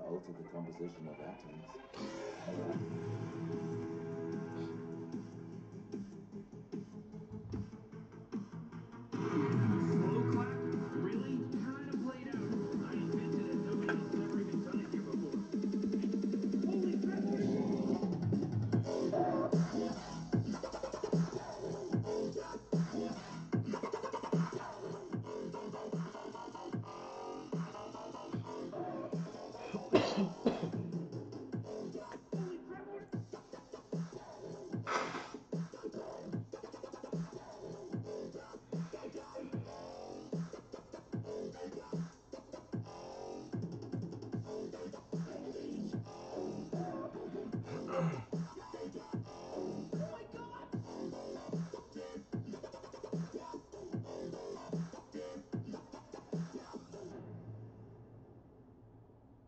alter the composition of atoms. Slow clap? Really? Kind of played out. I invented it. Nobody else has ever even done it here before. Holy crap! Holy crap!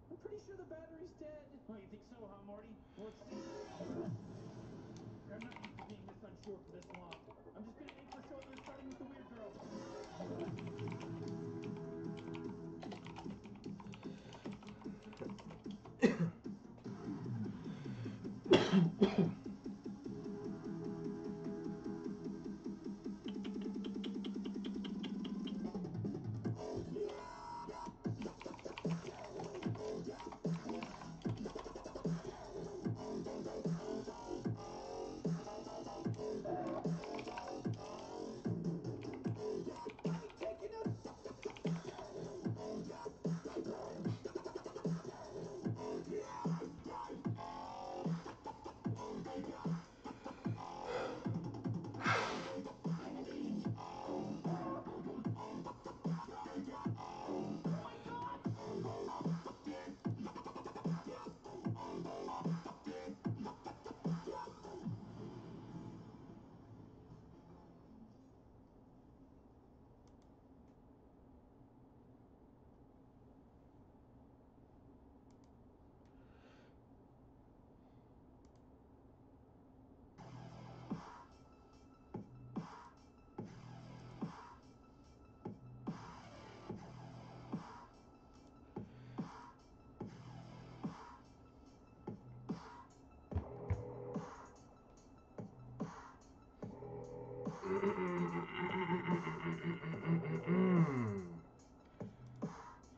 I'm pretty sure the battery's dead. Oh, you think so, huh, Marty? Well, let's see. I'm not used to being this unsure for this long. I'm just gonna aim for shoulder, starting with the weird girl.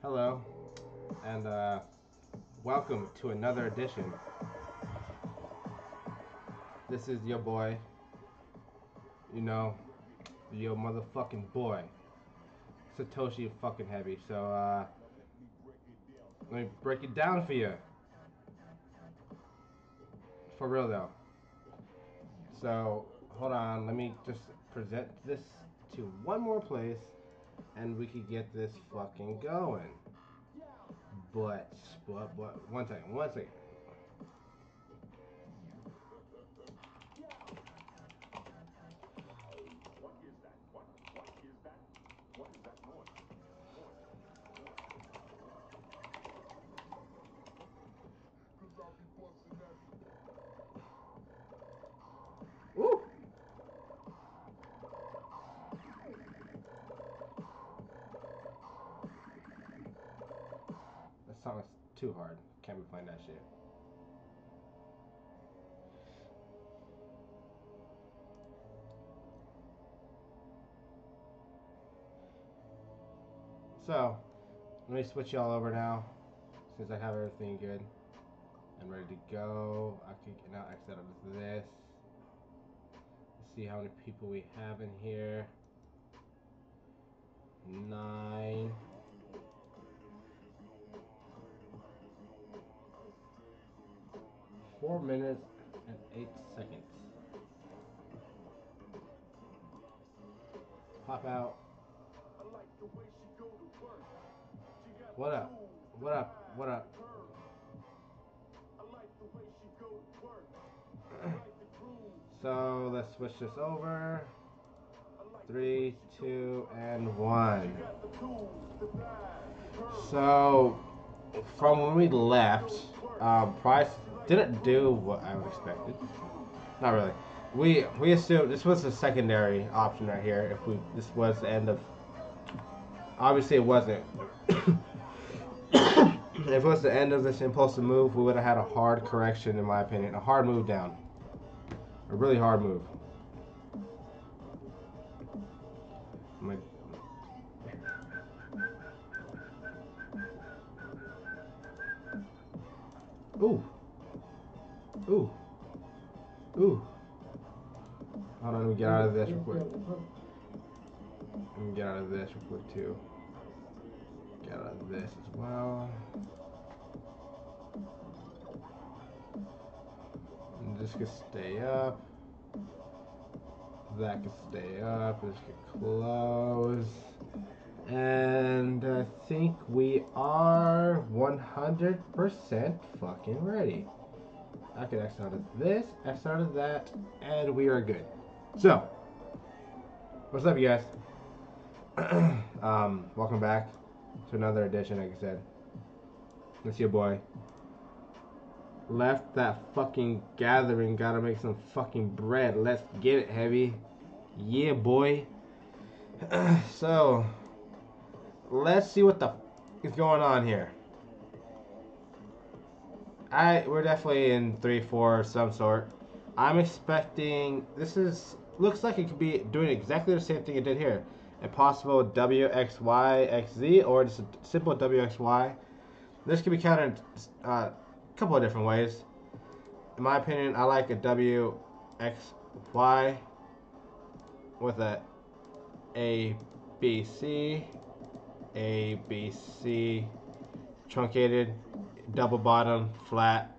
Hello, and welcome to another edition. This is your boy, your motherfucking boy, Satoshi fucking heavy. So let me break it down for you. For real though. So hold on, let me just present this to one more place, and we could get this fucking going. But, one second. Woo! That song is too hard. Can't be playing that shit. So, let me switch y'all over now, since I have everything good and ready to go. I can now exit out of this. Let's see how many people we have in here. 9. Four minutes and 8 seconds. Pop out. What up? What up? What up? So let's switch this over. 3, 2, and 1. So from when we left, Price didn't do what I would expected. Not really. We assumed this was a secondary option right here. If this was the end of. Obviously, it wasn't. If it was the end of this impulsive move, we would have had a hard correction, in my opinion. A hard move down. A really hard move. Ooh. Ooh. Ooh. Hold on, let me get out of this real quick. Let me get out of this real quick, too. Get out of this as well. And this could stay up. That could stay up. This could close. And I think we are 100% fucking ready. I can X out of this, X out of that, and we are good. So, what's up, you guys? Welcome back to another edition, like I said. It's your boy. Left that fucking gathering, gotta make some fucking bread. Let's get it, heavy. Yeah, boy. So, let's see what the is going on here. We're definitely in 3-4 of some sort. I'm expecting looks like it could be doing exactly the same thing it did here. A possible WXYXZ or just a simple WXY. This could be counted a couple of different ways. In my opinion, I like a WXY with a ABC, ABC, truncated, double bottom, flat,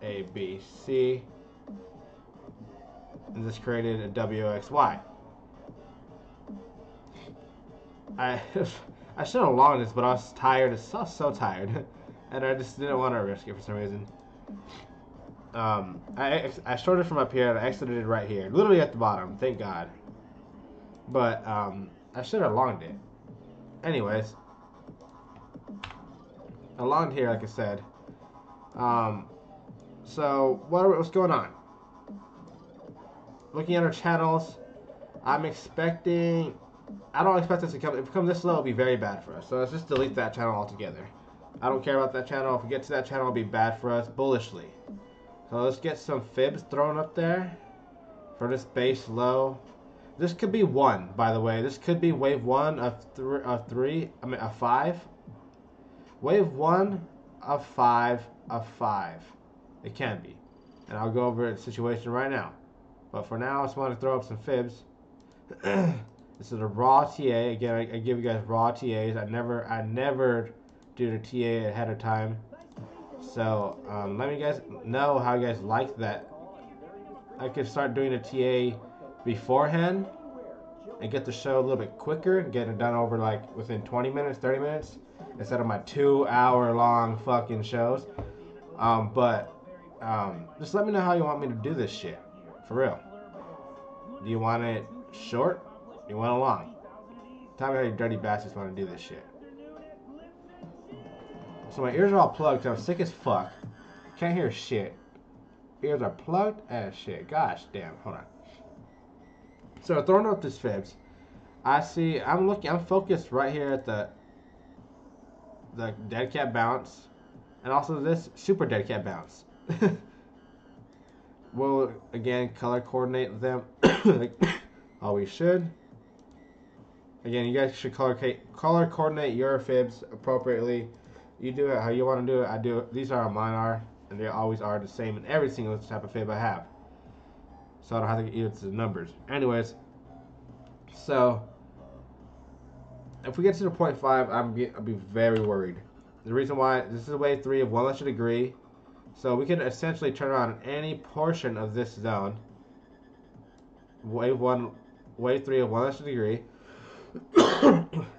ABC, and this created a WXY. I should have logged this, but I was tired. I was so tired, and I just didn't want to risk it for some reason. I started from up here and I exited it right here, literally at the bottom. Thank God. But I should have logged it. Anyways, I logged here, like I said. So what's going on? Looking at our channels, I'm expecting. I don't expect this to come. If it comes this low, it'll be very bad for us. So let's just delete that channel altogether. I don't care about that channel. If we get to that channel, it'll be bad for us, bullishly. So let's get some fibs thrown up there for this base low. This could be 1, by the way. This could be wave 1 of 5. Wave 1 of 5 of 5. It can be. And I'll go over the situation right now. But for now, I just want to throw up some fibs. This is a raw TA. Again, I give you guys raw TAs. I never do the TA ahead of time. So let me guys know how you guys like that. I could start doing a TA beforehand and get the show a little bit quicker, get it done over like within 20 minutes, 30 minutes, instead of my 2-hour long fucking shows. Just let me know how you want me to do this shit. For real. Do you want it short? Do you want it long? Tell me how you dirty bastards want to do this shit. So my ears are all plugged because I'm sick as fuck. Can't hear shit. Ears are plugged as shit. Gosh damn. Hold on. So throwing out these fibs, I'm focused right here at the dead cat bounce, and also this super dead cat bounce. We'll again color coordinate them like how we should. Again, you guys should color coordinate your fibs appropriately. You do it how you want to do it. I do it. These are mine are, and they always are the same in every single type of fib I have. So I don't have to get used to the numbers. Anyways, so if we get to the 0.5, I'll be very worried. The reason why, this is wave 3 of 1 less degree. So we can essentially turn on any portion of this zone. Wave 3 of 1 less degree.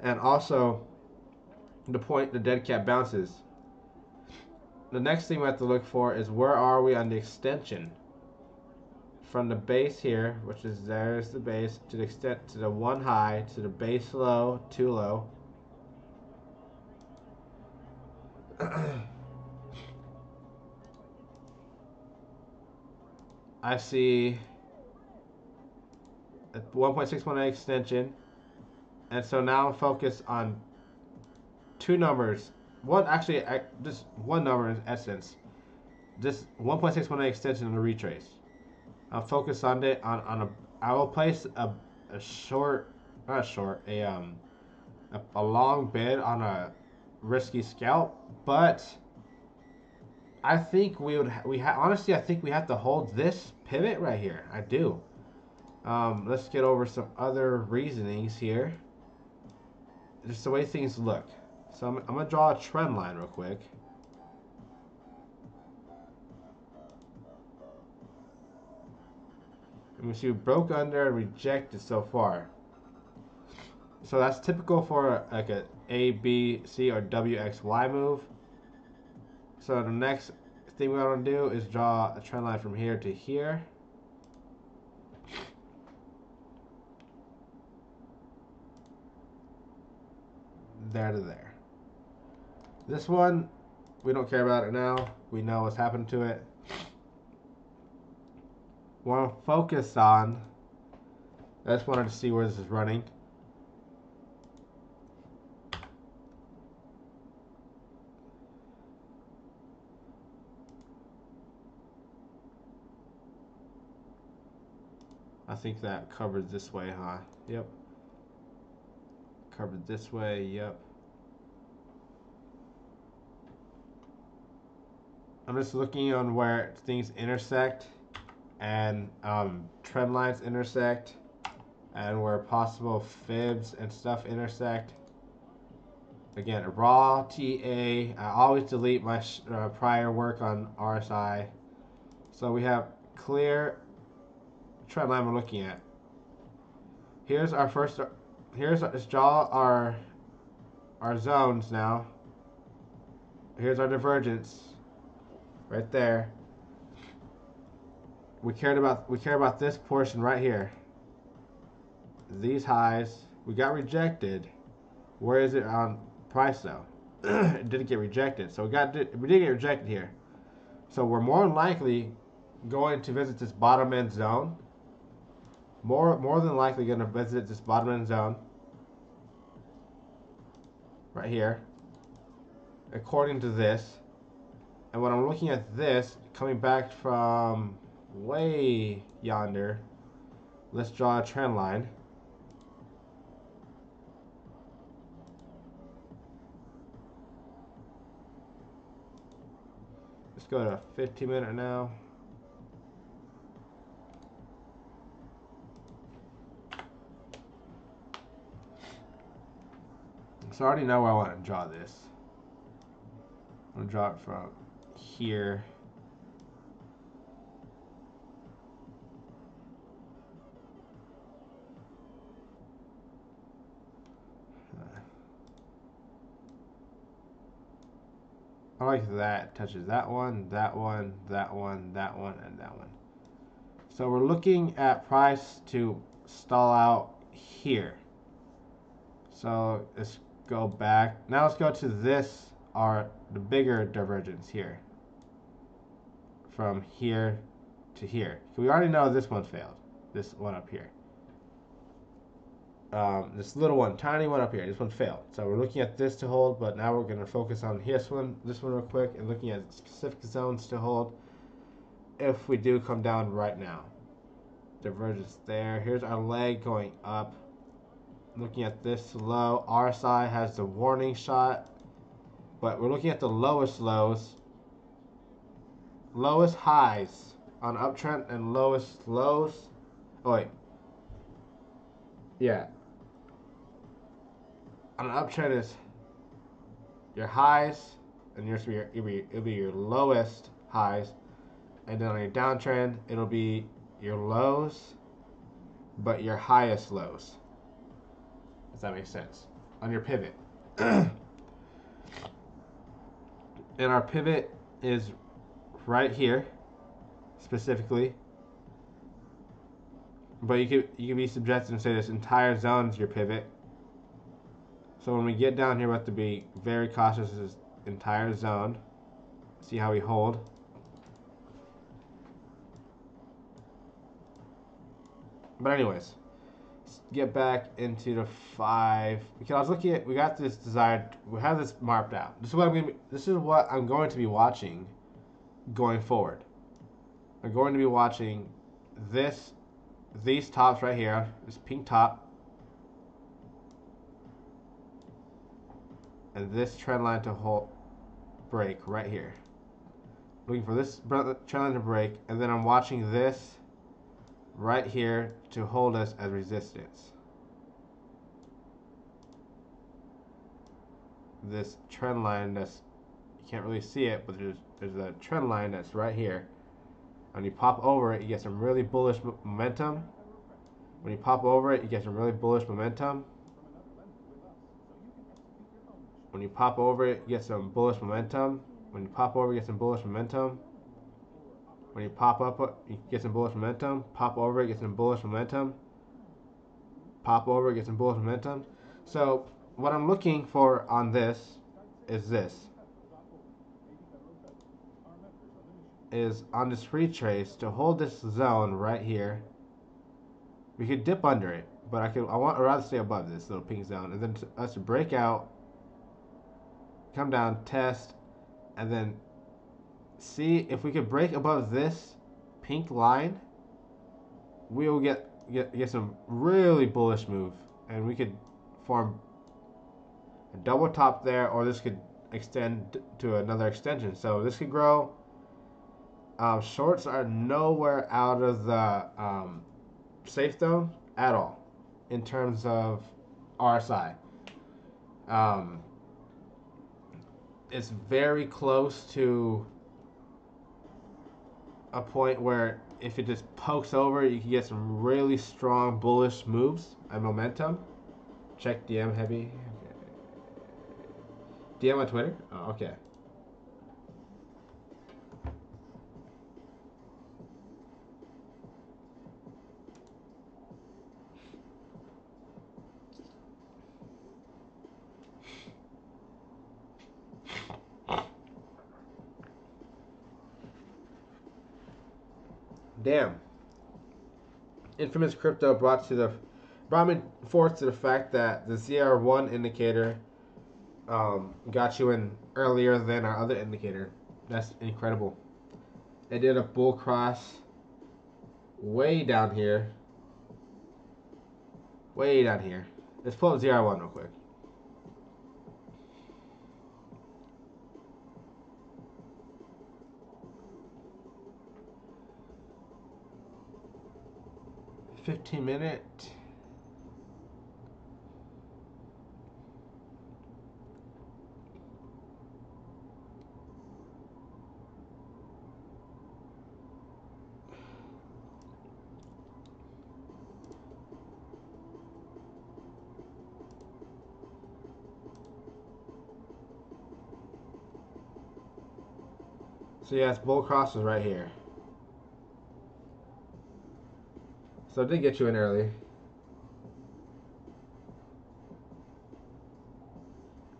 And also the dead cat bounces. The next thing we have to look for is where are we on the extension from the base here, which is there's the base, to the extent to the 1 high, to the base low, 2 low. I see a 1.618 extension, and so now I'm focused on 2 numbers just one number in essence. Just 1.618 extension of the retrace. I'll focus on it I will place a short, not short, a long bid on a risky scalp, but I think honestly I think we have to hold this pivot right here. I do. Let's get over some other reasonings here. Just the way things look. So I'm gonna draw a trend line real quick. And we see we broke under and rejected so far. So that's typical for like a A, B, C, or W, X, Y move. So the next thing we want to do is draw a trend line from here to here. There to there. This one, we don't care about it now. We know what's happened to it. Want to focus on, I just wanted to see where this is running. I think that covered this way, huh? Yep. Covered this way, yep. I'm just looking on where things intersect and trend lines intersect and where possible fibs and stuff intersect. Again, raw TA. I always delete my prior work on RSI. So we have clear trend line we're looking at. Here's our first. Let's draw our zones now. Here's our divergence. Right there. We care about this portion right here. These highs. We got rejected. Where is it on price though? It didn't get rejected. So we did get rejected here. So we're more than likely going to visit this bottom end zone. More than likely going to visit this bottom end zone. Right here. According to this. And when I'm looking at this, coming back from way yonder, let's draw a trend line. Let's go to 15-minute now. So I already know where I want to draw this. I'm going to draw it from here. I like that. Touches that one, that one, that one, that one, and that one. So we're looking at price to stall out here. So let's go back. Now let's go to this, the bigger divergence here. From here to here. We already know this one failed. This one up here. This little one, tiny one up here, this one failed. So we're looking at this to hold, but now we're going to focus on this one real quick, and looking at specific zones to hold if we do come down right now. Divergence there. Here's our leg going up. Looking at this low. RSI has the warning shot, but we're looking at the lowest lows. Lowest highs on uptrend and lowest lows. Oh wait. Yeah. On an uptrend is your highs, and it'll be your lowest highs, and then on your downtrend it'll be your lows, but your highest lows. Does that make sense? On your pivot, and our pivot is right here, specifically. But you could be subjected and say this entire zone is your pivot. So when we get down here, we have to be very cautious of this entire zone. See how we hold. But anyways, get back into the 5 because I was looking at. We got this desired. We have this marked out. This is what I'm going to. This is what I'm going to be watching going forward. I'm going to be watching these tops right here. This pink top. And this trend line to hold break right here. Looking for this trend line to break, and then I'm watching this right here to hold us as resistance. This trend line that's, you can't really see it, but there's a trend line that's right here. When you pop over it, you get some really bullish momentum. When you pop over it, you get some really bullish momentum. When you pop over it, you get some bullish momentum. When you pop over, you get some bullish momentum. When you pop up, you get some bullish momentum. Pop over it, get some bullish momentum. Pop over it, get some bullish momentum. So what I'm looking for on this is on this retrace to hold this zone right here. We could dip under it, but I'd rather stay above this little pink zone, and then us to break out, come down, test, and then see if we could break above this pink line. We will get some really bullish move, and we could form a double top there, or this could extend to another extension. So this could grow. Shorts are nowhere out of the safe zone at all in terms of RSI. It's very close to a point where if it just pokes over, you can get some really strong bullish moves and momentum. Check DM heavy. Okay. DM on Twitter? Oh, okay. Damn. Infamous crypto brought me forth to the fact that the ZR1 indicator got you in earlier than our other indicator. That's incredible. It did a bull cross way down here. Way down here. Let's pull up ZR1 real quick. $15-minute. So yes, bull cross is right here. So it did get you in early.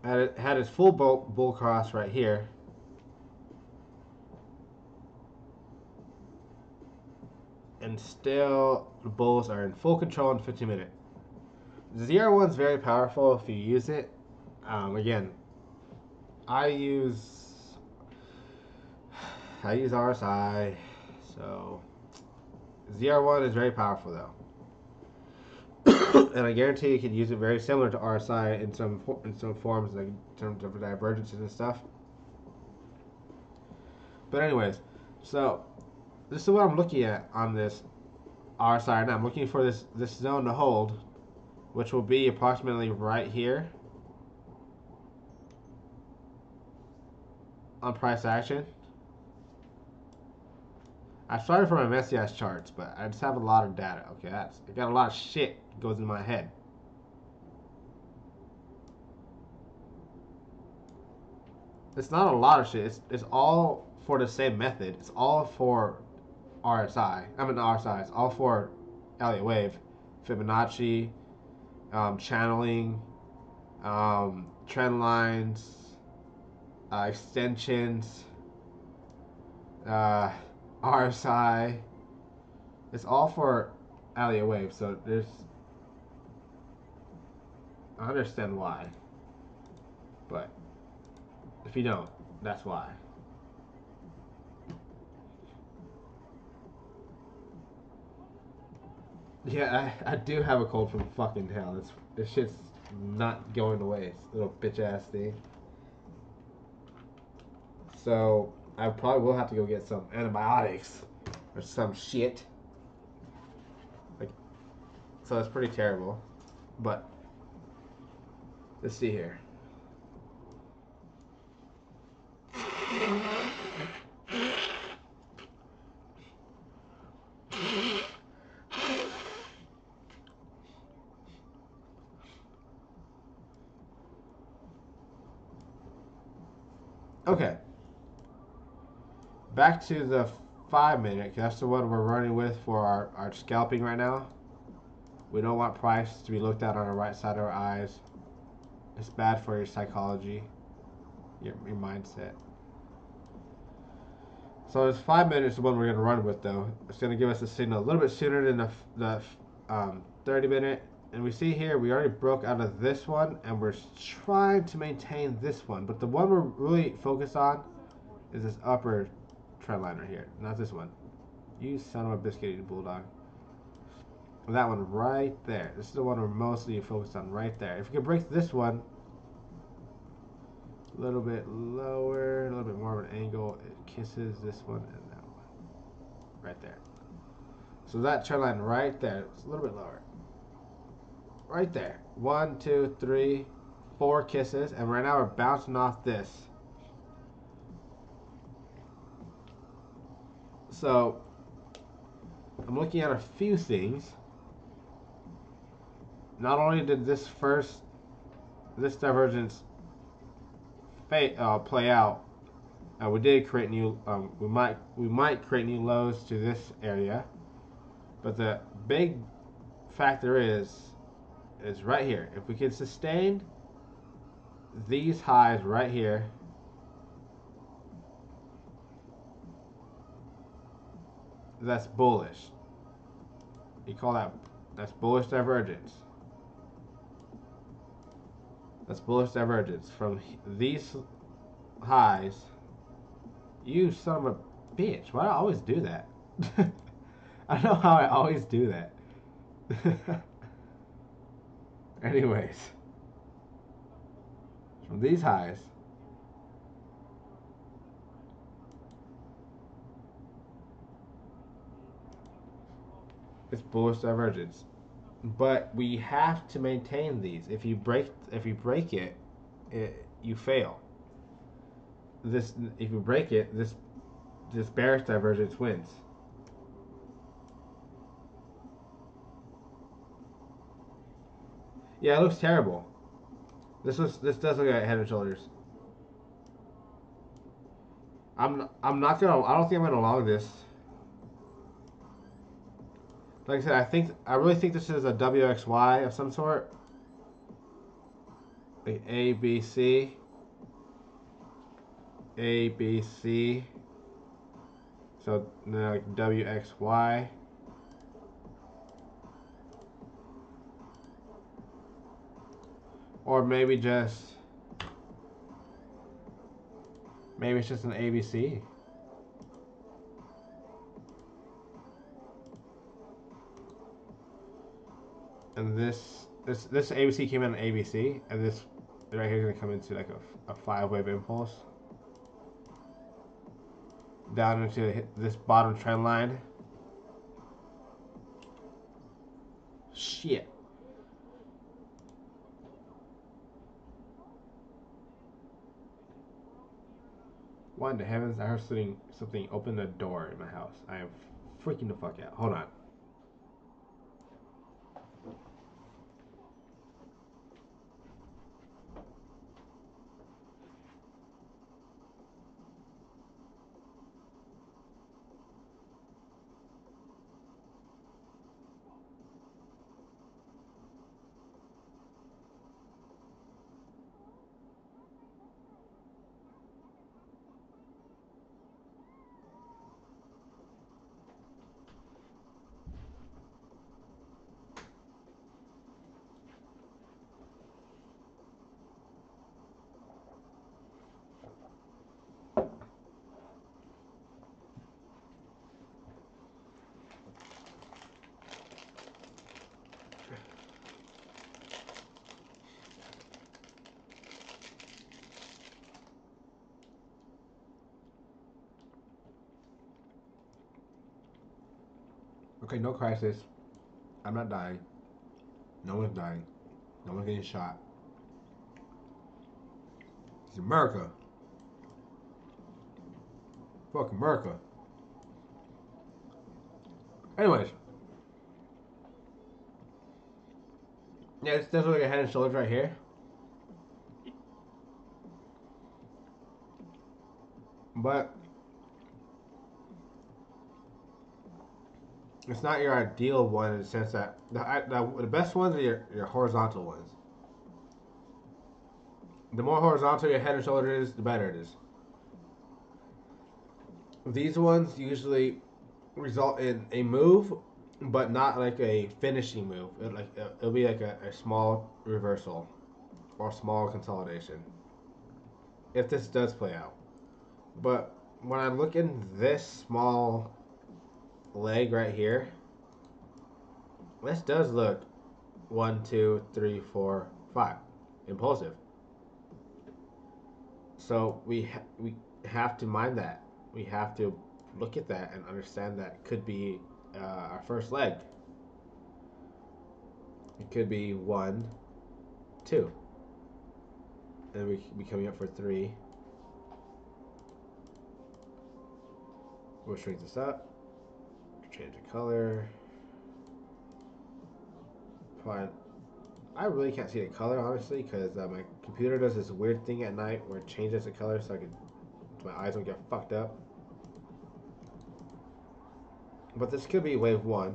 And it had its full bull cross right here. And still, the bulls are in full control in 15-minute. ZR1 is very powerful if you use it. Again, I use RSI, so ZR1 is very powerful though. And I guarantee you can use it very similar to RSI in some forms, like in terms of divergences and stuff. But anyways, so this is what I'm looking at on this RSI now. I'm looking for this zone to hold, which will be approximately right here on price action. I'm sorry for my messy ass charts, but I just have a lot of data. Okay, I got a lot of shit goes in my head. It's not a lot of shit. It's all for the same method. It's all for RSI. I mean RSI. It's all for Elliott wave, Fibonacci, channeling, trend lines, extensions, RSI. It's all for Elliott wave. So there's I understand why. But if you don't, that's why. Yeah, I do have a cold from fucking hell. This shit's not going away. It's a little bitch ass thing. So I probably will have to go get some antibiotics or some shit. Like, so it's pretty terrible. But let's see here. Okay. Back to the 5 minute. That's the one we're running with for our scalping right now. We don't want price to be looked at on the right side of our eyes. It's bad for your psychology, your mindset. So it's 5 minutes, the one we're going to run with, though. It's going to give us a signal a little bit sooner than the 30 minute. And we see here, we already broke out of this one, and we're trying to maintain this one. But the one we're really focused on is this upper trend line right here, not this one. You son of a biscuit eating bulldog. That one right there. This is the one we're mostly focused on right there. If we can break this one a little bit lower, a little bit more of an angle, it kisses this one and that one. Right there. So that trend line right there, it's a little bit lower. Right there. 1, 2, 3, 4 kisses, and right now we're bouncing off this. So I'm looking at a few things. Not only did this divergence play out, we did create new. We might create new lows to this area, but the big factor is right here. If we can sustain these highs right here, that's bullish. You call that's bullish divergence. That's bullish divergence from these highs. You son of a bitch. Why do I always do that? I don't know how I always do that. Anyways. From these highs. It's bullish divergence. But we have to maintain these. If you break it, you fail. If you break it, this bearish divergence wins. Yeah, it looks terrible. This does look like Head and Shoulders. I'm not gonna. I don't think I'm gonna long this. Like I said, I really think this is a WXY of some sort. Like A, B, C. A, B, C. So like WXY. Or maybe it's just an ABC. And this ABC came in an ABC, and this right here is gonna come into like a 5-wave impulse down into this bottom trend line. Shit. Why in the heavens? I heard something open the door in my house. I am freaking the fuck out. Hold on. Okay, no crisis. I'm not dying. No one's dying. No one's getting shot. It's America. Fuck America. Anyways. Yeah, this does look like a Head and Shoulders right here. But it's not your ideal one in the sense that the best ones are your horizontal ones. The more horizontal your Head and Shoulders is, the better it is. These ones usually result in a move, but not like a finishing move. It'll be like a small reversal or small consolidation if this does play out. But when I look in this small leg right here, this does look 1, 2, 3, 4, 5 impulsive. So we have to mind that. We have to look at that and understand that could be our first leg. It could be 1, 2, and we could be coming up for 3. We'll shrink this up. Change the color. Fine. I really can't see the color honestly because my computer does this weird thing at night where it changes the color so my eyes don't get fucked up. But this could be wave 1.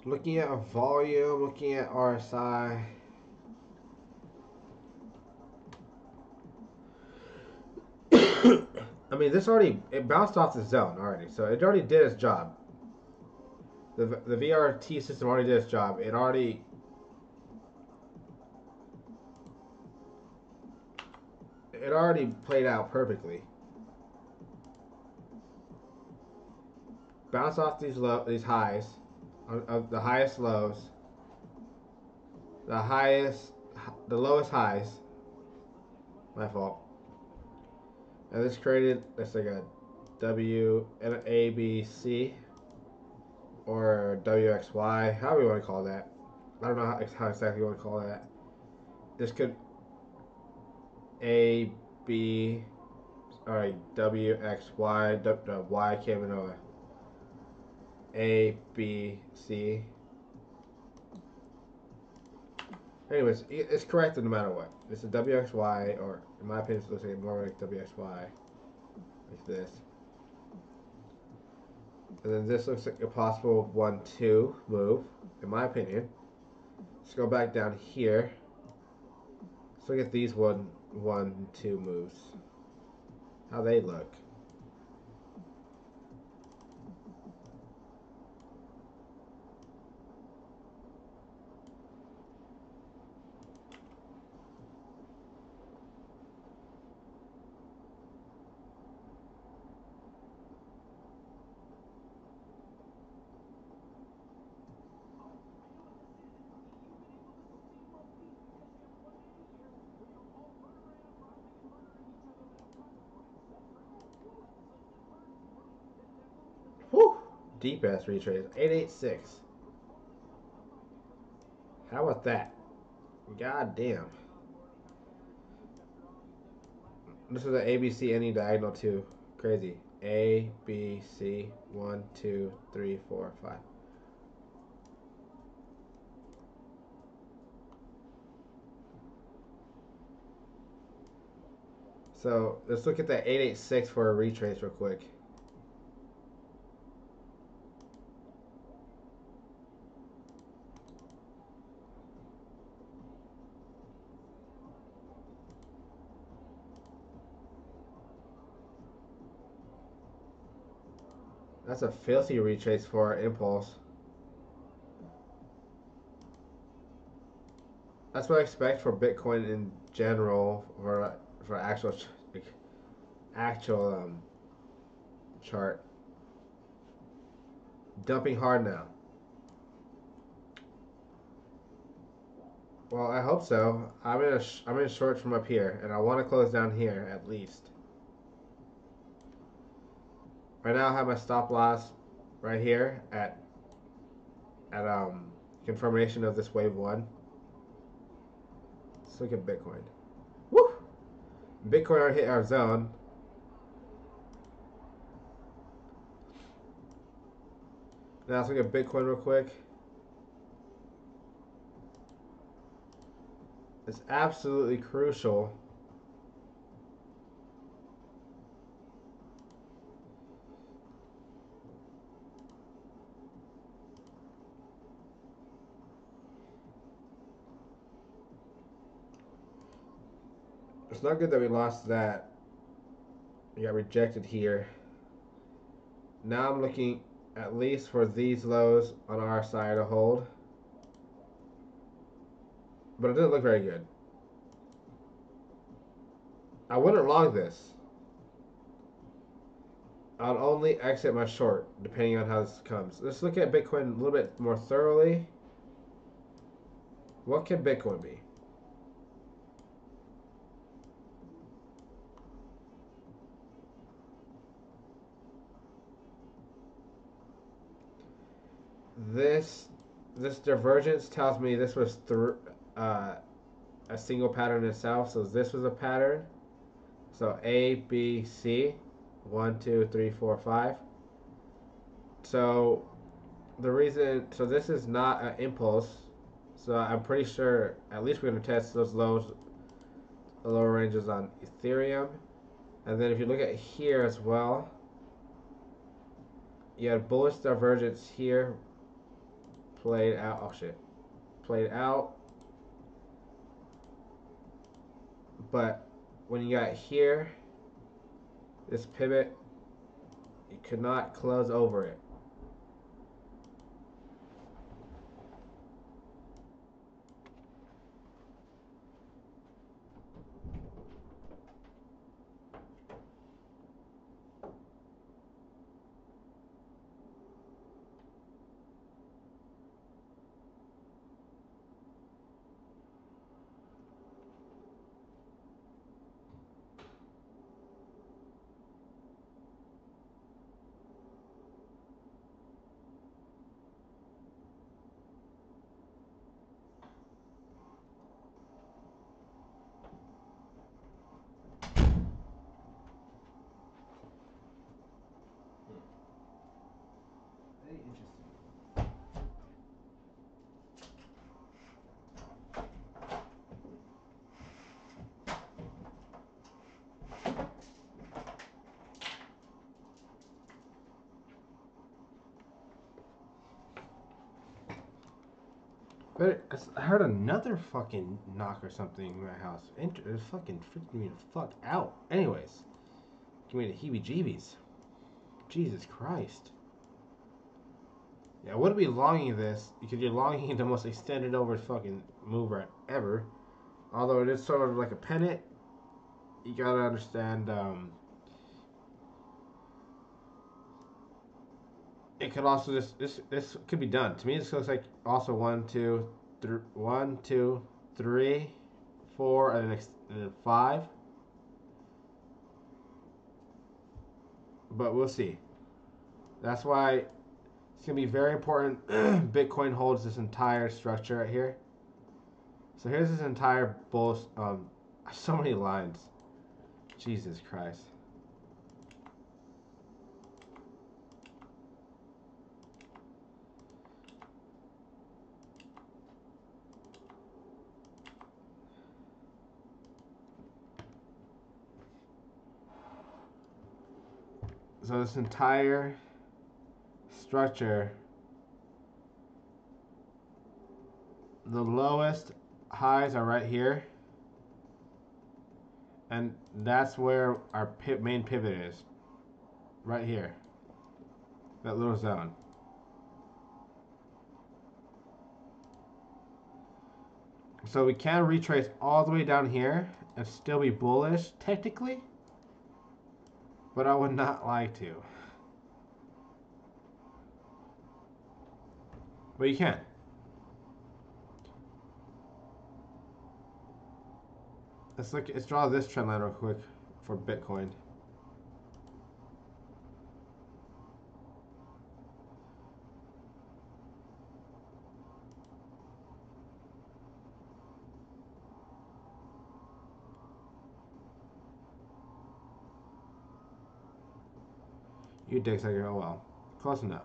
Looking at a volume, looking at RSI. I mean, it bounced off the zone already, so it already did its job. The VRT system already did its job. It already played out perfectly. Bounce off these highs, of the highest lows, the lowest highs. My fault. And this created that's like a W and an A B C or WXY, however you want to call that. I don't know how exactly you want to call that. This could A B, all right, W X Y, Y came in over. A B C. Anyways, it's correct no matter what. It's a WXY, or in my opinion, it looks like more like WXY, like this. And then this looks like a possible 1-2 move, in my opinion. Let's go back down here. Let's look at these 1-2 moves. How they look. Whew! Deep ass retrace. 886. How about that? God damn. This is an ABC any diagonal too. Crazy. A, B, C, 1, 2, 3, 4, 5. So let's look at that 886 for a retrace real quick. That's a filthy retrace for impulse. That's what I expect for Bitcoin in general, for actual chart. Dumping hard now. Well, I hope so. I'm in short from up here, and I want to close down here at least. Right now, I have my stop loss right here at confirmation of this wave 1. Let's look at Bitcoin. Woo! Bitcoin already hit our zone. Now let's look at Bitcoin real quick. It's absolutely crucial. It's not good that we lost that. We got rejected here. Now I'm looking at least for these lows on our side to hold. But it doesn't look very good. I wouldn't long this. I'll only exit my short depending on how this comes. Let's look at Bitcoin a little bit more thoroughly. What can Bitcoin be? This divergence tells me this was a single pattern itself. So this was a pattern. So A, B, C, 1, 2, 3, 4, 5. So the reason, so this is not an impulse. So I'm pretty sure at least we're going to test those lows, the lower ranges on Ethereum. And then if you look at here as well, you had bullish divergence here played out. Oh shit, played out. But when you got here, this pivot, you could not close over it. Very interesting. But I heard another fucking knock or something in my house. It was fucking freaking me the fuck out. Anyways, give me the heebie-jeebies. Jesus Christ. Yeah, I wouldn't be longing this because you're longing the most extended over fucking mover ever. Although it is sort of like a pennant, you gotta understand. It could also this could be done. To me, this looks like also 1, 2, 3, 1, 2, 3, 4, and then 5. But we'll see. That's why it's gonna be very important. Bitcoin holds this entire structure right here. So here's this entire bull. So many lines. Jesus Christ. So this entire structure, the lowest highs are right here, and that's where our main pivot is, right here, that little zone. So we can retrace all the way down here and still be bullish technically, but I would not like to. But you can. Let's draw this trend line real quick for Bitcoin. You dicks like, oh well. Close enough.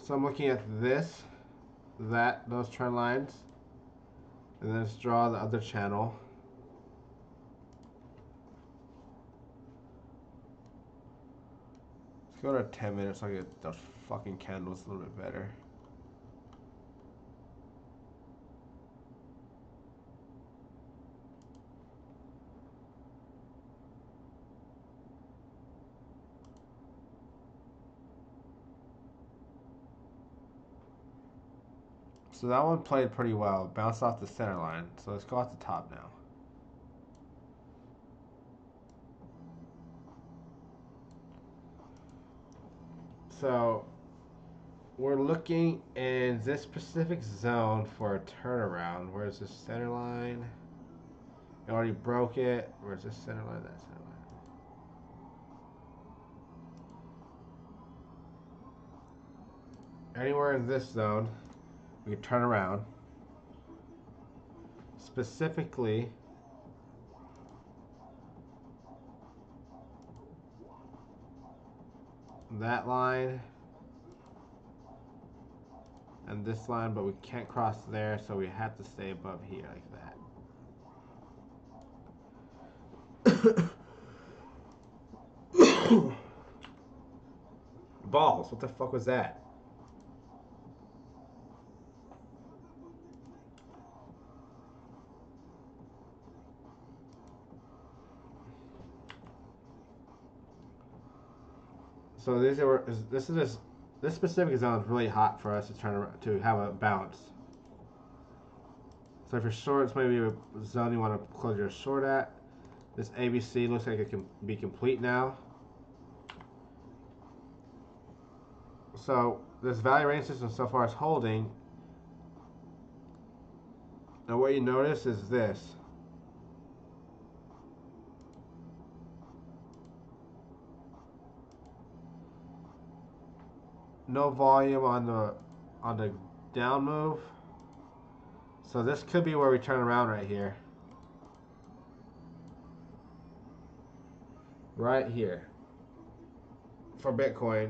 So I'm looking at this, those trend lines, and then let's draw the other channel. Let's go to 10 minutes so I get those fucking candles a little bit better. So that one played pretty well, bounced off the center line. So let's go at the top now. So we're looking in this specific zone for a turnaround. Where's the center line? You already broke it. Where's the center line? That center line. Anywhere in this zone, we can turn around. Specifically, that line and this line, but we can't cross there, so we have to stay above here like that. Balls, what the fuck was that? So this specific zone is really hot for us to turn around, to have a bounce. So if you're short, it's maybe a zone you want to close your short at. This ABC looks like it can be complete now. So this value range system so far is holding. Now what you notice is this. No volume on the down move. So this could be where we turn around right here. Right here. For Bitcoin.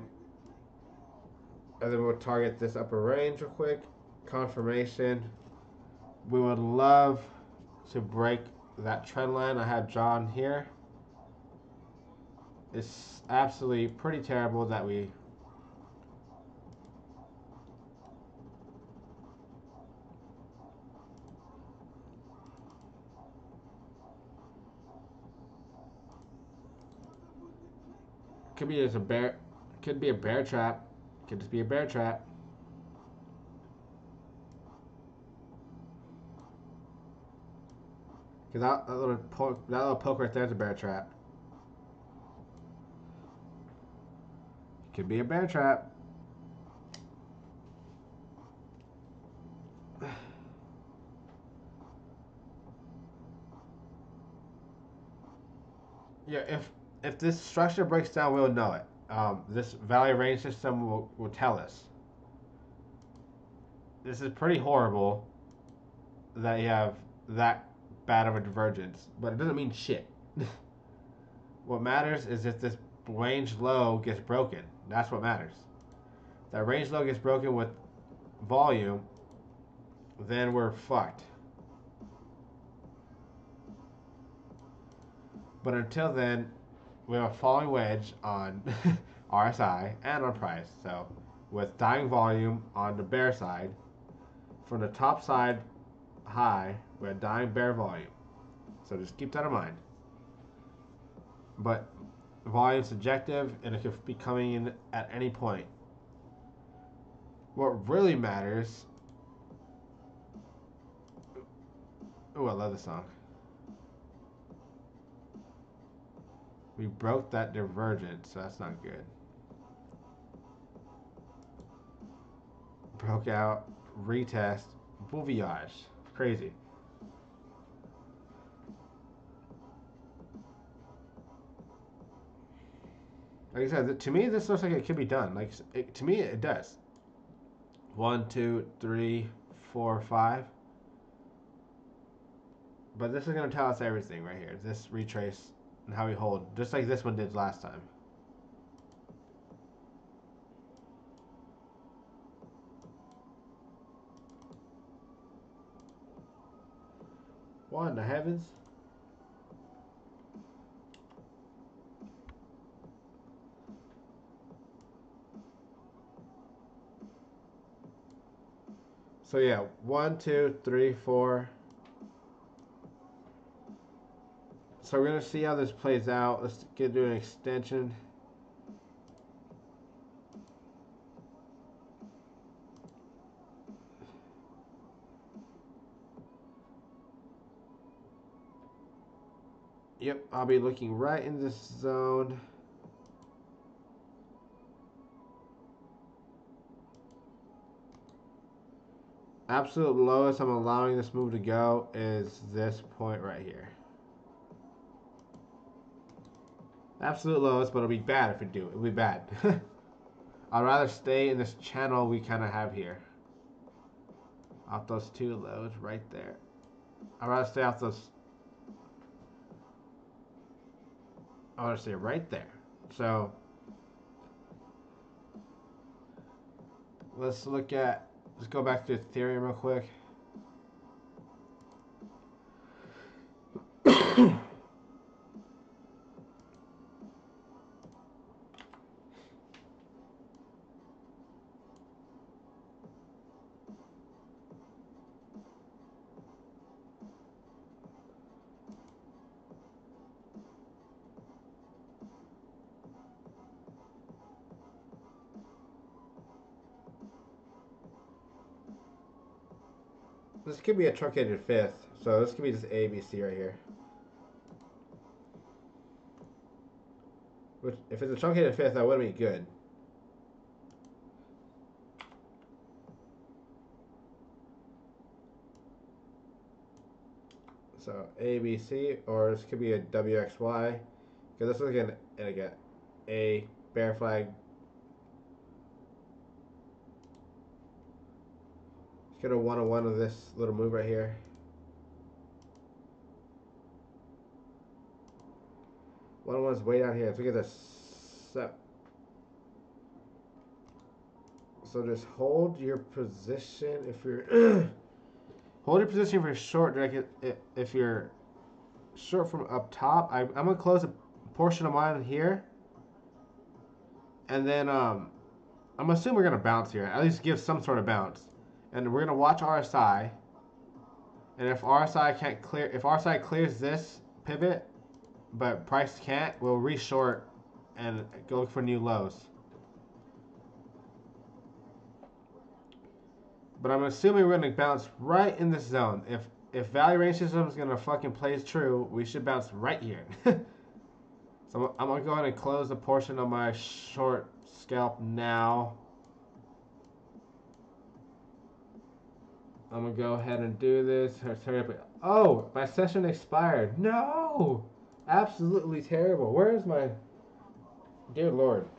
And then we'll target this upper range real quick. Confirmation. We would love to break that trend line I have drawn here. It's absolutely pretty terrible that we could be just a bear, could be a bear trap, could just be a bear trap. Cause that little poke right there is a bear trap. Could be a bear trap. Yeah, if this structure breaks down, we'll know it. This value range system will tell us. This is pretty horrible that you have that bad of a divergence, but it doesn't mean shit. What matters is if this range low gets broken. That's what matters. That range low gets broken with volume, then we're fucked. But until then, we have a falling wedge on RSI and on price. So with dying volume on the bear side, from the top side high, we have dying bear volume. So just keep that in mind. But volume subjective, and it could be coming in at any point. What really matters... Oh, I love the song. We broke that divergence, so that's not good. Broke out, retest, Bouviage. Crazy. Like I said, to me, this looks like it could be done. Like to me, it does. 1, 2, 3, 4, 5. But this is going to tell us everything right here. This retrace and how we hold, just like this one did last time. What in the heavens? So yeah, 1, 2, 3, 4. So we're gonna see how this plays out. Let's do an extension. Yep, I'll be looking right in this zone. Absolute lowest I'm allowing this move to go is this point right here. Absolute lowest, but it'll be bad if we do. It'll be bad. I'd rather stay in this channel we kind of have here. Off those two lows right there. I'd rather stay off those. I want to stay right there. So let's look at. Let's go back to Ethereum real quick. This could be a truncated fifth, so this could be just ABC right here. Which, if it's a truncated fifth, that wouldn't be good. So ABC, or this could be a WXY, because this is again a bear flag. Let's get a 1-on-1 of this little move right here. One-on-one's way down here. Let's look at this. So just hold your position if you're hold your position if you're short. If you're short from up top, I'm gonna close a portion of mine here, and then I'm assuming we're gonna bounce here. At least give some sort of bounce, and we're gonna watch RSI. And if RSI clears this pivot, but price can't, we'll reshort and go look for new lows. But I'm assuming we're going to bounce right in this zone. If value range system is going to fucking play true, we should bounce right here. So I'm going to go ahead and close a portion of my short scalp now. I'm going to go ahead and do this. Hurry up. Oh, my session expired. No! Absolutely terrible. Where is my... Dear Lord.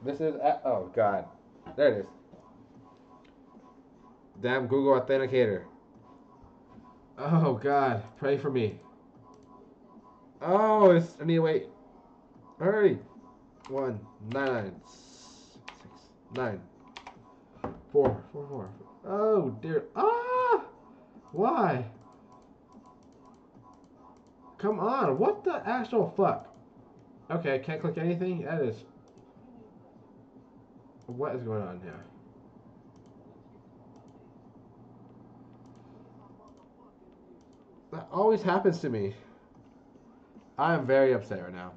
This is... Oh, God. There it is. Damn Google Authenticator. Oh, God. Pray for me. Oh, I need to wait. Hurry. 1, 9, 6, 9, 4, 4, 4. Oh, dear. Ah! Why? Come on. What the actual fuck? Okay, I can't click anything. That is... What is going on here? That always happens to me. I am very upset right now.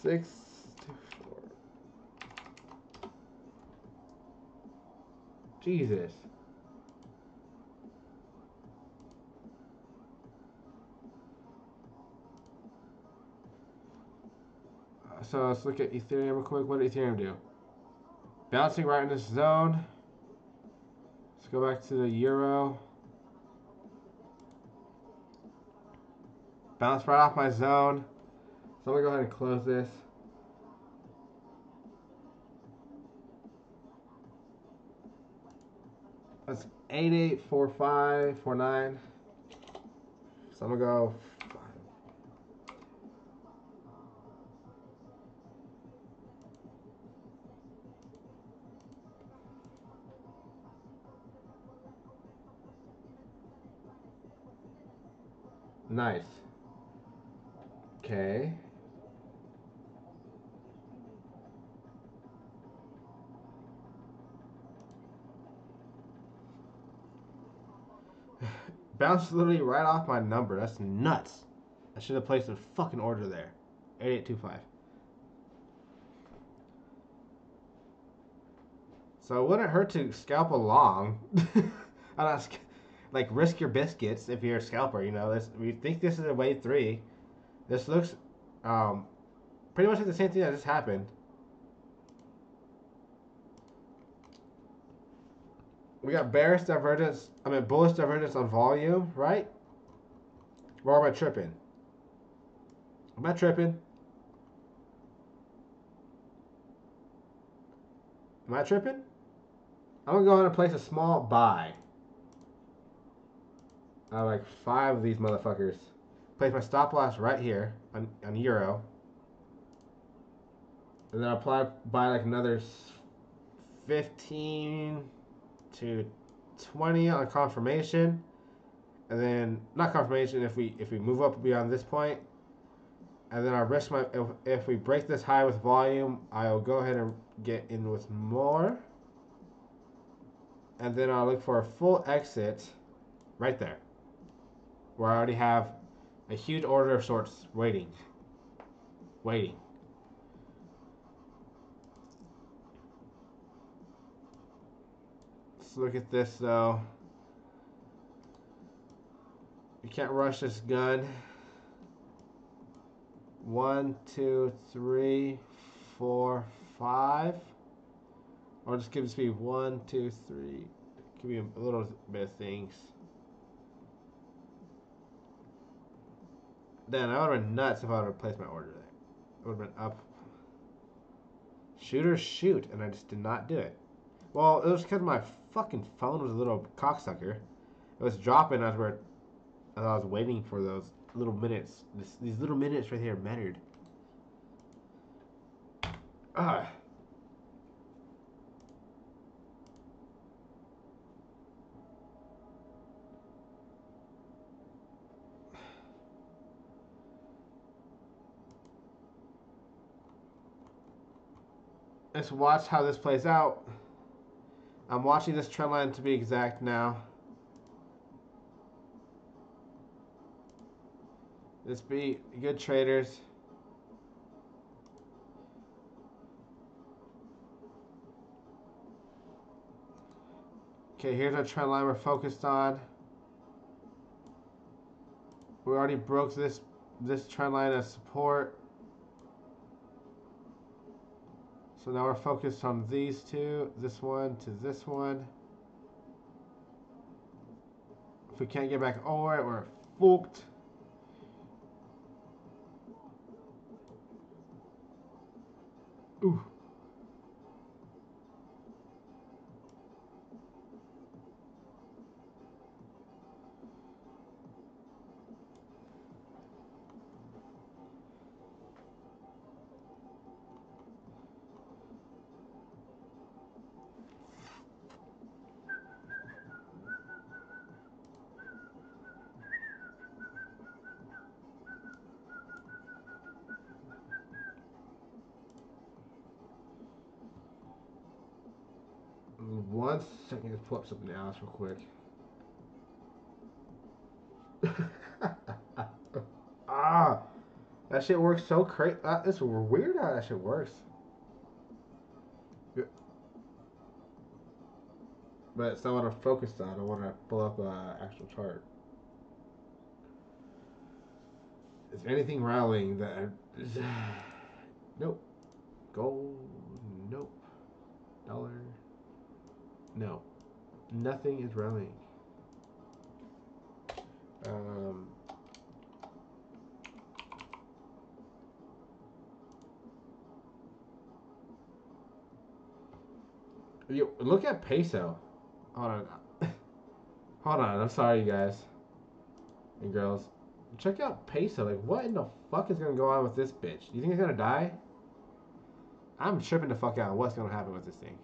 6 to 4. Jesus. So let's look at Ethereum real quick. What did Ethereum do? Bouncing right in this zone. Let's go back to the euro. Bounce right off my zone. So I'm gonna go ahead and close this. That's 884549. So I'm gonna go 5. Nice. Okay. Bounced literally right off my number. That's nuts. I should have placed a fucking order there. 8825. So it wouldn't hurt to scalp along. Like risk your biscuits if you're a scalper. You know, we think this is a wave 3. This looks pretty much like the same thing that just happened. We got bullish divergence on volume, right? Or am I tripping? Am I tripping? Am I tripping? I'm gonna go ahead and place a small buy. I like 5 of these motherfuckers. Place my stop loss right here on euro. And then buy like another 15 to 20 on confirmation. And then not confirmation if we move up beyond this point. And then if we break this high with volume, I'll go ahead and get in with more. And then I'll look for a full exit right there, where I already have a huge order of sorts waiting. Let's look at this though. You can't rush this gun. 1, 2, 3, 4, 5. Or just give me 1, 2, 3. Give me a little bit of things. Then I would have been nuts if I would have placed my order there. It would have been up. Shoot or shoot, and I just did not do it. Well, it was because my fucking phone was a little cocksucker. It was dropping as I was waiting for those little minutes. These little minutes right here mattered. Let's watch how this plays out. I'm watching this trend line to be exact now. Let's be good traders. Okay, here's our trend line we're focused on. We already broke this trend line as support. So now we're focused on these two, this one to this one. If we can't get back over it, we're fucked. Ooh. One second, let's pull up something else real quick. That shit works so crazy. It's weird how that shit works. But it's not what I'm focused on. I want to pull up an actual chart. Is there anything rallying that... Nope. Gold. Nope. Dollar. No. Nothing is rallying. Look at peso. Hold on. Hold on. I'm sorry, you guys and girls. Check out peso. Like, what in the fuck is gonna go on with this bitch? You think it's gonna die? I'm tripping the fuck out. What's gonna happen with this thing?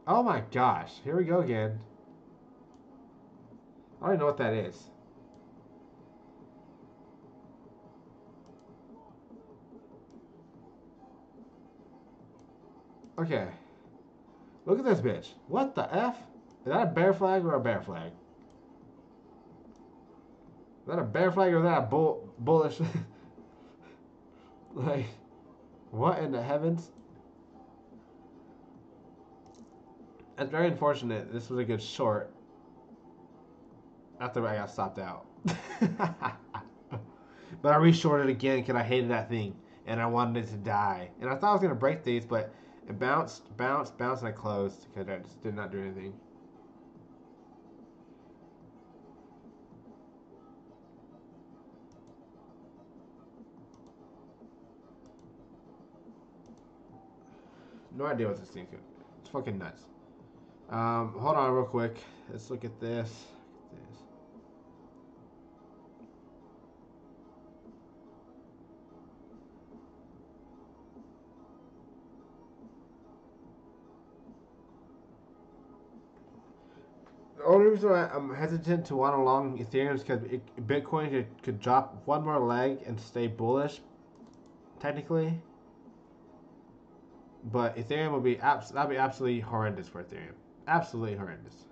Oh my gosh. Here we go again. I don't even know what that is. Okay. Look at this bitch. What the F? Is that a bear flag or a bear flag? Is that a bear flag or is that a bullish? Like, what in the heavens? That's very unfortunate. This was a good short. After I got stopped out. But I re-shorted again because I hated that thing. And I wanted it to die. And I thought I was going to break these, but it bounced, and I closed because I just did not do anything. No idea what this thing is. It's fucking nuts. Hold on real quick. Let's look at this. The only reason why I'm hesitant to want to long Ethereum is because Bitcoin could drop one more leg and stay bullish, technically. But Ethereum will be that'd be absolutely horrendous for Ethereum. Absolutely horrendous.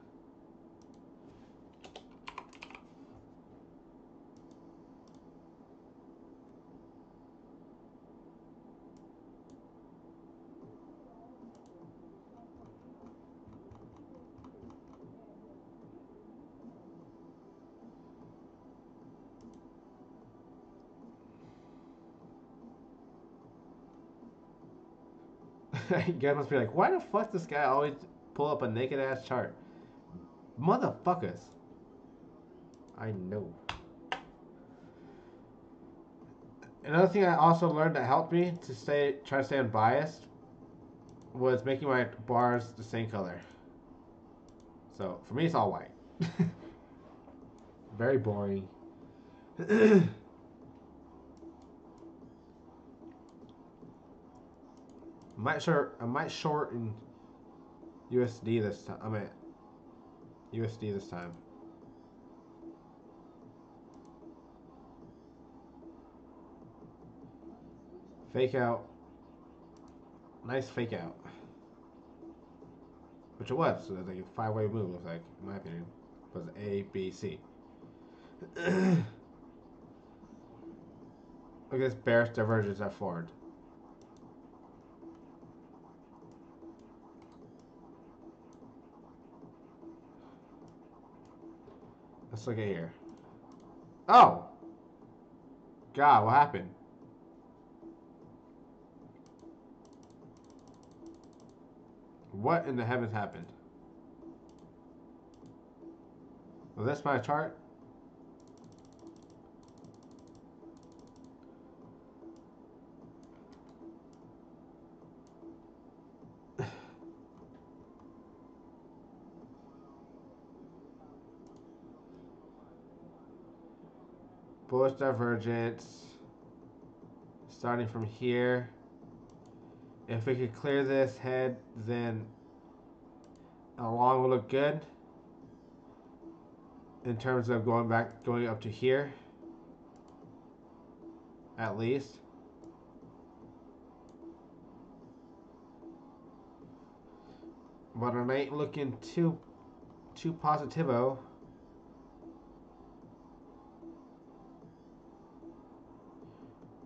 You guys must be like, why the fuck does this guy always pull up a naked ass chart? Motherfuckers. I know. Another thing I also learned that helped me to try to stay unbiased was making my bars the same color. So for me, it's all white. Very boring. I might shorten USD this time. I mean, USD this time. Fake out. Nice fake out. Which it was. So it was like a 5-way move, looks like, in my opinion. It was A, B, C. Look at this bearish divergence at forward. Let's look at here. Oh! God, what happened? What in the heavens happened? Was this my chart? Bullish divergence. Starting from here. If we could clear this head, then a long will look good. In terms of going up to here. At least. But it ain't looking too positivo.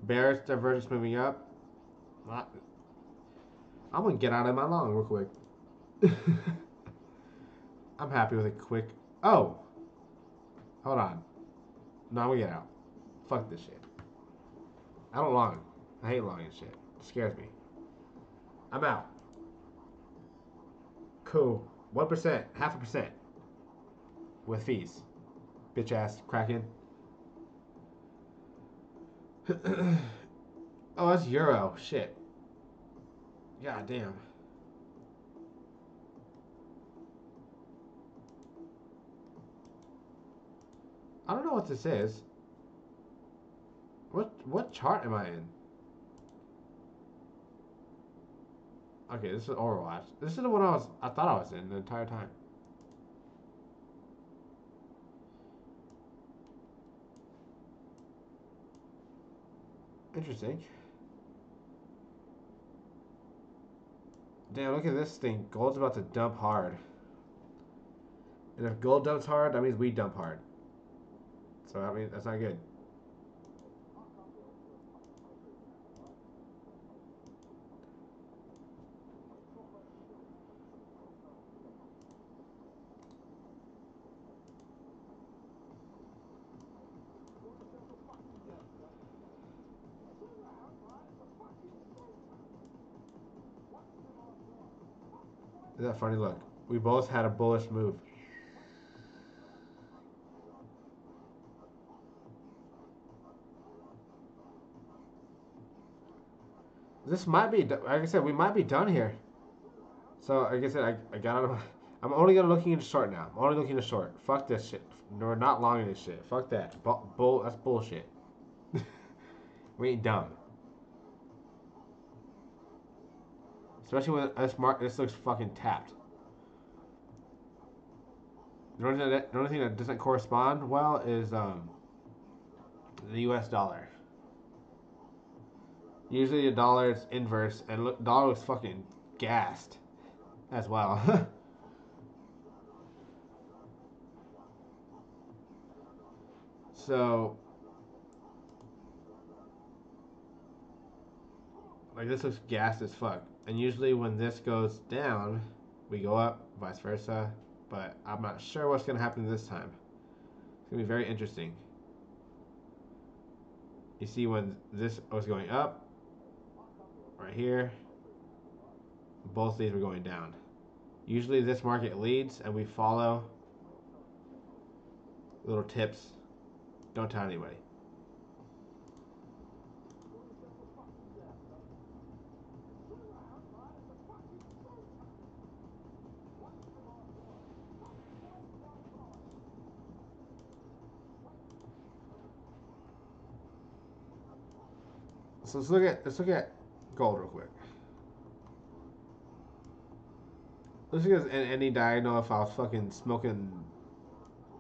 bearish divergence moving up. I'm gonna get out of my long real quick. I'm happy with a quick. Oh, hold on. No, I'm gonna get out. Fuck this shit. I don't long. I hate longing shit. It scares me. I'm out. Cool. 1%, 0.5%. With fees. Bitch ass Kraken. Oh, that's Euro. Shit. God damn. I don't know what this is. What chart am I in? Okay, this is Overwatch. This is the one I thought I was in the entire time. Interesting. Damn, look at this thing. Gold's about to dump hard. And if gold dumps hard, that means we dump hard. So I mean that's not good. Isn't that funny? Look, we both had a bullish move. This might be, like I said, we might be done here. So, like I said, I got out of my, I'm only gonna looking into short now. I'm only looking into short. Fuck this shit. We're not long in this shit. Fuck that. That's bullshit. We ain't dumb. Especially when this looks fucking tapped. The only thing that doesn't correspond well is the U.S. dollar. Usually the dollar is inverse, and dollar looks fucking gassed as well. So, like this looks gassed as fuck. And usually when this goes down, we go up, vice versa. But I'm not sure what's gonna happen this time. It's gonna be very interesting. You see when this was going up, right here, both these were going down. Usually this market leads and we follow. Little tips. Don't tell anybody. So let's look at gold real quick. Let's look at any diagonal if I was fucking smoking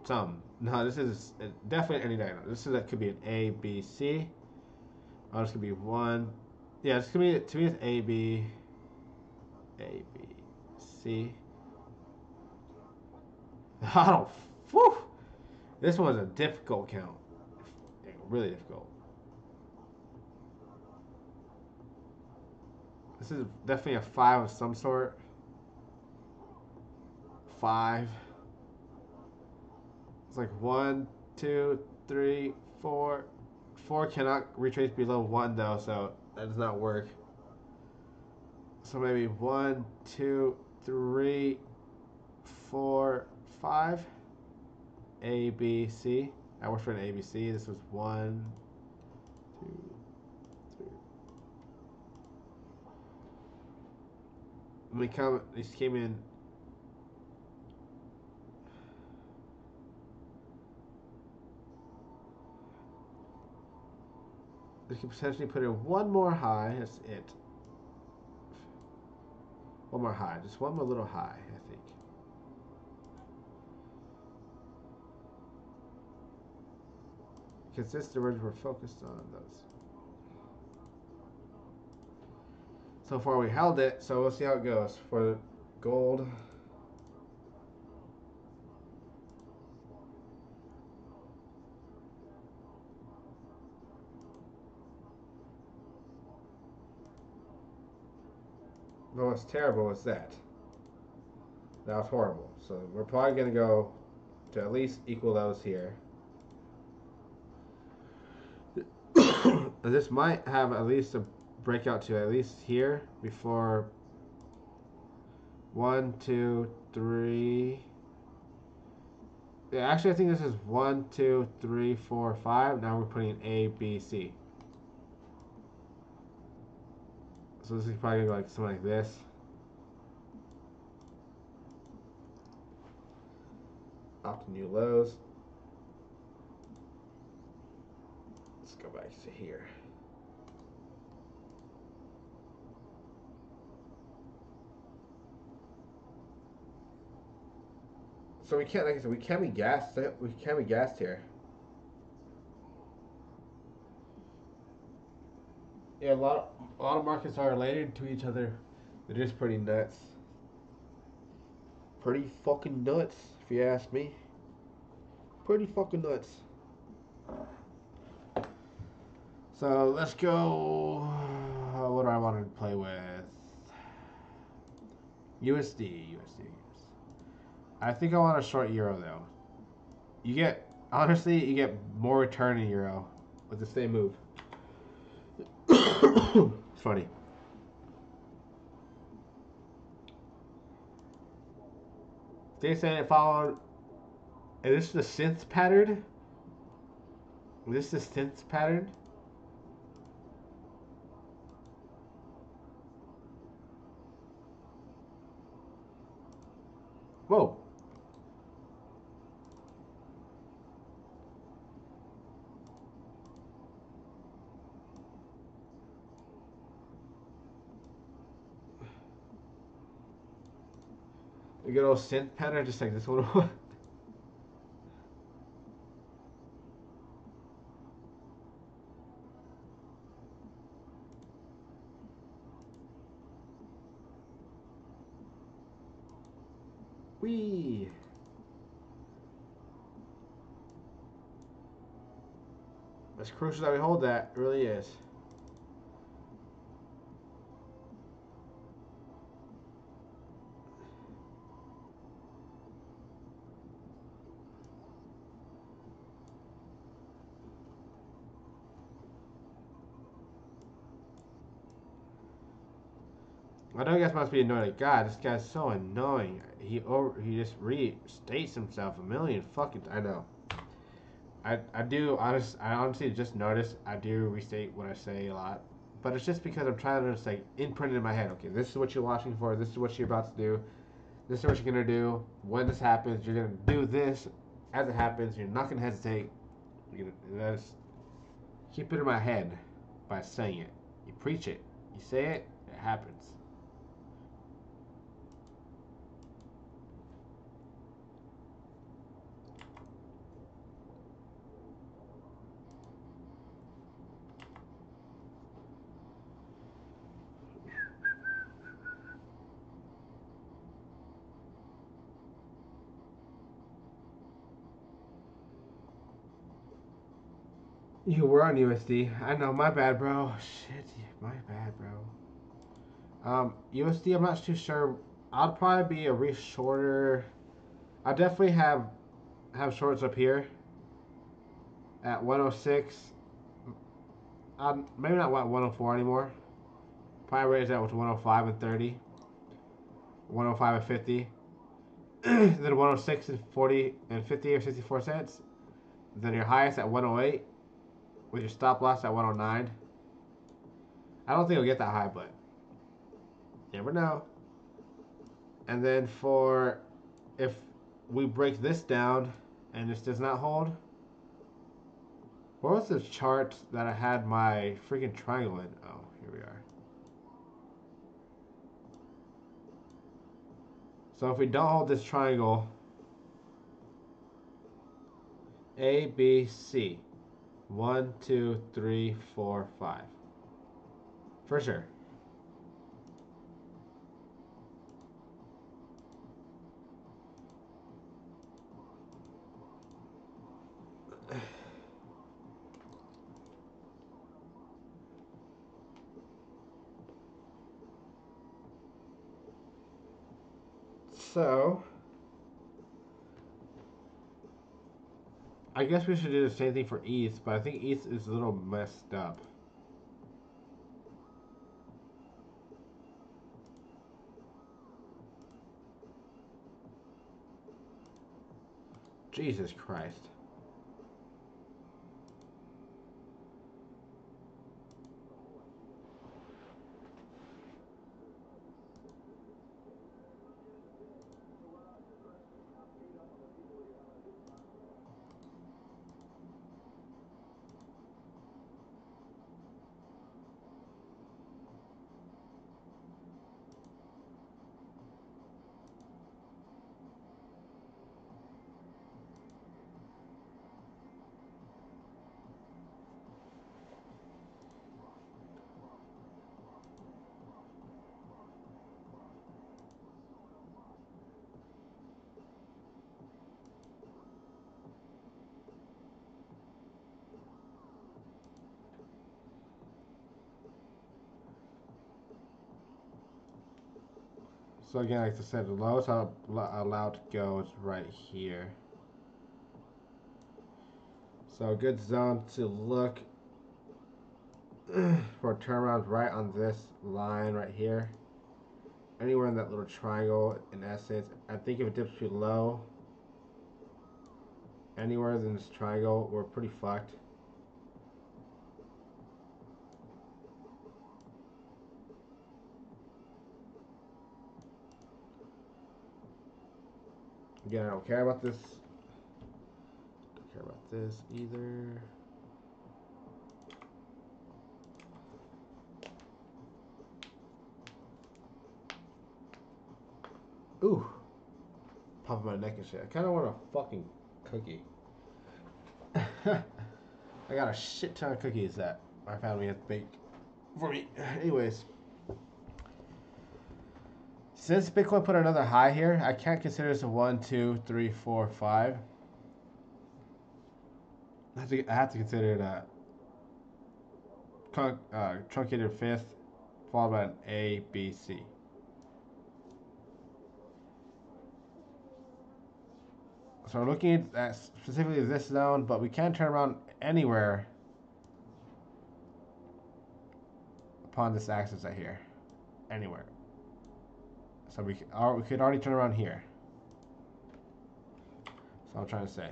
some. No, this is definitely any diagonal. That could be an A, B, C. Oh, this could be one. Yeah, this could be, to me it's A, B, C. I don't, whew. This one's a difficult count. Really difficult. This is definitely a 5 of some sort. 5. It's like 1, 2, 3, 4. 4 cannot retrace below 1 though, so that does not work. So maybe 1, 2, 3, 4, 5. A, B, C. I worked for an A, B, C. This was 1, 2, 3. These came in. They could potentially put in one more high. That's it. One more high. Just one more little high, I think. Because this divergence we're focused on those. So far we held it, so we'll see how it goes for gold. But what's terrible was that. That was horrible. So we're probably going to go to at least equal those here. This might have at least a breakout to at least here before 1, 2, 3. Yeah, actually, I think this is 1, 2, 3, 4, 5. Now we're putting A, B, C. So this is probably gonna go like something like this. Up to new lows. Let's go back to here. So we can't, like I said, we can't be gassed. We can't be gassed here. Yeah, a lot of markets are related to each other. It is pretty nuts. Pretty fucking nuts, if you ask me. Pretty fucking nuts. So let's go. What do I want to play with? USD. I think I want a short euro though. You get more return in euro with the same move. It's funny. They said it followed. Is this the synth pattern? Is this the synth pattern? Whoa. A good old synth pattern, just like this one. Wee. It's crucial that we hold that. It really is. I know you guys must be annoyed. Like, God, this guy's so annoying. He just restates himself a million fucking. I know. I honestly just noticed I do restate what I say a lot, but it's just because I'm trying to just like imprint it in my head. Okay, this is what you're watching for. This is what you're about to do. This is what you're gonna do. When this happens, you're gonna do this. As it happens, you're not gonna hesitate. You're gonna just keep it in my head by saying it. You preach it. You say it. It happens. You were on USD. I know, my bad, bro. Shit, my bad, bro. USD, I'm not too sure. I'll probably be a shorter. I definitely have shorts up here at 106. Maybe not 104 anymore. Probably raise that with 105 and 30, 105 and 50, then 106 and 40 and 50 or 64 cents. Then your highest at 108 with your stop loss at 109. I don't think it'll get that high, but you never know. And then for if we break this down and this does not hold, what was the chart that I had my freaking triangle in? Oh, here we are. So if we don't hold this triangle, A, B, C, 1, 2, 3, 4, 5, for sure. So, I guess we should do the same thing for east, but I think east is a little messed up. Jesus Christ. So again, like I said, the lowest I'm allowed to go is right here. So a good zone to look for turnarounds right on this line right here. Anywhere in that little triangle, in essence. I think if it dips too low, anywhere in this triangle, we're pretty fucked. Again, I don't care about this. Don't care about this either. Ooh. Pumping my neck and shit. I kind of want a fucking cookie. I got a shit ton of cookies that my family has baked for me. Anyways. Since Bitcoin put another high here, I can't consider this a 1, 2, 3, 4, 5. I have to consider it a truncated fifth, followed by an A, B, C. So we're looking at specifically this zone, but we can't turn around anywhere upon this axis right here. Anywhere. So we could already turn around here. That's what I'm trying to say.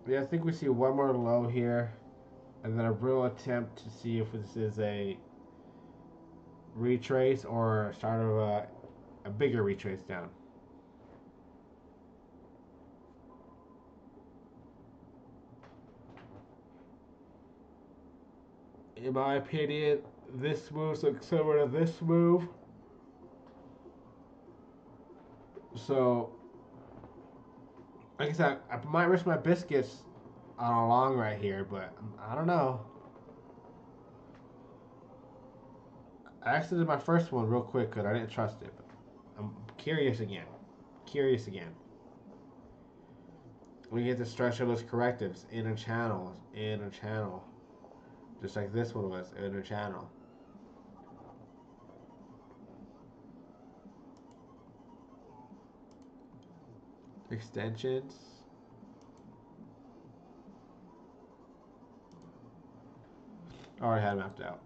Yeah, I think we see one more low here, and then a real attempt to see if this is a retrace or start of a bigger retrace down. In my opinion, this move looks similar to this move. So, like I said, I might risk my biscuits on a long right here, but I don't know. I actually did my first one real quick because I didn't trust it. But I'm curious again. Curious again. We get to stretch those correctives in a channel. In a channel. Just like this one was in a channel. Extensions. I already had it mapped out.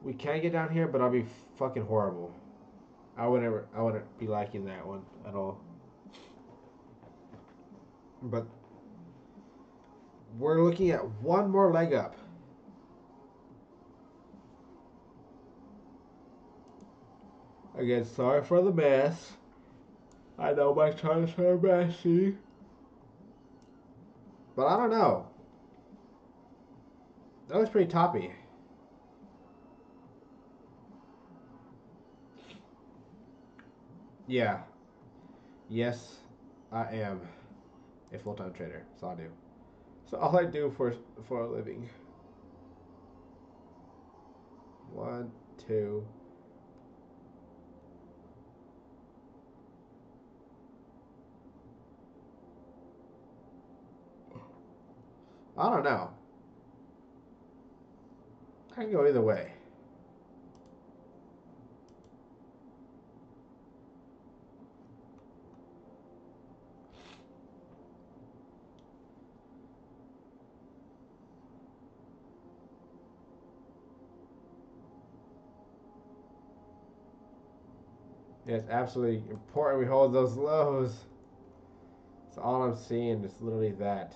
We can get down here, but I'll be fucking horrible. I wouldn't be liking that one at all. But we're looking at one more leg up. Again, sorry for the mess. I know my charts are messy. But I don't know. That was pretty toppy. Yeah. Yes, I am a full-time trader. That's all I do. So all I do for a living. 1, 2. I don't know. I can go either way. Yeah, it's absolutely important we hold those lows. That's all I'm seeing is literally that.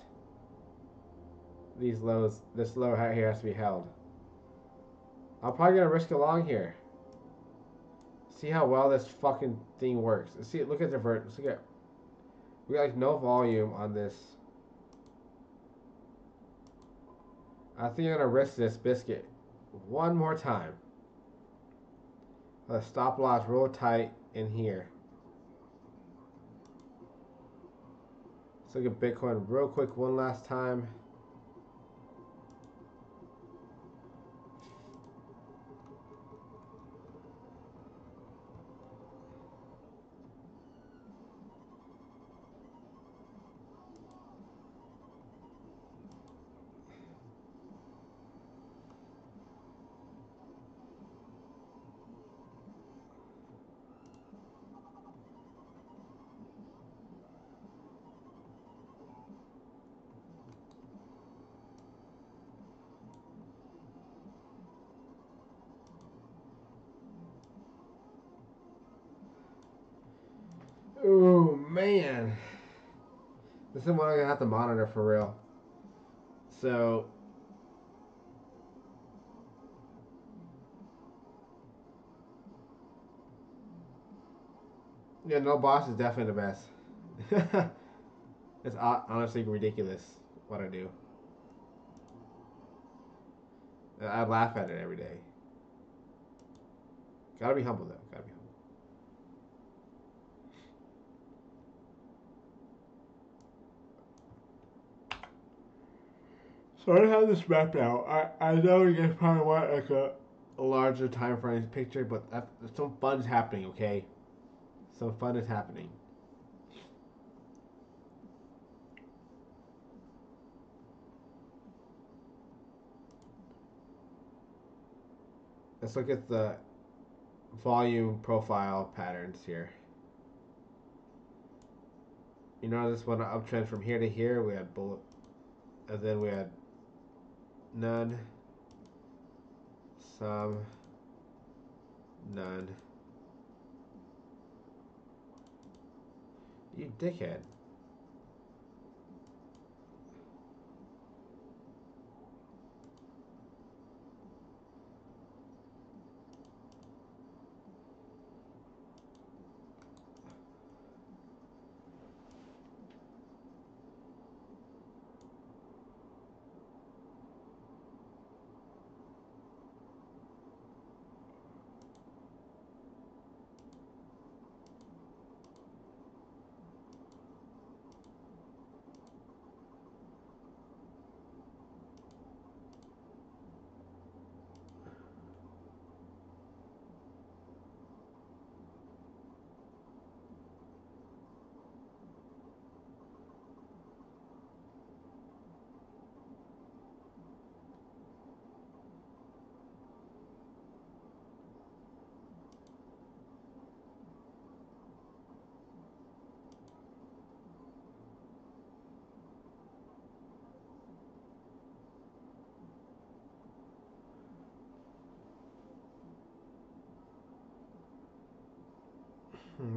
These lows, this low right here has to be held. I'm probably gonna risk along here. See how well this fucking thing works. See, look at the vert. Look at, we got like no volume on this. I think I'm gonna risk this biscuit one more time. The stop loss real tight in here. Let's look at Bitcoin real quick one last time. Oh man, this is what I'm gonna have to monitor for real. So, yeah, no boss is definitely the best. It's honestly ridiculous what I do. I laugh at it every day. Gotta be humble though. Gotta be humble. So I have this mapped out. I know you guys probably want like a larger time frame picture, but some fun is happening. Okay, some fun is happening. Let's look at the volume profile patterns here. You notice when I uptrend from here to here, we had bullet, and then we had none, some, none. You dickhead.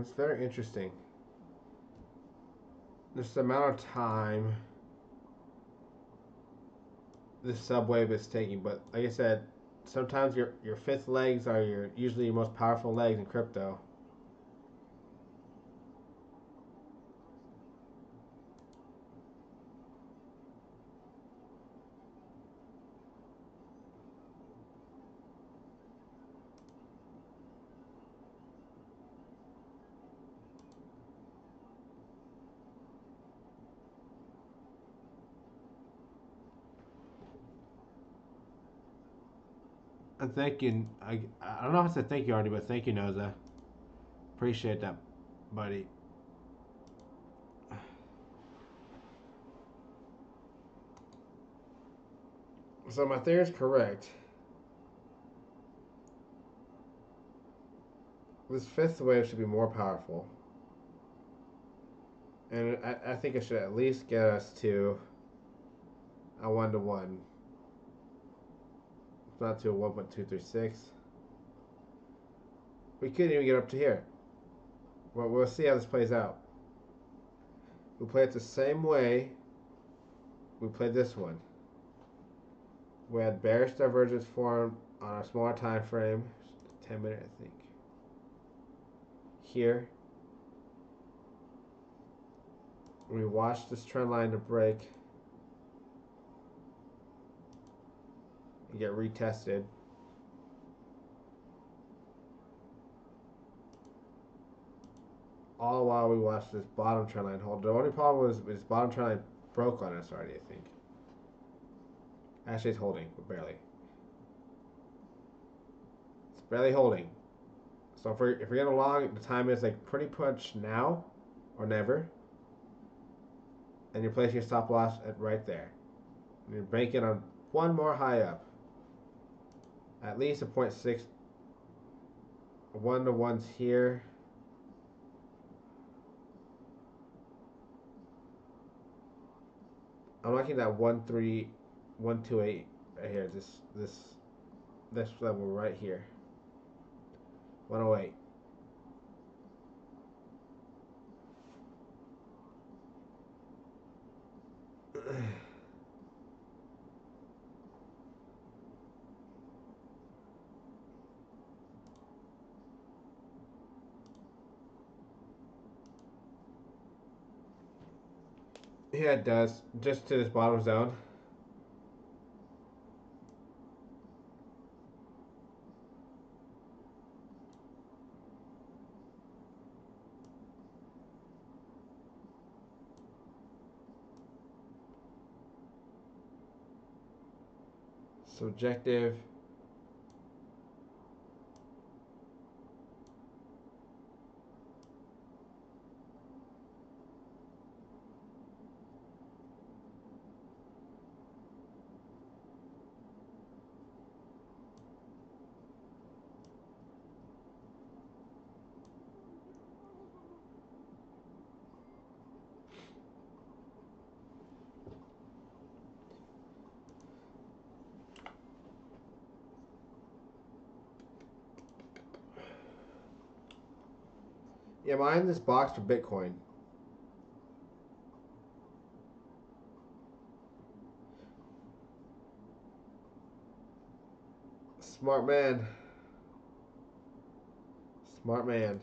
It's very interesting. Just the amount of time this subwave is taking, but like I said, sometimes your fifth legs are usually your most powerful legs in crypto. And thank you. I don't know if I said thank you already, but thank you, Noza. Appreciate that, buddy. So my theory is correct. This fifth wave should be more powerful. And I think it should at least get us to a 1-to-1. If not to a 1.236. We couldn't even get up to here. Well, we'll see how this plays out. We play it the same way we played this one. We had bearish divergence formed on a smaller time frame, 10-minute, I think. Here, we watched this trend line to break and get retested. All while we watched this bottom trend line hold. The only problem was this bottom trend line broke on us already, I think. Actually, it's holding, but barely. It's barely holding. So if we're getting long, the time is like pretty much now or never. And you're placing your stop loss at right there. And you're banking on one more high up. At least a 0.6. 1-to-1's here. I'm liking that 13128 right here. This level right here. 108. Yeah, it does. Just to this bottom zone. Subjective. Yeah, mine this box for Bitcoin. Smart man. Smart man.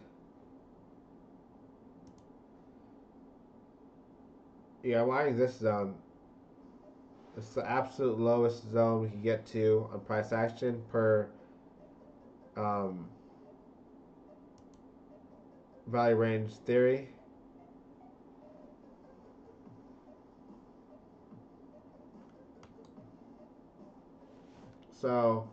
Yeah, I'm liking this zone. It's the absolute lowest zone we can get to on price action per value range theory. So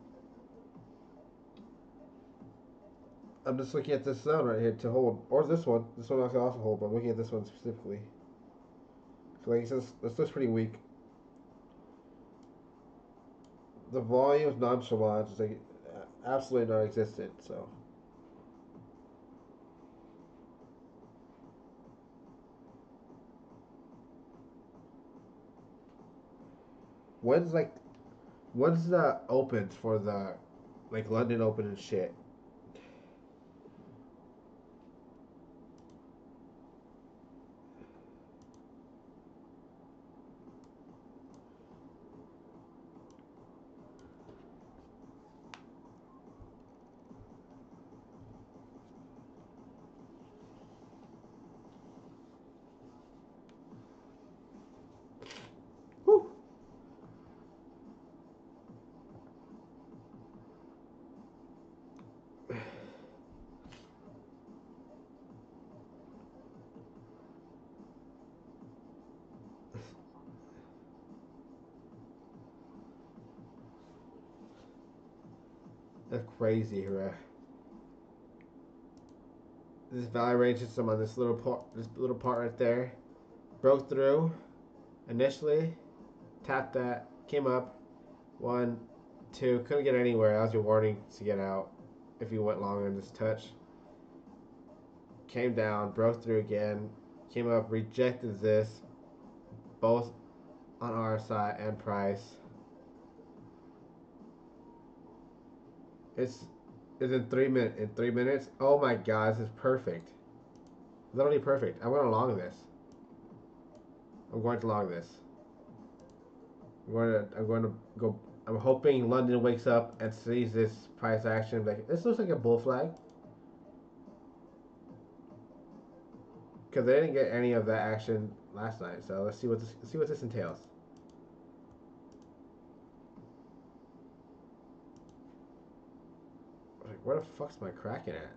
I'm just looking at this zone right here to hold, or this one. This one I can also hold, but I'm looking at this one specifically. I feel like this looks pretty weak. The volume is nonchalant. It's like absolutely non-existent. So when's the opens for the like London Open and shit? Whew. That's crazy, bro. This valley range system on this little part right there. Broke through initially. Tapped that. Came up. 1, 2. Couldn't get anywhere. That was your warning to get out if you went longer than this touch. Came down. Broke through again. Came up. Rejected this. Both on RSI and price. It's in 3 minutes. In 3 minutes. Oh my god, this is perfect. Literally perfect. I'm going to long this. I'm going to long this. I'm going to go. I'm hoping London wakes up and sees this price action. Like, this looks like a bull flag. Because they didn't get any of that action last night. So let's see what this entails. Like, where the fuck's my Kraken at?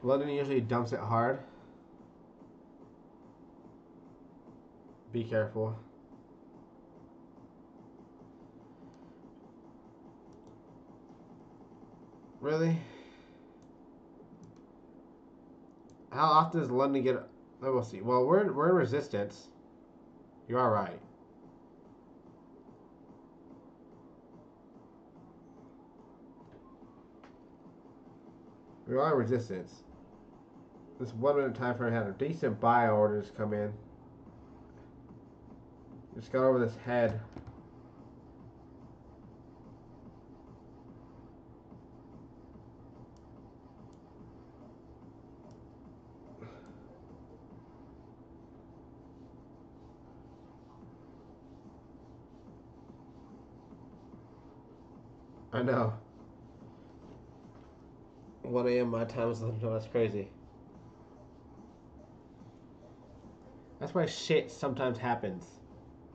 London usually dumps it hard. Be careful. Really? How often does London get? We'll see. Well, we're in resistance. You are right. We are in resistance. This 1 minute time frame had a decent buy orders come in. Just got over this head. I know. 1 a.m. my time is that's crazy. That's why shit sometimes happens.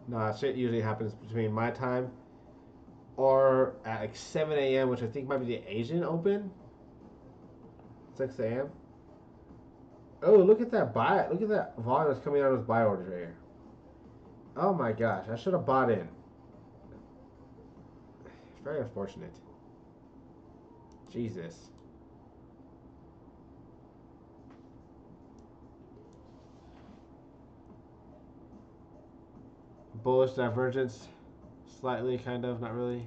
Nah, shit usually happens between my time or at like 7 a.m., which I think might be the Asian Open. 6 a.m. Oh, look at that buy. Look at that volume that's coming out of those buy orders right here. Oh my gosh, I should have bought in. Very unfortunate. Jesus. Bullish divergence. Slightly, kind of, not really.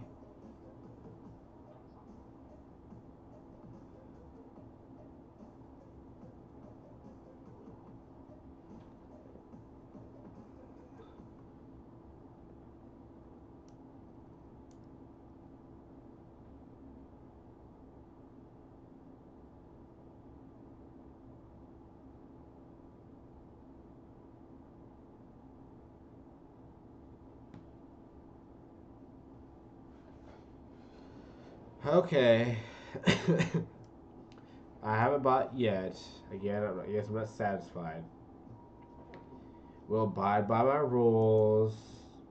Okay. I haven't bought yet. Again, I guess I'm not satisfied. Will abide by my rules.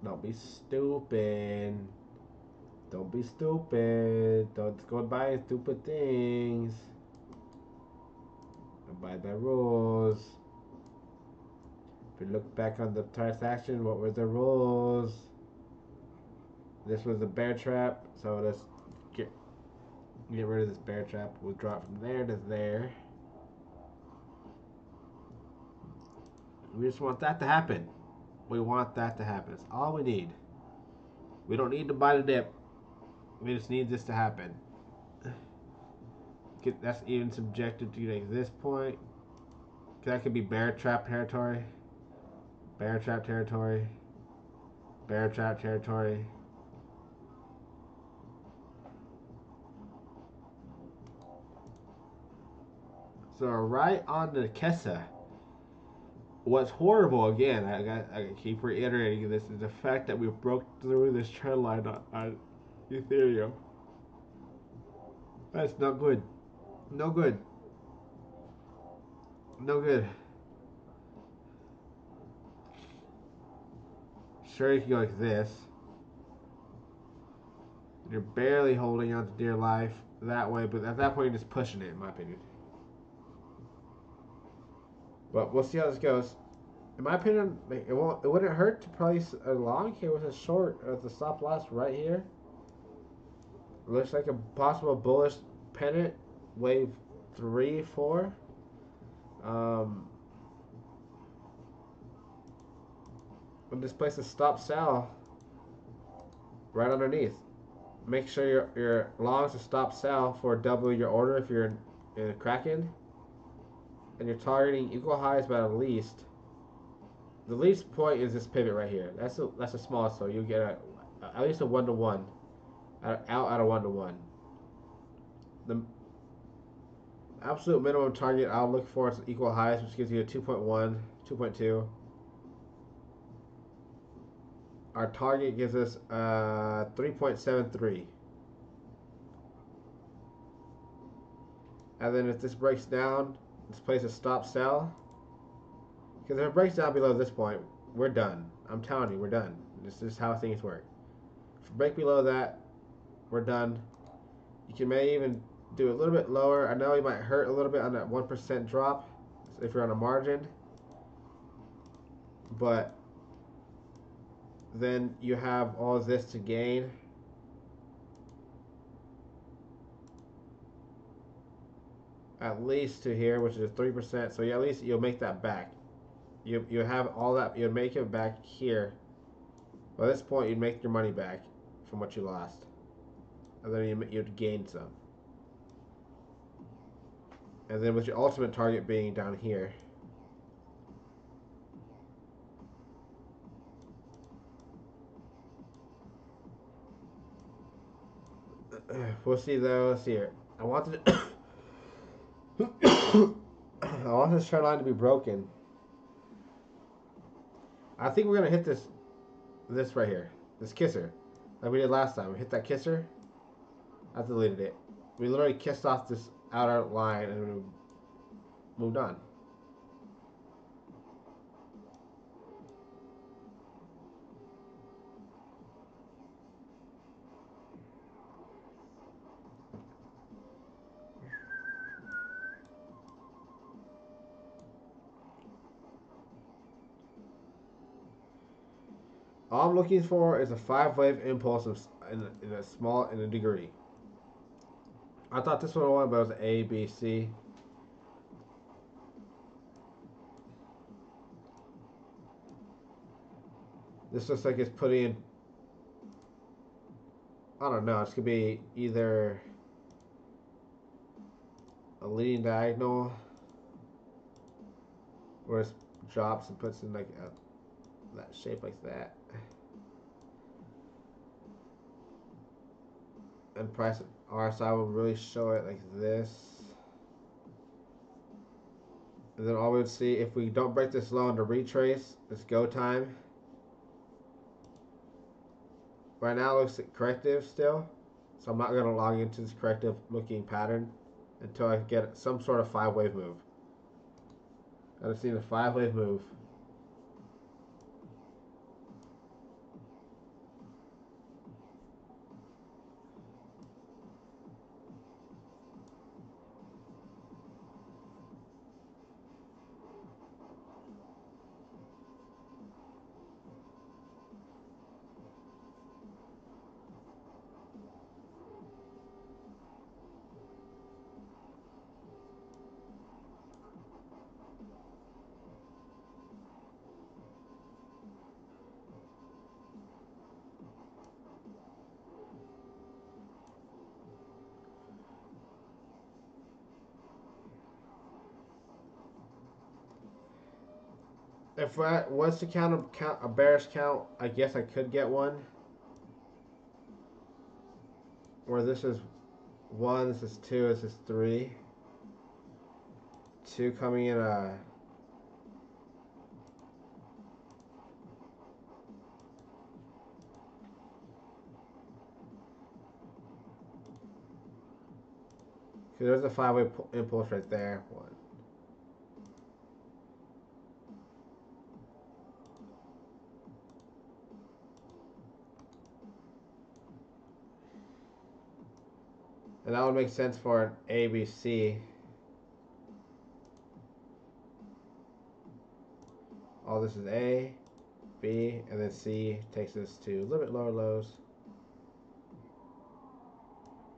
Don't be stupid. Don't be stupid. Don't go buying stupid things. Abide by rules. If you look back on the transaction, what were the rules? This was a bear trap, so let's get rid of this bear trap. We'll drop from there to there. We just want that to happen. We want that to happen. It's all we need. We don't need to buy the dip. We just need this to happen. That's even subjective to like this point. That could be bear trap territory. Bear trap territory. Bear trap territory. So right on the Kessa. What's horrible, again, I keep reiterating this, is the fact that we broke through this trend line on Ethereum. That's not good. No good. No good. Sure, you can go like this. You're barely holding on to dear life that way, but at that point, you're just pushing it, in my opinion. But we'll see how this goes. In my opinion, it wouldn't hurt to place a long here with a short at the stop loss right here. Looks like a possible bullish pennant, wave 3, 4. We'll just place a stop sell right underneath. Make sure your longs a stop sell for double your order if you're in a Kraken. And you're targeting equal highs, but at least the least point is this pivot right here. That's the smallest, so you get at least a 1-to-1 out at a 1-to-1. The absolute minimum target I'll look for is equal highs, which gives you a 2.1, 2.2. Our target gives us 3.73. And then if this breaks down, let's place a stop sell. Because if it breaks down below this point, we're done. I'm telling you, we're done. This is how things work. If we break below that, we're done. You can maybe even do a little bit lower. I know you might hurt a little bit on that 1% drop if you're on a margin. But then you have all of this to gain. At least to here, which is 3%. So at least you'll make that back. You have all that. You'll make it back here. By this point, you'd make your money back from what you lost, and then you'd gain some. And then with your ultimate target being down here. We'll see though. Let's see here. I want this trend line to be broken. I think we're gonna hit this right here, this kisser, like we did last time. We hit that kisser. I deleted it. We literally kissed off this outer line and we moved on. All I'm looking for is a 5-wave impulse in a degree. I thought this one won, but it was A, B, C. This looks like it's putting in, I don't know, it's gonna be either a leading diagonal or it drops and puts in like that shape like that. And price RSI will really show it like this. And then all we would see, if we don't break this low into retrace, it's go time. Right now it looks corrective still, so I'm not going to log into this corrective looking pattern until I get some sort of 5-wave move. I've seen a 5-wave move. If I was to count a bearish count, I guess I could get one. Where this is 1, this is 2, this is 3. 2 coming in There's a 5-way impulse right there. One. And that would make sense for an A, B, C. All this is A, B, and then C takes us to a little bit lower lows.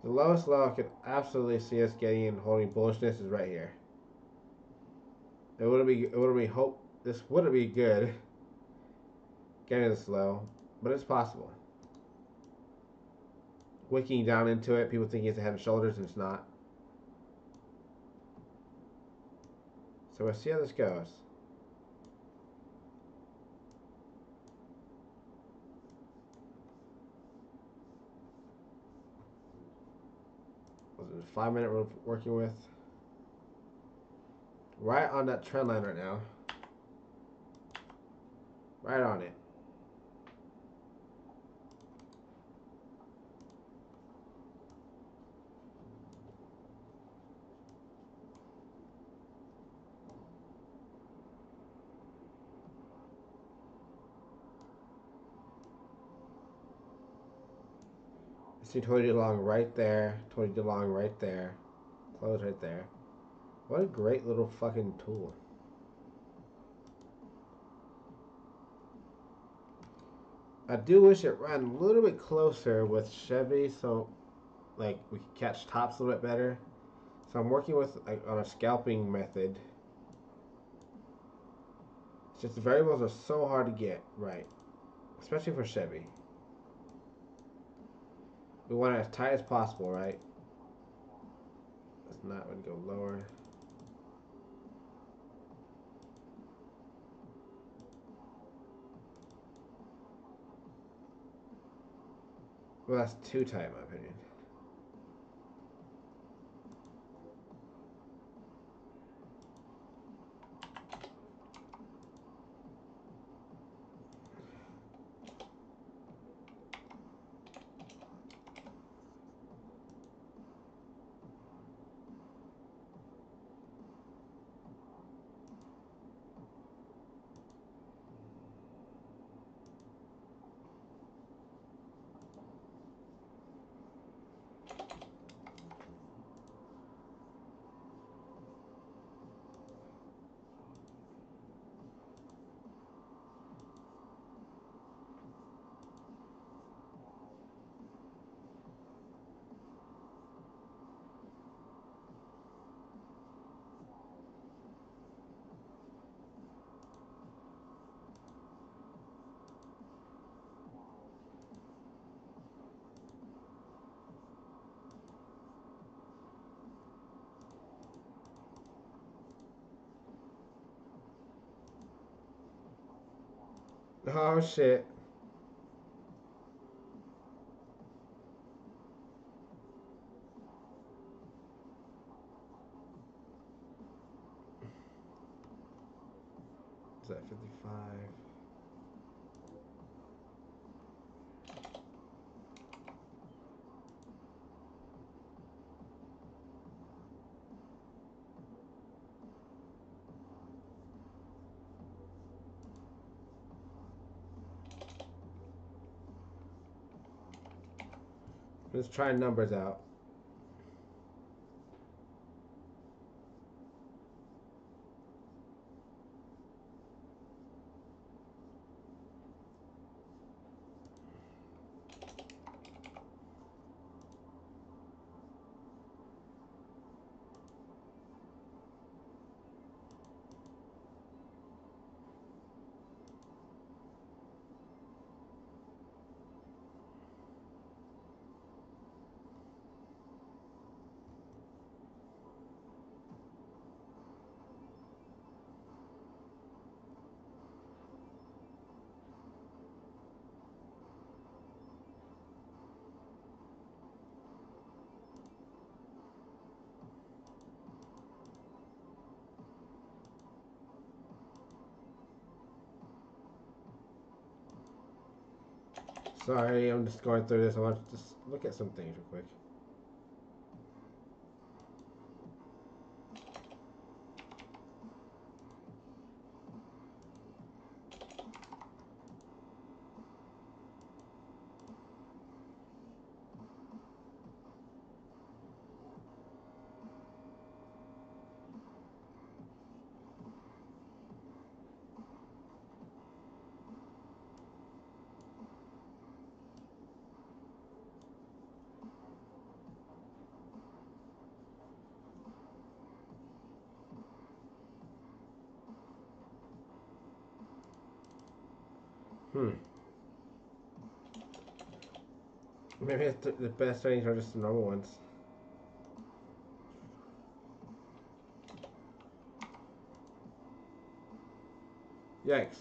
The lowest low I could absolutely see us getting and holding bullishness is right here. It wouldn't be this wouldn't be good getting this low, but it's possible. Wicking down into it, people think it's a head and shoulders, and it's not. So we'll see how this goes. Was it a 5-minute we're working with? Right on that trend line right now. Right on it. See 20 along right there, 20 along right there, close right there. What a great little fucking tool. I do wish it ran a little bit closer with Chevy, so like we could catch tops a little bit better. So I'm working with like on a scalping method. It's just the variables are so hard to get right, especially for Chevy. We want it as tight as possible, right? Let's not want to go lower. Well, that's too tight in my opinion. Oh shit. Is that 55? Let's try numbers out. Sorry, I'm just going through this. I want to just look at some things real quick. Maybe the best settings are just the normal ones. Yikes.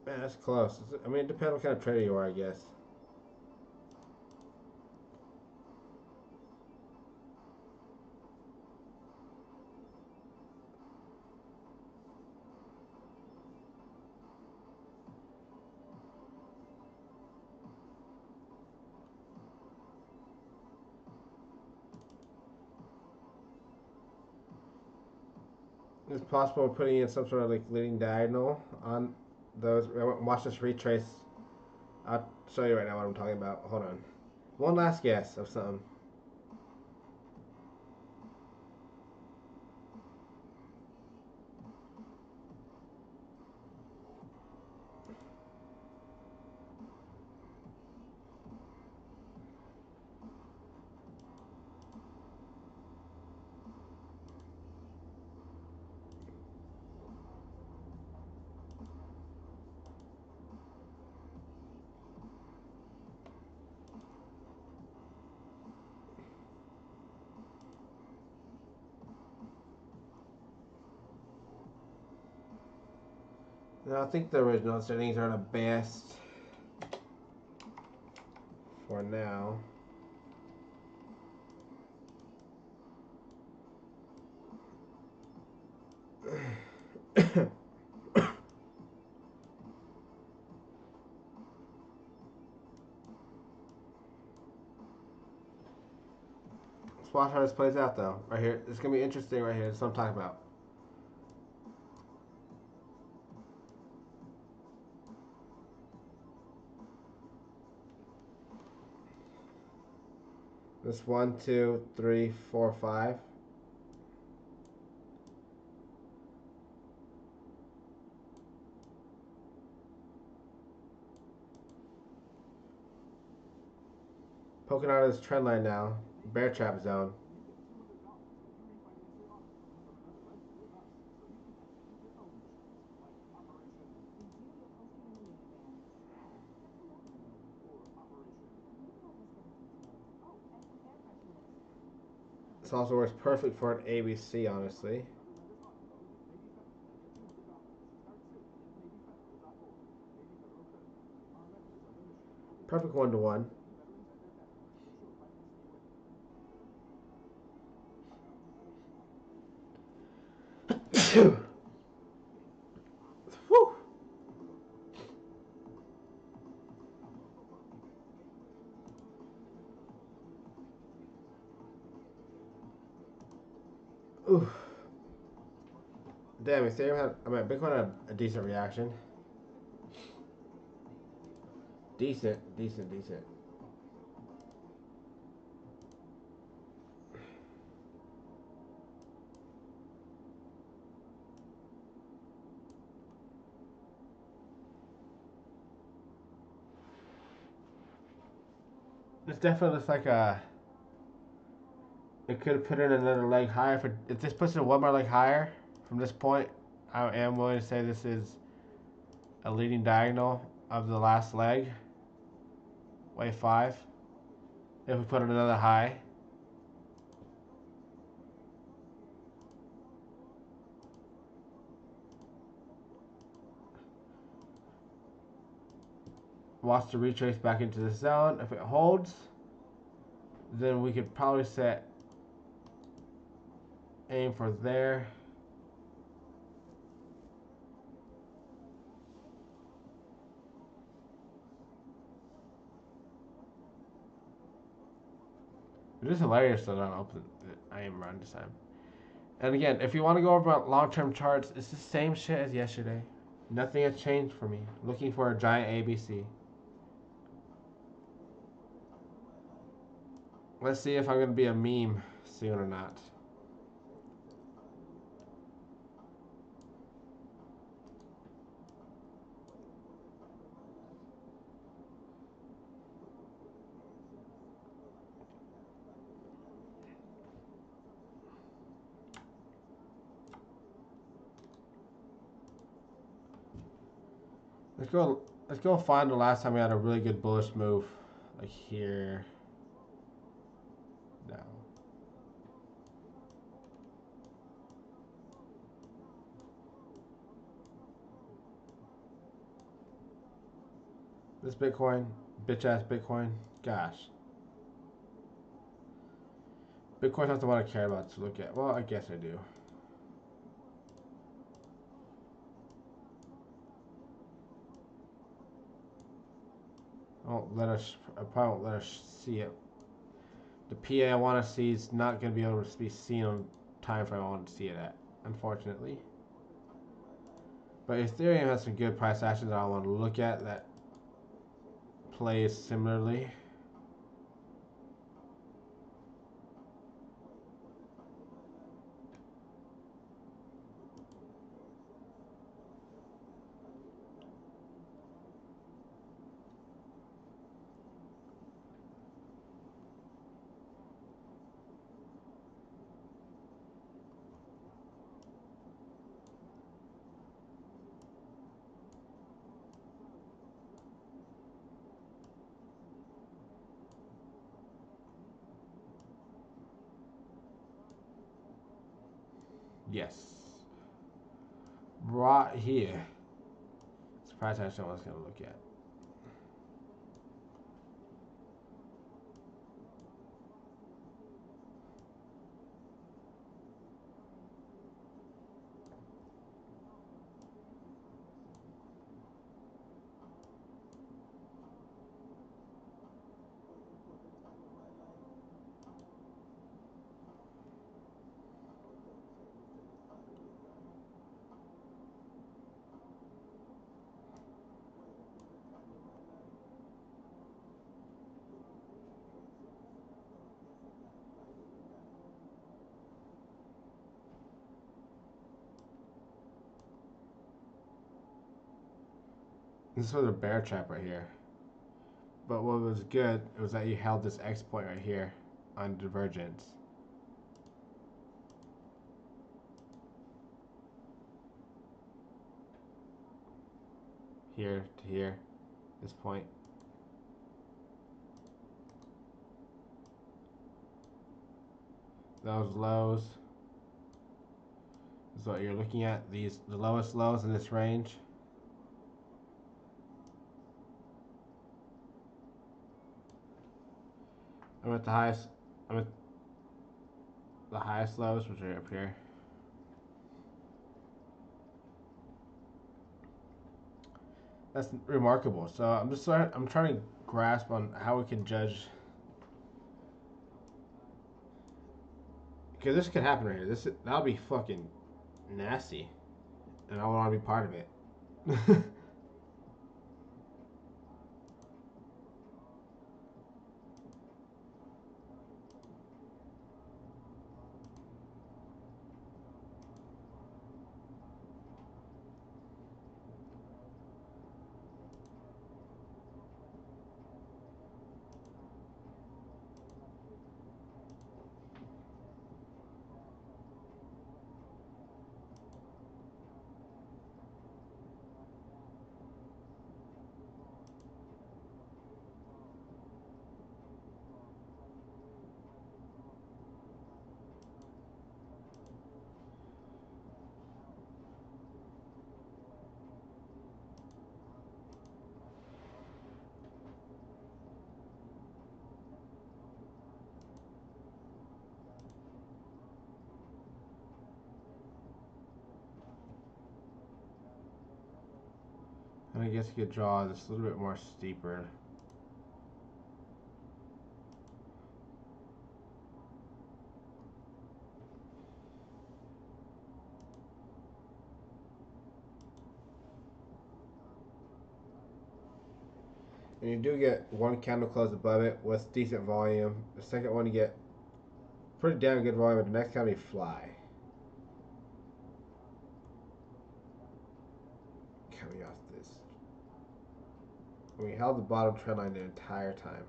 Man, that's close. I mean, it depends what kind of trader you are, I guess. It's possible putting in some sort of like leading diagonal on those. Watch this retrace. I'll show you right now what I'm talking about. Hold on. One last guess of something. No, I think the original settings are the best for now. Let's watch how this plays out, though. Right here, it's gonna be interesting. Right here, that's what I'm talking about. This 1, 2, 3, 4, 5. Poking out of this trend line now. Bear trap zone. This also works perfect for an ABC, honestly. Perfect 1-to-1. Woo! Ooh. Damn, Ethereum had, Bitcoin had a decent reaction. Decent. This definitely looks like a. It could have put in another leg higher. If this puts it one more leg higher from this point, I am willing to say this is a leading diagonal of the last leg. Wave 5. If we put in another high. Watch the retrace back into the zone. If it holds, then we could probably set aim for there. It is hilarious that I don't open the aim run this time. And again, if you want to go over long-term charts, it's the same shit as yesterday. Nothing has changed for me. Looking for a giant ABC. Let's see if I'm gonna be a meme soon or not. Let's go. Let's go find the last time we had a really good bullish move, like here. No. This Bitcoin, bitch ass Bitcoin. Gosh. Bitcoin's not the one I care about to look at. Well, I guess I do. I probably won't let us see it. The PA I want to see is not going to be able to be seen on time frame I want to see it at, unfortunately. But Ethereum has some good price actions that I want to look at that plays similarly. Yes. Right here. It's the price action I was going to look at. This was a bear trap right here. But what was good was that you held this X point right here on divergence. Here to here, this point. Those lows is what you're looking at. The lowest lows in this range. I'm at the highest. I'm at the highest lows, which are up here. That's remarkable. So I'm trying to grasp on how we can judge, because this could happen right here. That'll be fucking nasty, and I want to be part of it. And I guess you could draw this a little bit more steeper. And you do get one candle close above it with decent volume. The second one you get pretty damn good volume, and the next candle you fly. Coming off this. We held the bottom trend line the entire time.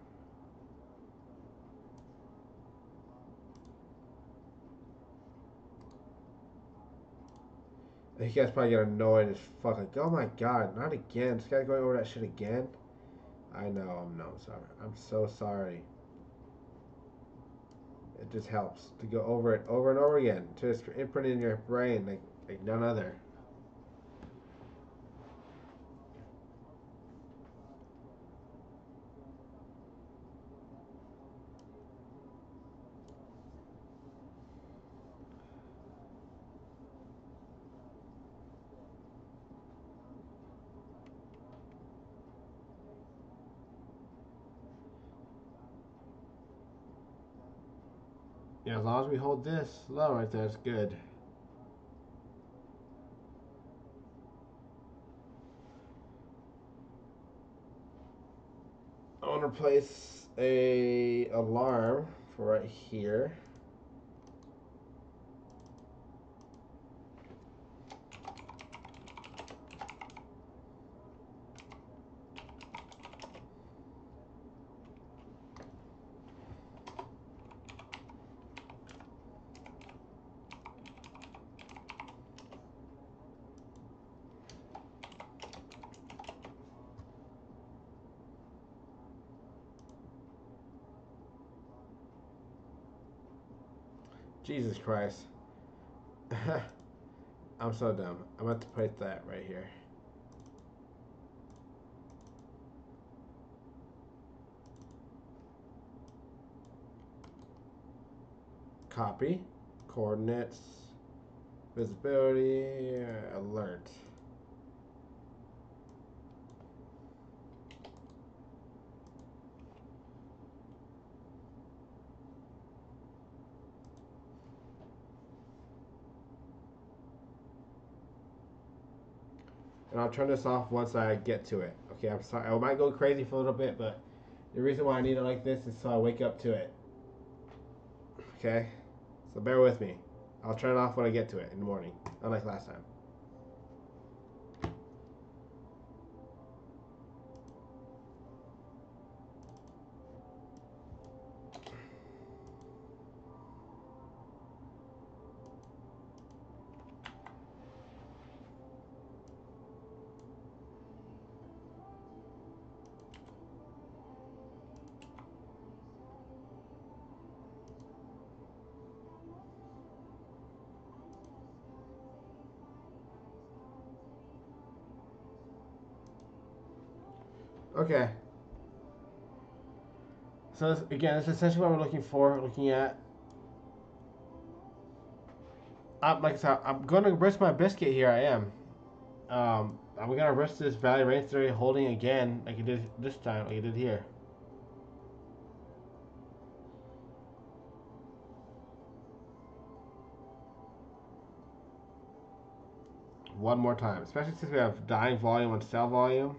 You guys probably get annoyed as fuck. Like, oh my god, not again. This guy's going over that shit again. I know, I'm sorry. I'm so sorry. It just helps to go over it over and over again. Just imprint in your brain like none other. Yeah, as long as we hold this low right there, it's good. I want to place a alarm for right here. Jesus Christ. I'm so dumb. I'm about to put that right here. Copy. Coordinates. Visibility. Alert. And I'll turn this off once I get to it. Okay, I'm sorry. I might go crazy for a little bit, but the reason why I need it like this is so I wake up to it. Okay? So bear with me. I'll turn it off when I get to it in the morning, unlike last time. Okay. So this, again, this is essentially what we're looking at. Like I said, I'm going to risk my biscuit here. I am. I'm going to risk this value range theory holding again, like it did this time, like it did here. One more time, especially since we have dying volume and sell volume.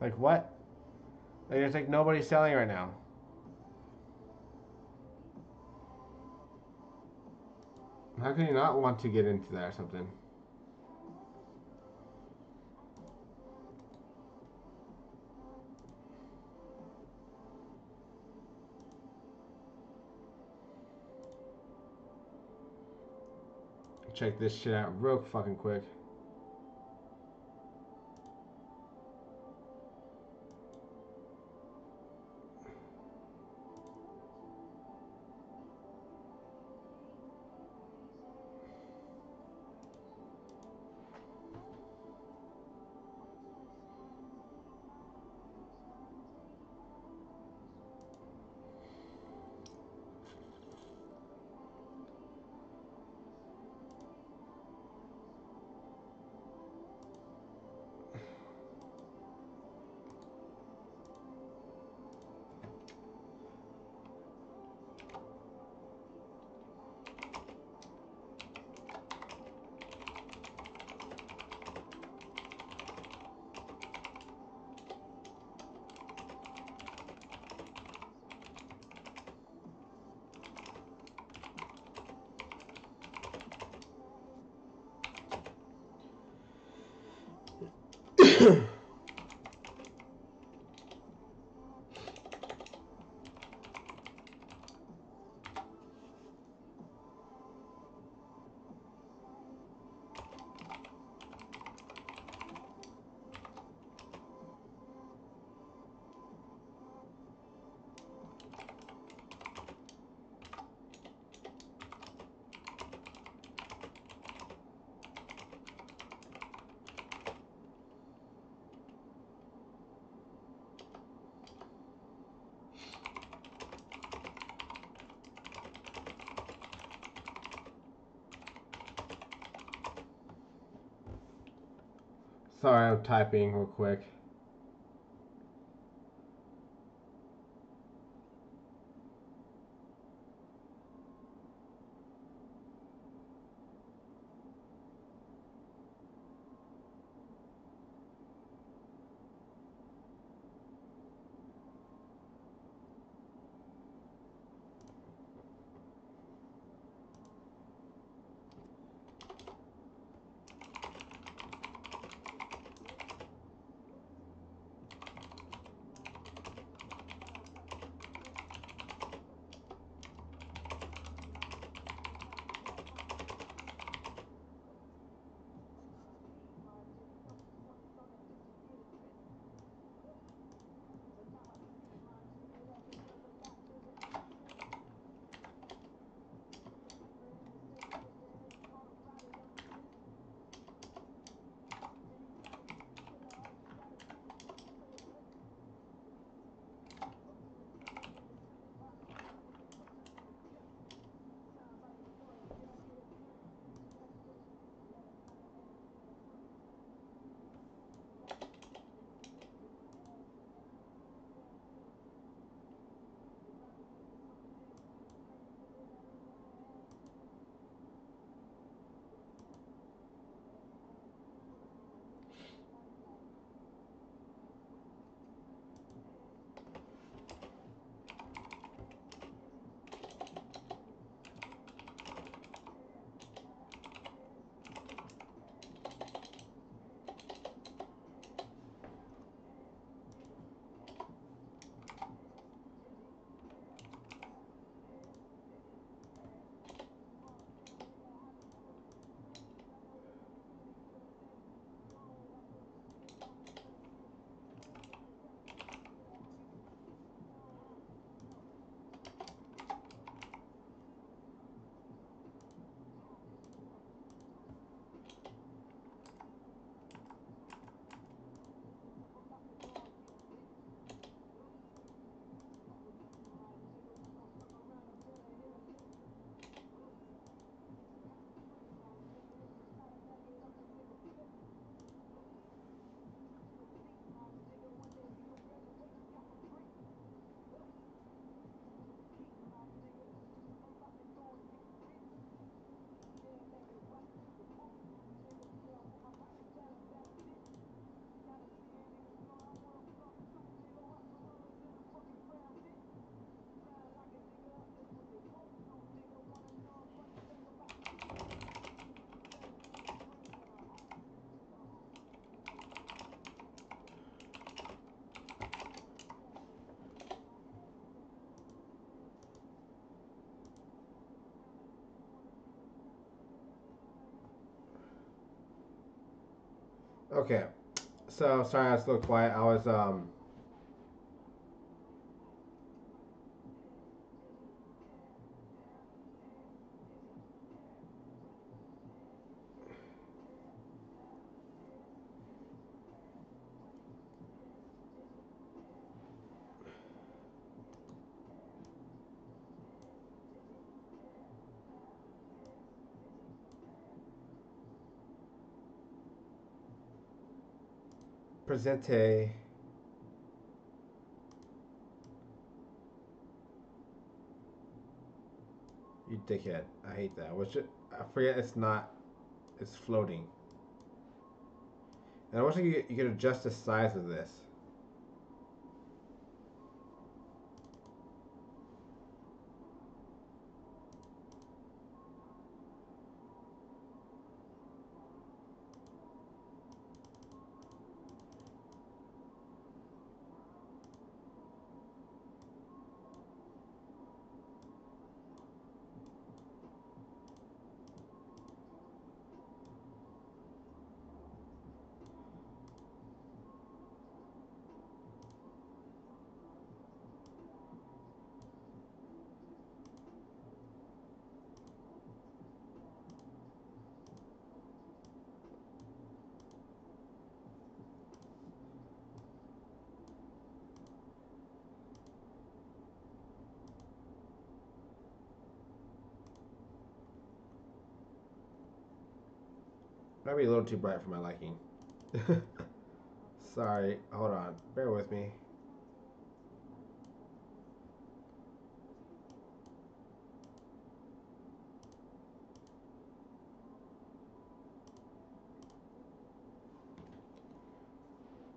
Like what? Like there's like nobody selling right now. How can you not want to get into that or something? Check this shit out real fucking quick. Sorry, I'm typing real quick. Okay, so sorry I was a little quiet. I was presente. You dickhead. I hate that. Which I forget it's not. It's floating. And I wish you could adjust the size of this. Might be a little too bright for my liking. Sorry, hold on. Bear with me.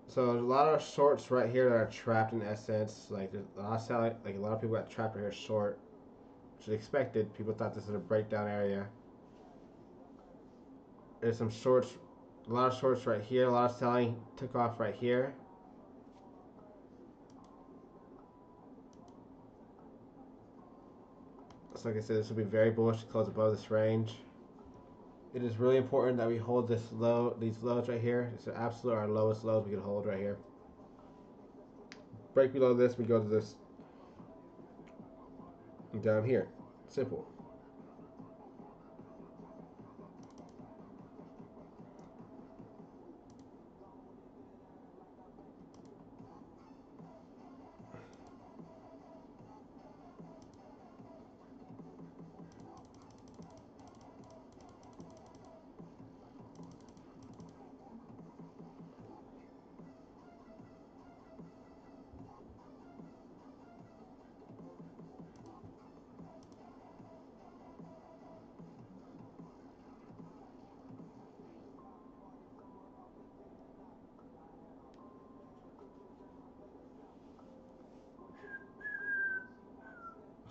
So there's a lot of shorts right here that are trapped in essence. Like there's a lot of like a lot of people got trapped right here short, which is expected. People thought this was a breakdown area. There's some shorts, a lot of shorts right here. A lot of selling took off right here. So like I said, this will be very bullish to close above this range. It is really important that we hold this low, these lows right here. It's absolute our lowest lows we can hold right here. Break below this, we go to this down here. Simple.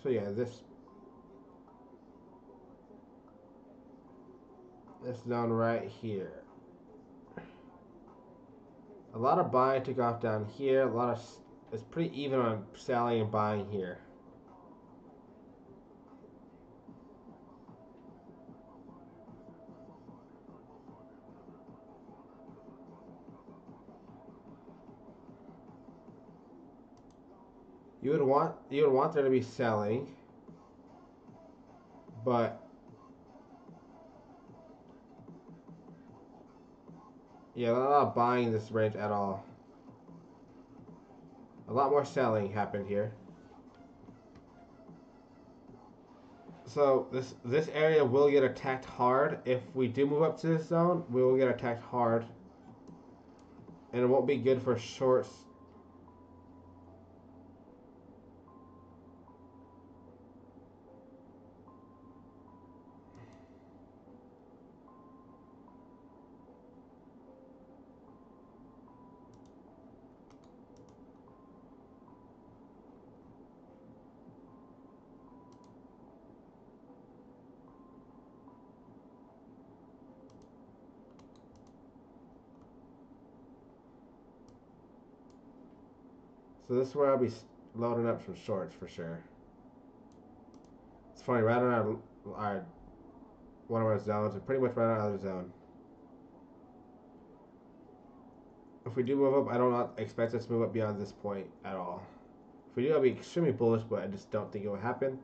So yeah, this zone right here. A lot of buying took off down here. A lot of it's pretty even on selling and buying here. You would want there to be selling, but yeah, not a lot of buying in this range at all. A lot more selling happened here. So this area will get attacked hard. If we do move up to this zone, we will get attacked hard. And it won't be good for shorts. So this is where I'll be loading up some shorts for sure. It's funny, right on our one of our zones, and pretty much right on our other zone. If we do move up, I don't expect us to move up beyond this point at all. If we do, I'll be extremely bullish, but I just don't think it will happen.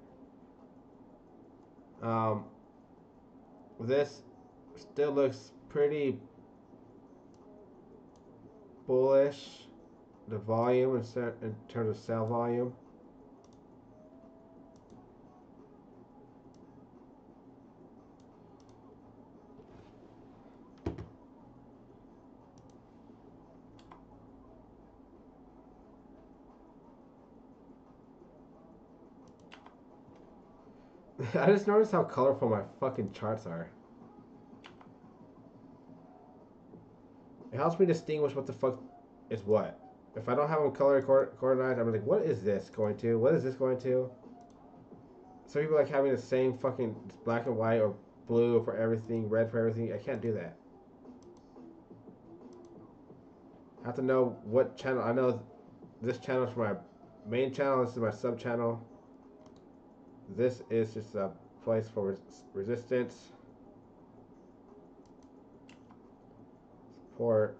This still looks pretty bullish. The volume in terms of sell volume. I just noticed how colorful my fucking charts are. It helps me distinguish what the fuck is what. If I don't have them color coordinated, I'm like, what is this going to? What is this going to? Some people like having the same fucking black and white or blue for everything, red for everything. I can't do that. I have to know what channel. I know this channel is my main channel. This is my sub channel. This is just a place for resistance, support.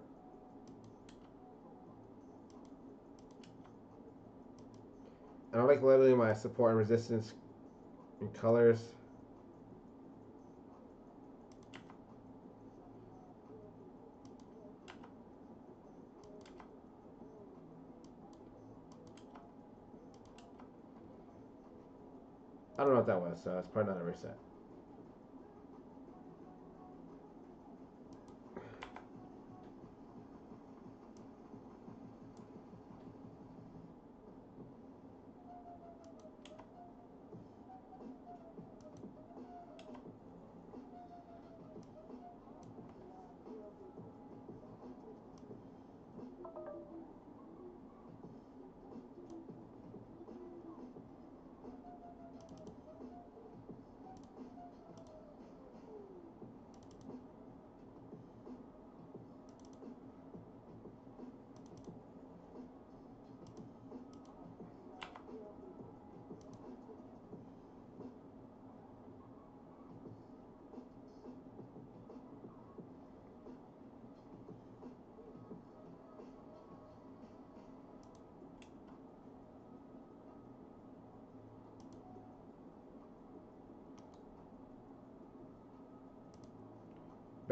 And I like labeling my support and resistance in colors. I don't know what that was, so it's probably not a reset.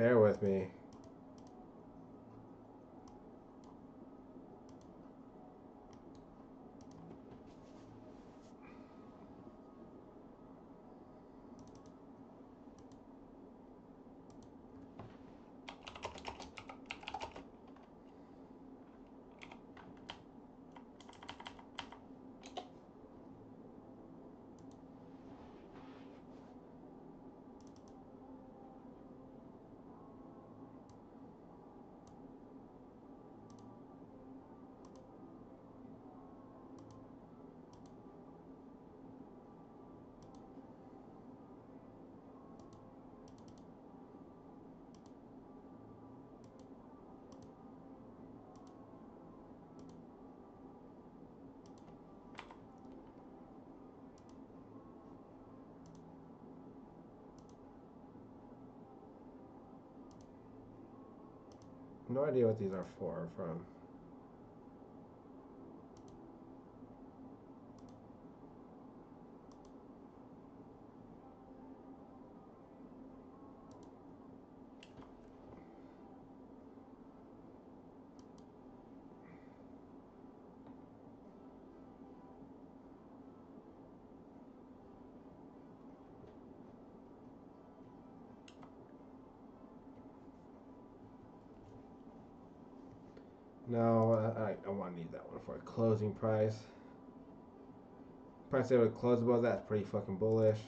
Bear with me. No idea what these are for from. No, I want to need that one for a closing price. Price they would close above that's pretty fucking bullish.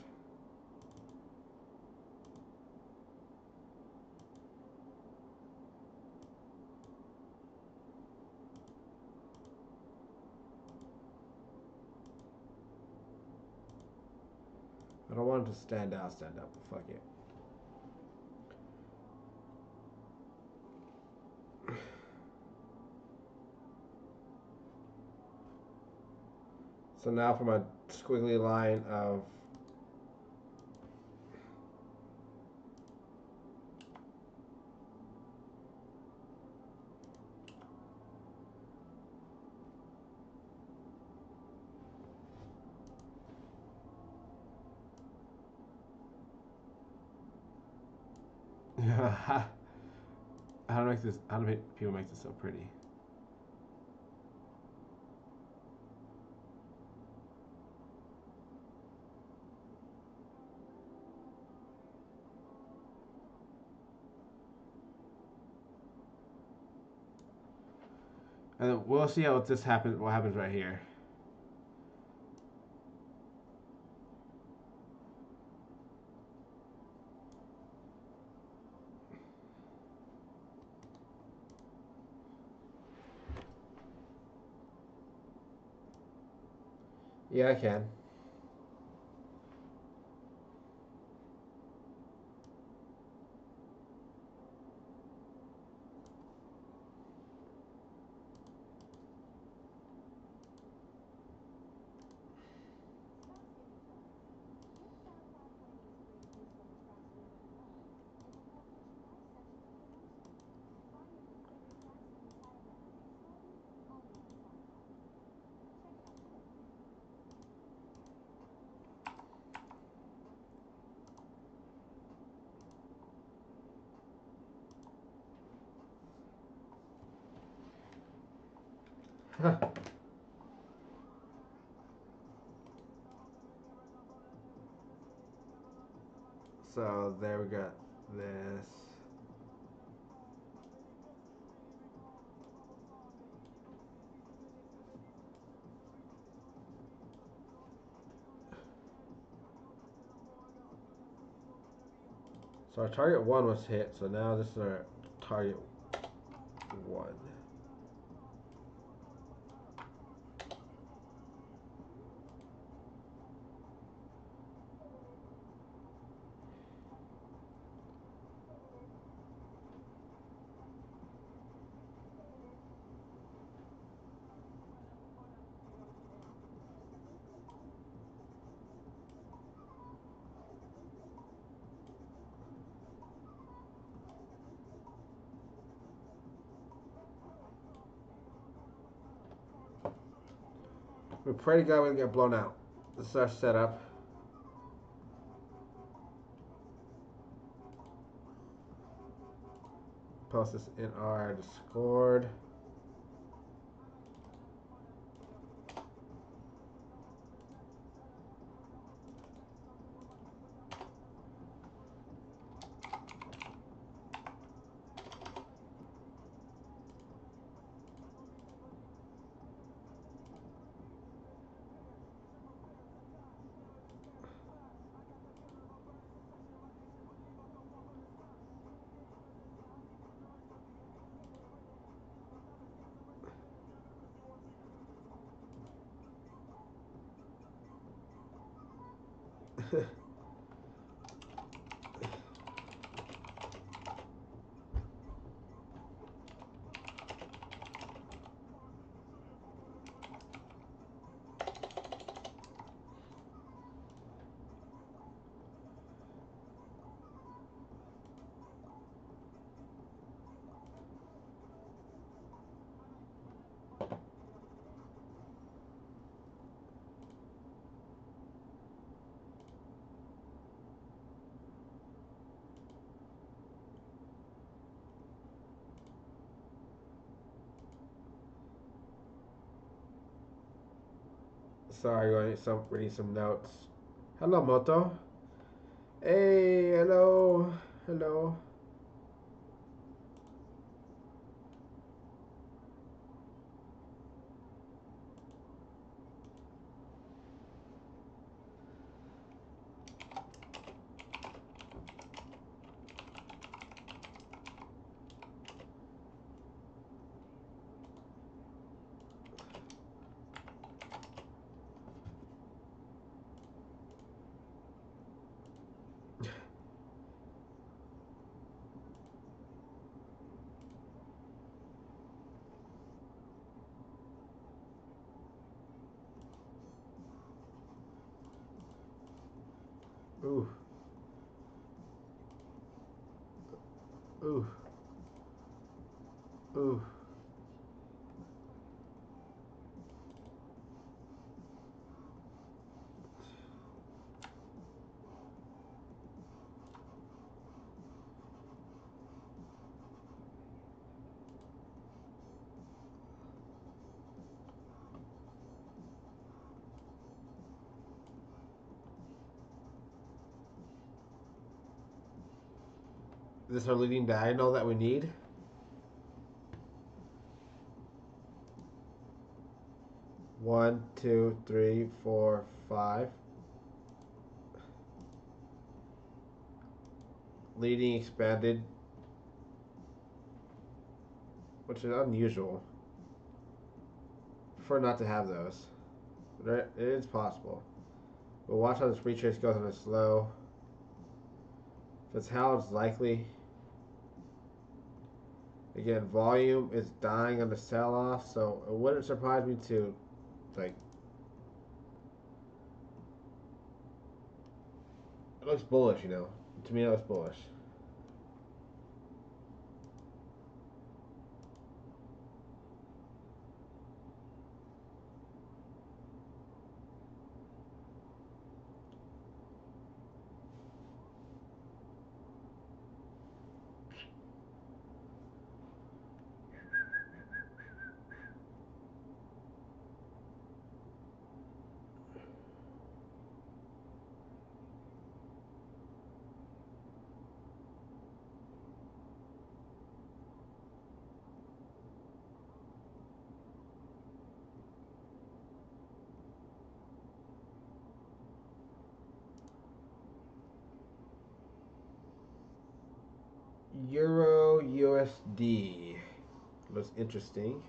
I don't want it to stand out, but fuck it. So now for my squiggly line of how to make this, how to make people make this so pretty. And then we'll see how this happens. What happens right here? Yeah, I can. So there we got this. So our target 1 was hit, so now this is our target 1. We pray to God we don't get blown out. This is our setup. post this in our Discord. Sorry, reading some notes. Hello, Moto. Hey, hello, hello. Ooh. Ooh. Ooh. Is this our leading diagonal that we need? One, two, three, four, five. Leading expanded, which is unusual. Prefer not to have those. But it is possible. But watch how this retrace goes on a slow. That's how it's likely. Again, volume is dying on the sell-off, so it wouldn't surprise me to, like, it looks bullish, you know. To me, it looks bullish. Euro USD looks interesting.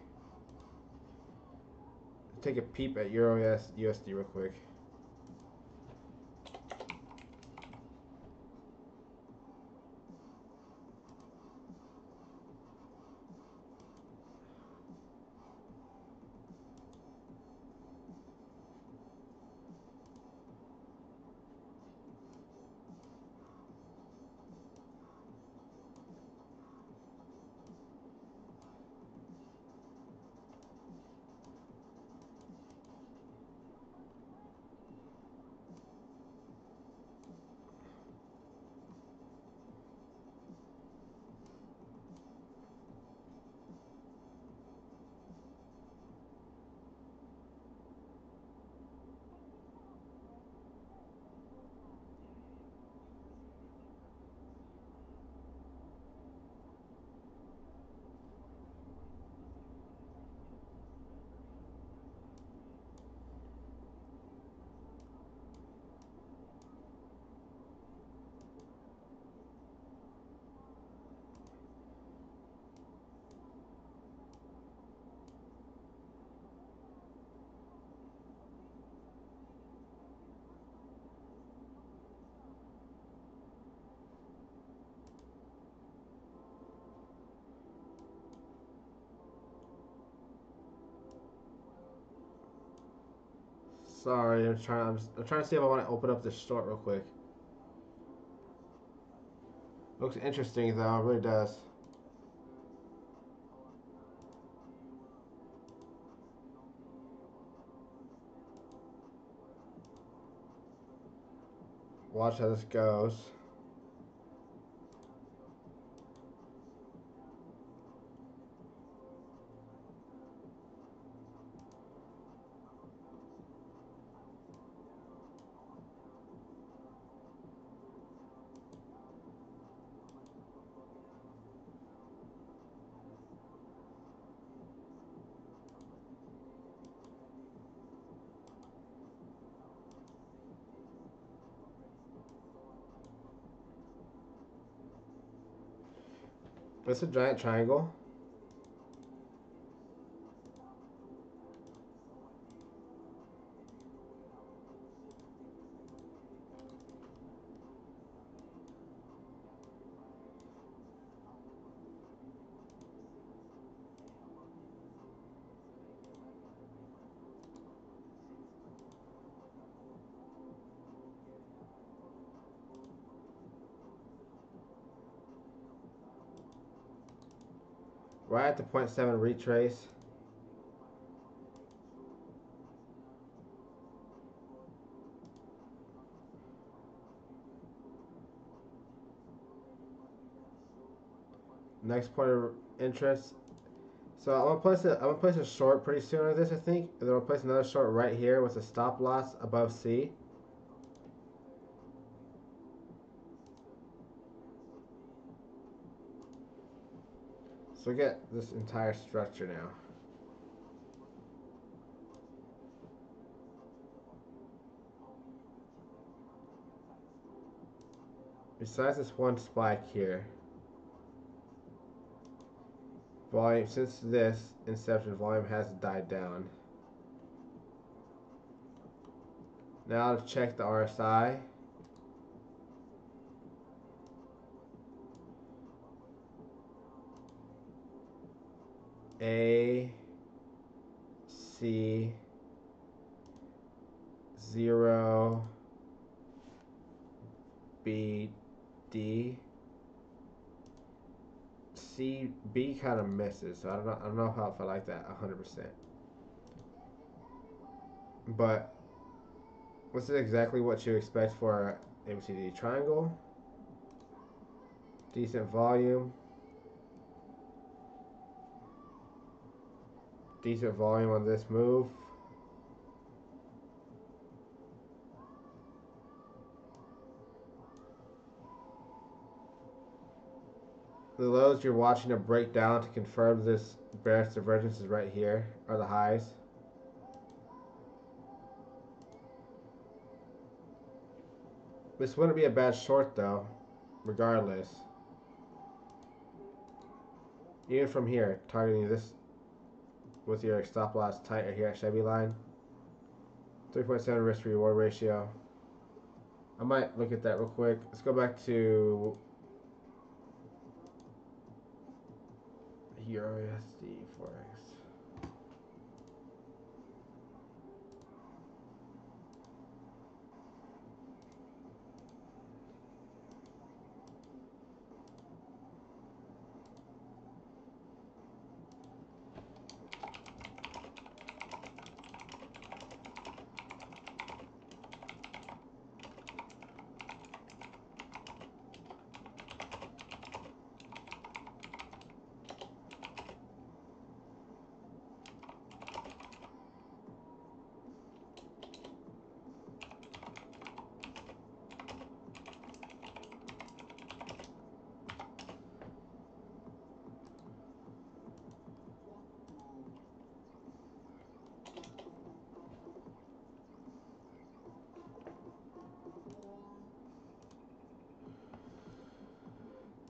Let's take a peep at Euro USD real quick. Sorry, I'm trying to see if I want to open up this short real quick. Looks interesting though, it really does. Watch how this goes. It's a giant triangle. Right at the 0.7 retrace. Next point of interest. So I'm gonna place a short pretty soon on this, I think. And then I'll place another short right here with a stop loss above C. So get this entire structure now. Besides this one spike here, volume, since this inception, volume has died down. Now to check the RSI. A, C, 0, B, D. C, B kind of misses, so I don't know how if I like that 100%. But this is exactly what you expect for ABCD triangle. Decent volume. Decent volume on this move. The lows you're watching to break down to confirm this bearish divergence is right here, are the highs. This wouldn't be a bad short though, regardless. Even from here, targeting this with your stop loss tight right here at Chevy line. 3.7 risk to reward ratio. I might look at that real quick. Let's go back to Euro USD Forex.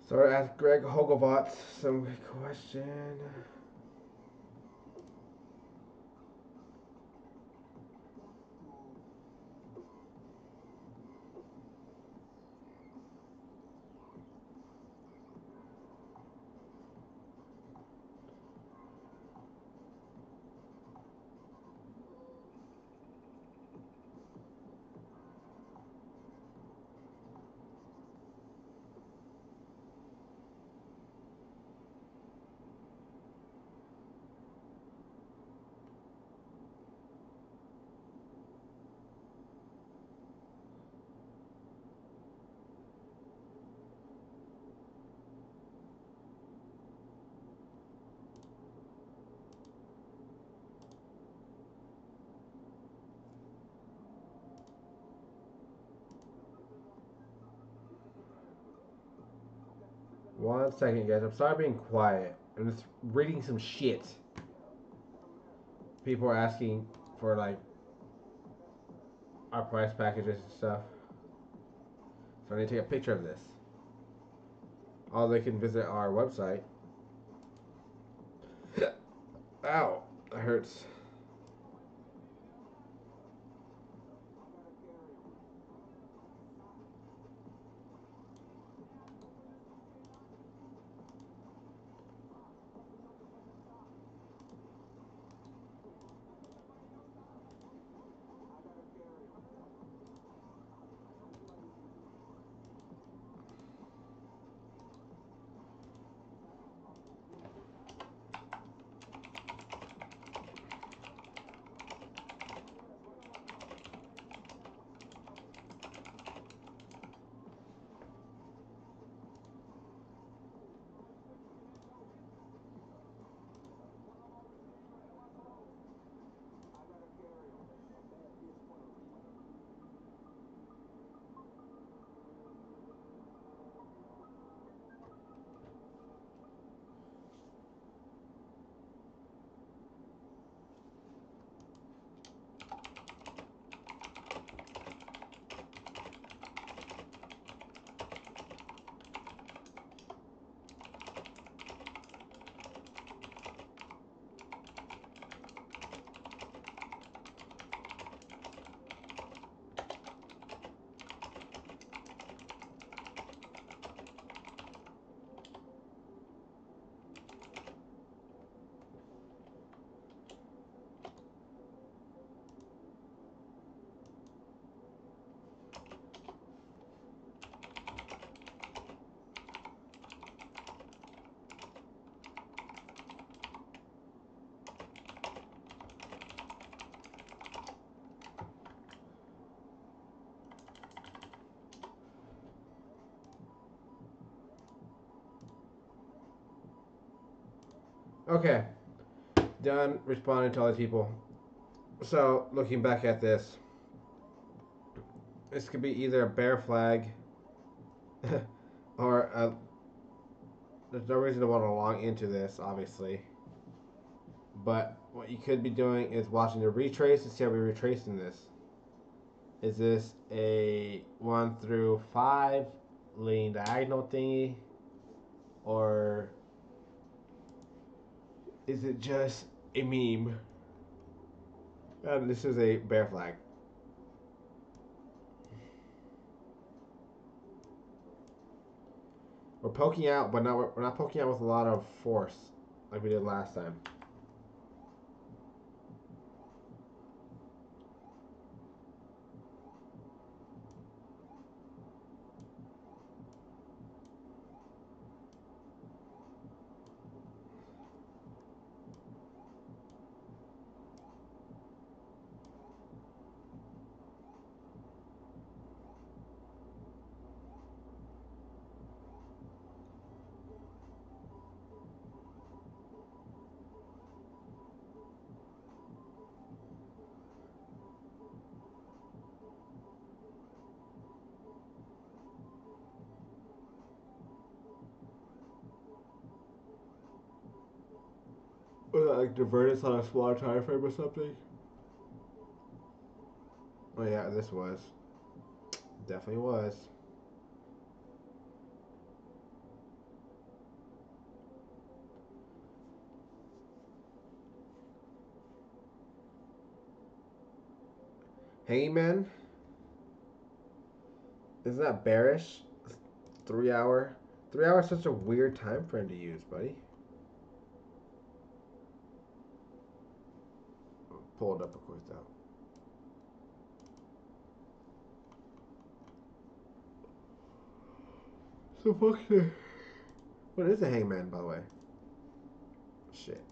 So I asked Greg Hogelbot some question. 1 second, guys. I'm sorry being quiet. I'm just reading some shit. People are asking for like our price packages and stuff. So I need to take a picture of this. Or they can visit our website. Ow, that hurts. Okay, done responding to all these people. So, looking back at this, this could be either a bear flag or a, there's no reason to want to log into this, obviously. But what you could be doing is watching the retrace to see how we're retracing this. Is this a 1 through 5 lean diagonal thingy? Or is it just a meme? And this is a bear flag. We're poking out, but we're not poking out with a lot of force like we did last time. Was that like divert us on a smaller time frame or something? Oh yeah, this was. Definitely was. Hangman? Isn't that bearish? 3 hour? 3 hours is such a weird time frame to use, buddy. Pull it up, of course, though. So fuck it. What is a hangman, by the way? Shit.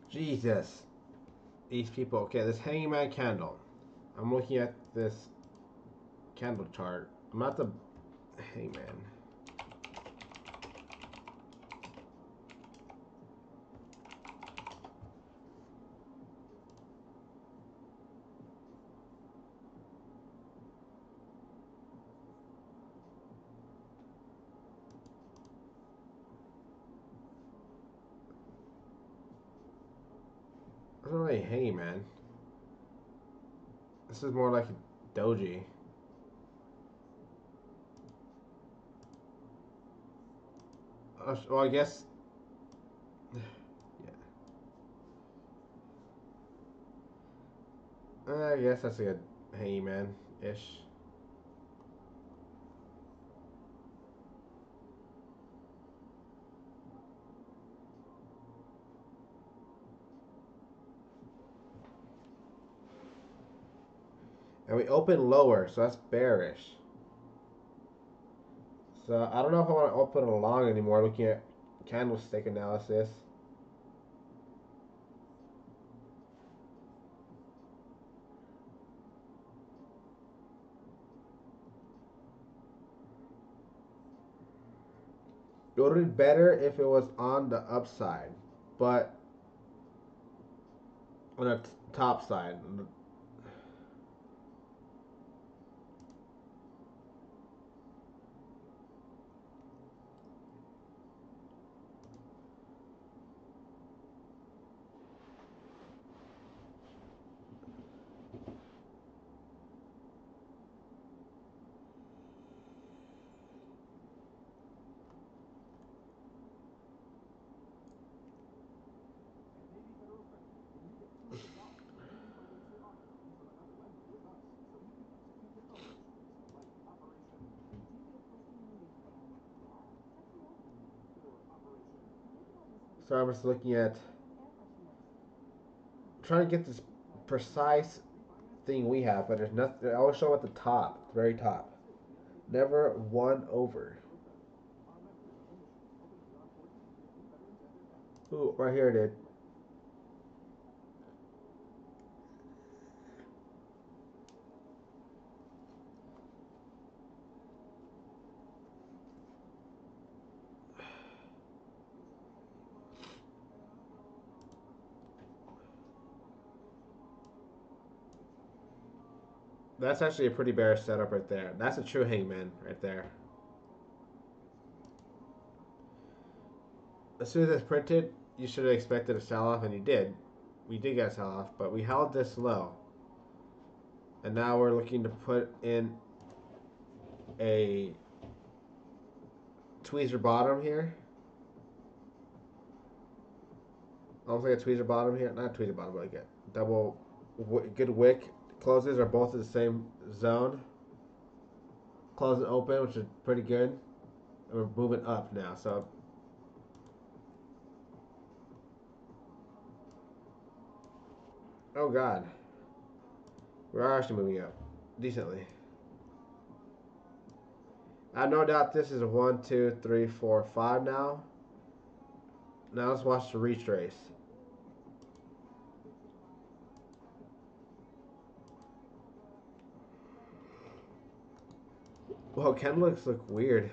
Jesus. These people. Okay, this hanging man candle. I'm looking at this candle chart. I'm not the hangman. That's not really hanging man. This is more like a doji. Well, I guess. Yeah. I guess that's like a hanging man ish. And we open lower, so that's bearish. So I don't know if I want to open it long anymore looking at candlestick analysis. It would have been better if it was on the upside, but on the top side. So I was looking at trying to get this precise thing we have, but there's nothing. I always show at the top, very top. Never one over. Ooh, right here it is. That's actually a pretty bearish setup right there. That's a true hangman right there. As soon as it's printed, you should have expected a sell-off, and you did. We did get a sell-off, but we held this low. And now we're looking to put in a tweezer bottom here. Almost like a tweezer bottom here. Not a tweezer bottom, but like a double good wick. Closes are both in the same zone. Close and open, which is pretty good. And we're moving up now, so. Oh God. We are actually moving up. Decently. I have no doubt this is a 1, 2, 3, 4, 5 now. Now let's watch the retrace. Well, Ken looks weird.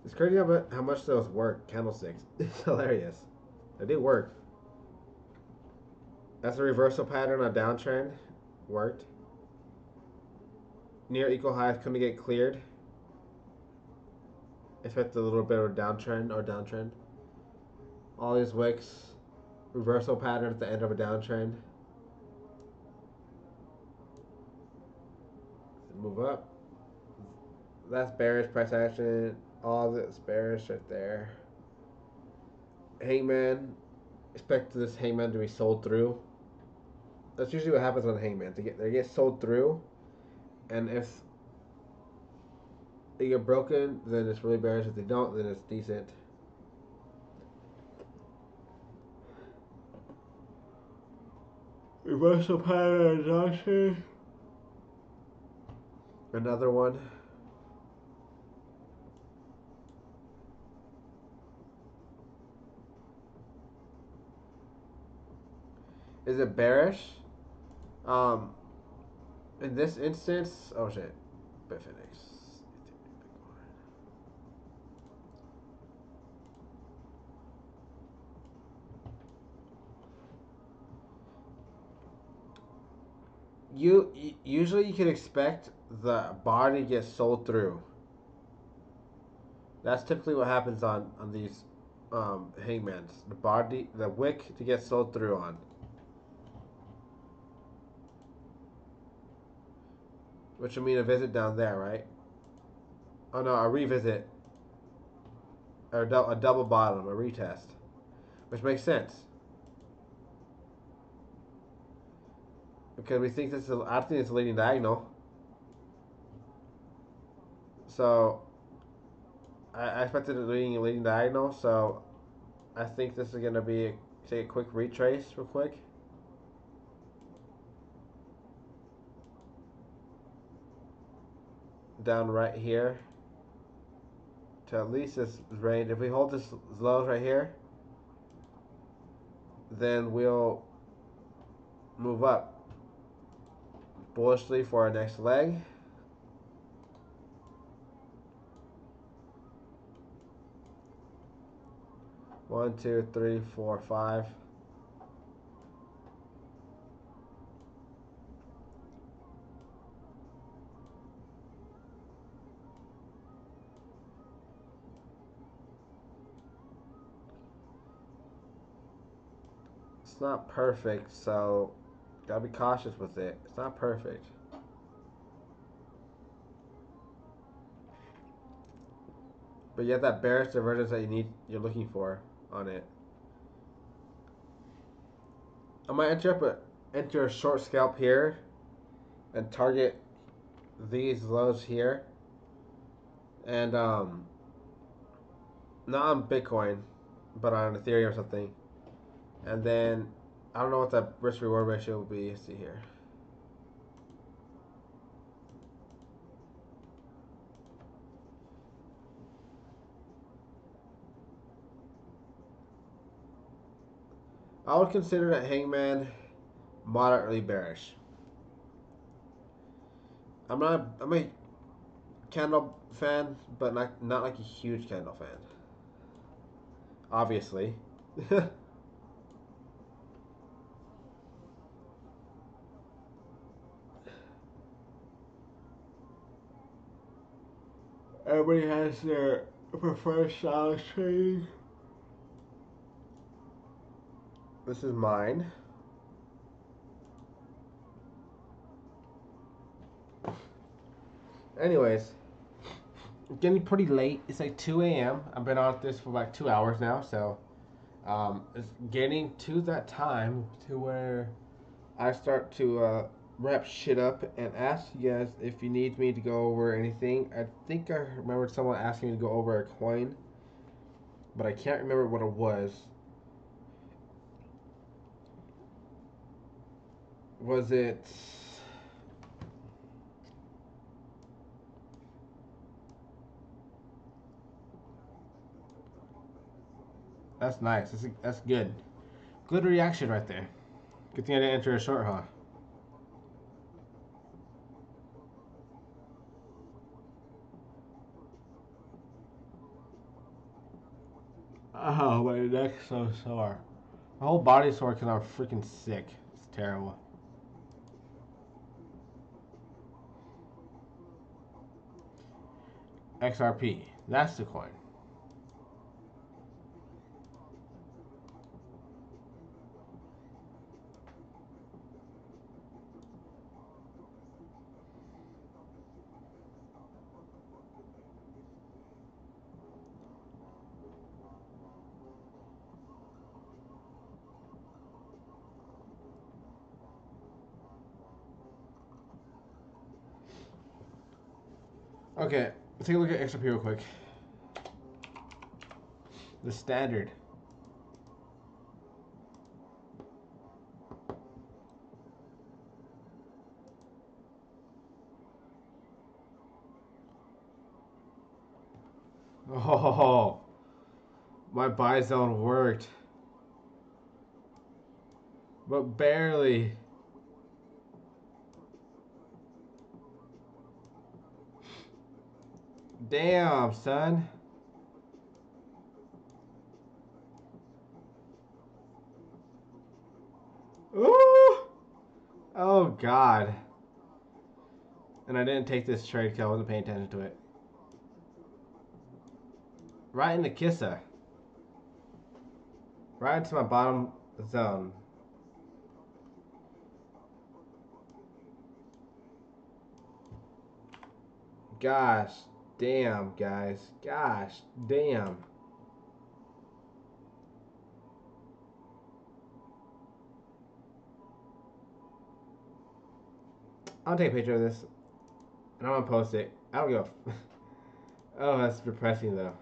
It's crazy how much those work, candlesticks. It's hilarious. They do work. That's a reversal pattern on downtrend. Worked. Near equal highs couldn't get cleared. Expect a little bit of a downtrend. All these wicks. Reversal pattern at the end of a downtrend. Move up. That's bearish price action. All that's bearish right there. Hangman. Expect this hangman to be sold through. That's usually what happens on hangman. They get sold through, and if they get broken, then it's really bearish. If they don't, then it's decent. Reversal pattern adoption. Another one. Is it bearish? In this instance, oh shit, Bitfinex. Usually you can expect the bar to get sold through. That's typically what happens on these hangmans. The wick to get sold through on. Which would mean a visit down there, right? Oh no, a revisit. Or a double bottom, a retest. Which makes sense. Because we think I think it's a leading diagonal. So, I expected a leading diagonal, so I think this is going to be, take a quick retrace real quick. Down right here. To at least this range. If we hold this lows right here, then we'll move up bullishly for our next leg. One, two, three, four, five. It's not perfect, so gotta be cautious with it. It's not perfect. But you have that bearish divergence that you're looking for on it. I might enter a short scalp here and target these lows here. And not on Bitcoin, but on Ethereum or something. And then I don't know what that risk reward ratio will be. Let's see here. I would consider that hangman moderately bearish. I'm a candle fan, but not like a huge candle fan. Obviously. Everybody has their preferred style of trading. This is mine. Anyways, getting pretty late. It's like 2 a.m. I've been on this for like 2 hours now, so it's getting to that time to where I start to wrap shit up and ask you guys if you need me to go over anything. I think I remembered someone asking me to go over a coin, but I can't remember what it was. Was it... That's nice. That's good. Good reaction right there. Good thing I didn't enter a short, huh? Oh, my neck's so sore. My whole body's sore because I'm freaking sick. It's terrible. XRP. That's the coin. Okay, let's take a look at XRP real quick. The standard. Oh, my buy zone worked. But barely. Damn, son. Ooh! Oh, God. And I didn't take this trade because I wasn't paying attention to it. Right in the kisser. Right into my bottom zone. Gosh damn, guys. Gosh damn. I'll take a picture of this and I'm gonna post it. I don't give a Oh, that's depressing though.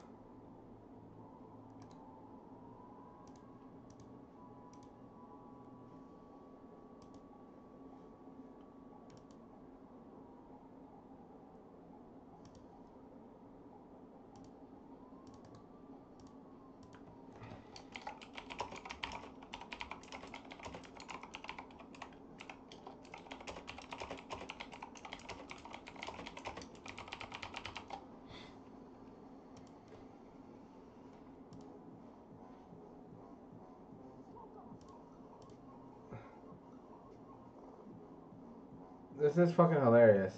This is fucking hilarious.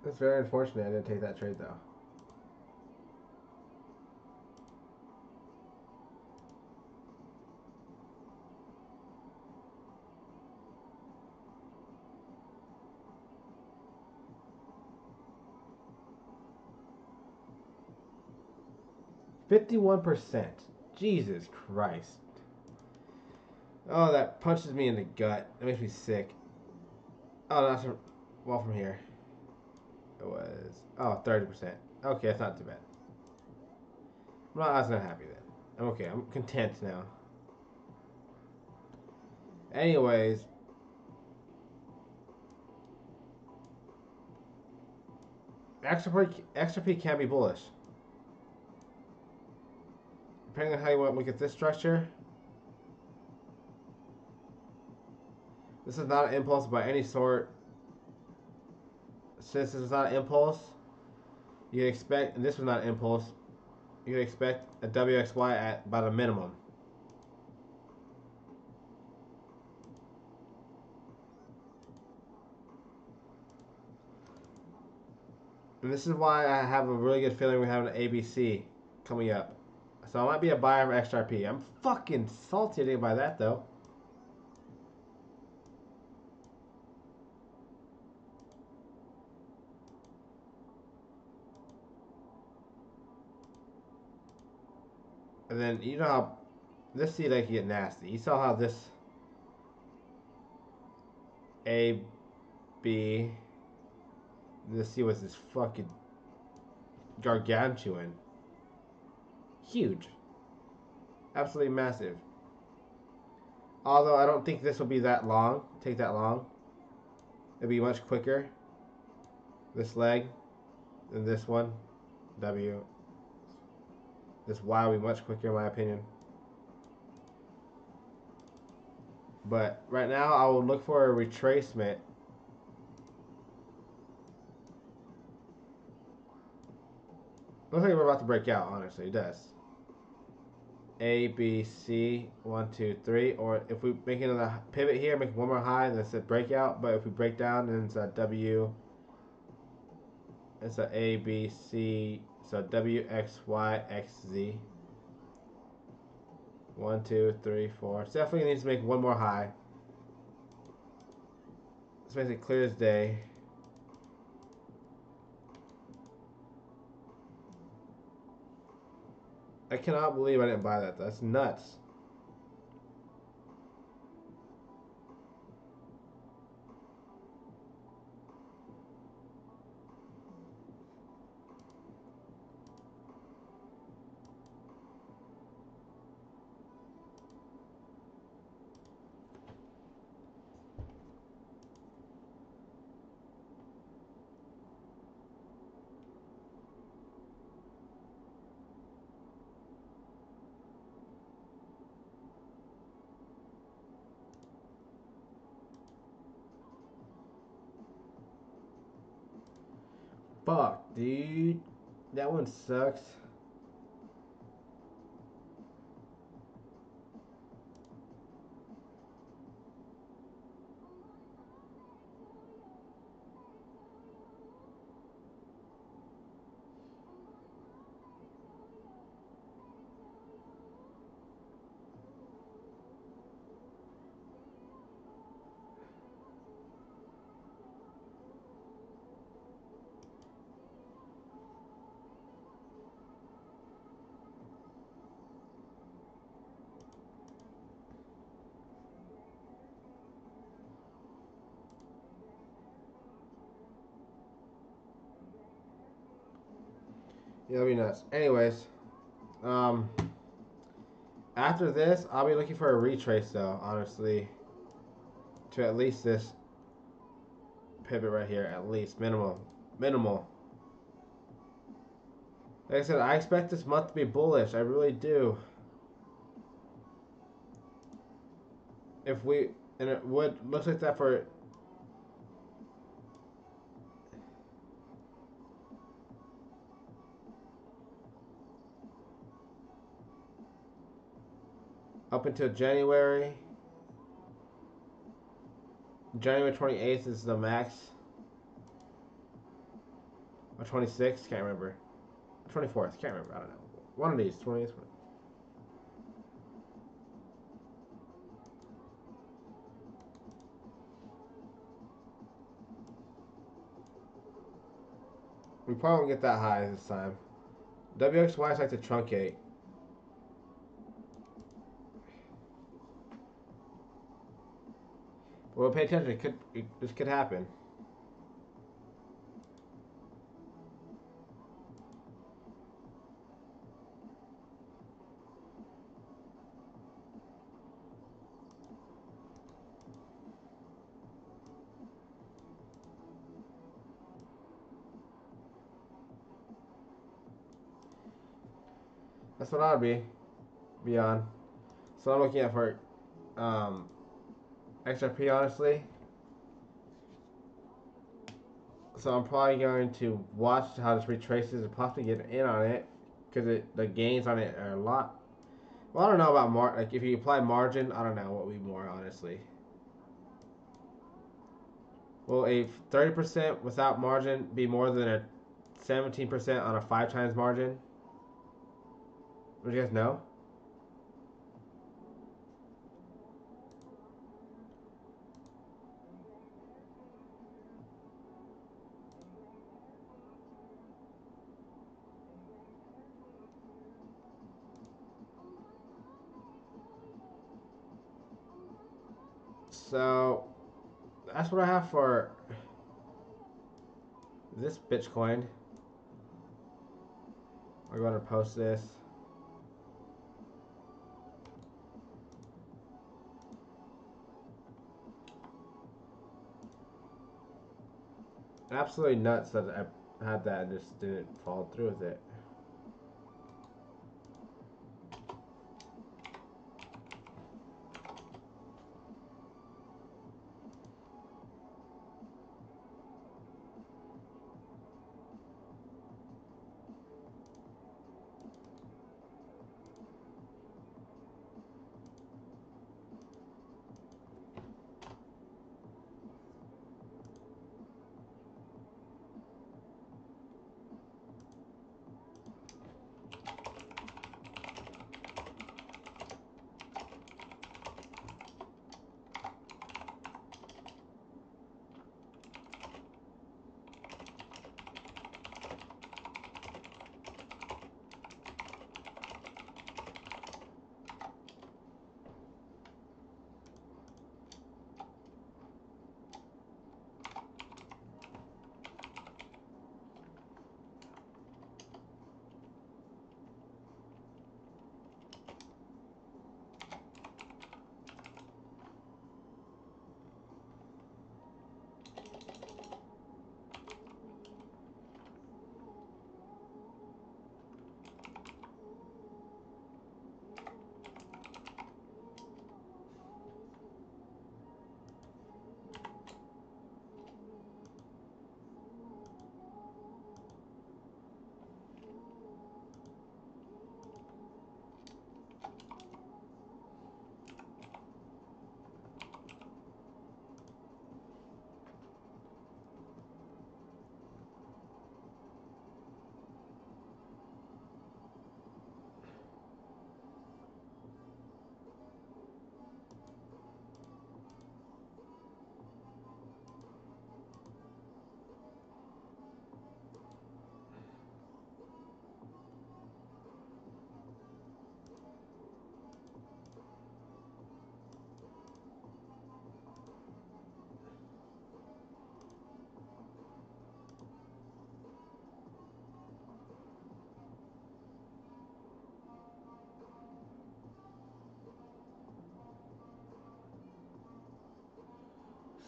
It's very unfortunate I didn't take that trade though. $51%. Jesus Christ. Oh, that punches me in the gut. That makes me sick. Oh, that's well from here. It was 30%. Okay, that's not too bad. I was not happy then. I'm okay. I'm content now. Anyways, XRP can be bullish. Depending on how you want to look at this structure. This is not an impulse by any sort. Since this is not an impulse, you can expect, and this was not an impulse, you can expect a WXY at about a minimum. And this is why I have a really good feeling we're having an ABC coming up. So I might be a buyer of XRP. I'm fucking salty by that though. And then you know how this seed can get nasty. You saw how this A, B, this C was this fucking gargantuan. Huge. Absolutely massive. Although I don't think this will be that long. Take that long. It'll be much quicker. This leg than this one. W. This Y will be much quicker in my opinion. But right now I will look for a retracement. Looks like we're about to break out, honestly. It does. A, B, C, 1, 2, 3. Or if we make another pivot here, make one more high, then it's a breakout. But if we break down, then it's a W. It's a A, B, C. So W, X, Y, X, Z. 1, 2, 3, 4. So definitely needs to make one more high. This makes it clear as day. I cannot believe I didn't buy that. That's nuts. Fuck, dude. That one sucks. Yeah, that'd be nuts. Anyways, after this, I'll be looking for a retrace though, honestly. To at least this pivot right here, at least. Minimal. Minimal. Like I said, I expect this month to be bullish. I really do. If we, and it would, looks like that for, up until January. January 28th is the max. Or 26th, can't remember. 24th, can't remember, I don't know. One of these, 20th. We probably won't get that high this time. WXY is like to truncate. Well, pay attention. This could happen. That's what I'd be on. So I'm looking at for XRP, honestly. So I'm probably going to watch how this retraces and possibly get in on it, because the gains on it are a lot. Well, I don't know about like if you apply margin, I don't know what would be more, honestly. Will a 30% without margin be more than a 17% on a 5 times margin? Would you guys know? So that's what I have for this Bitcoin. We're going to post this. Absolutely nuts that I had that and just didn't follow through with it.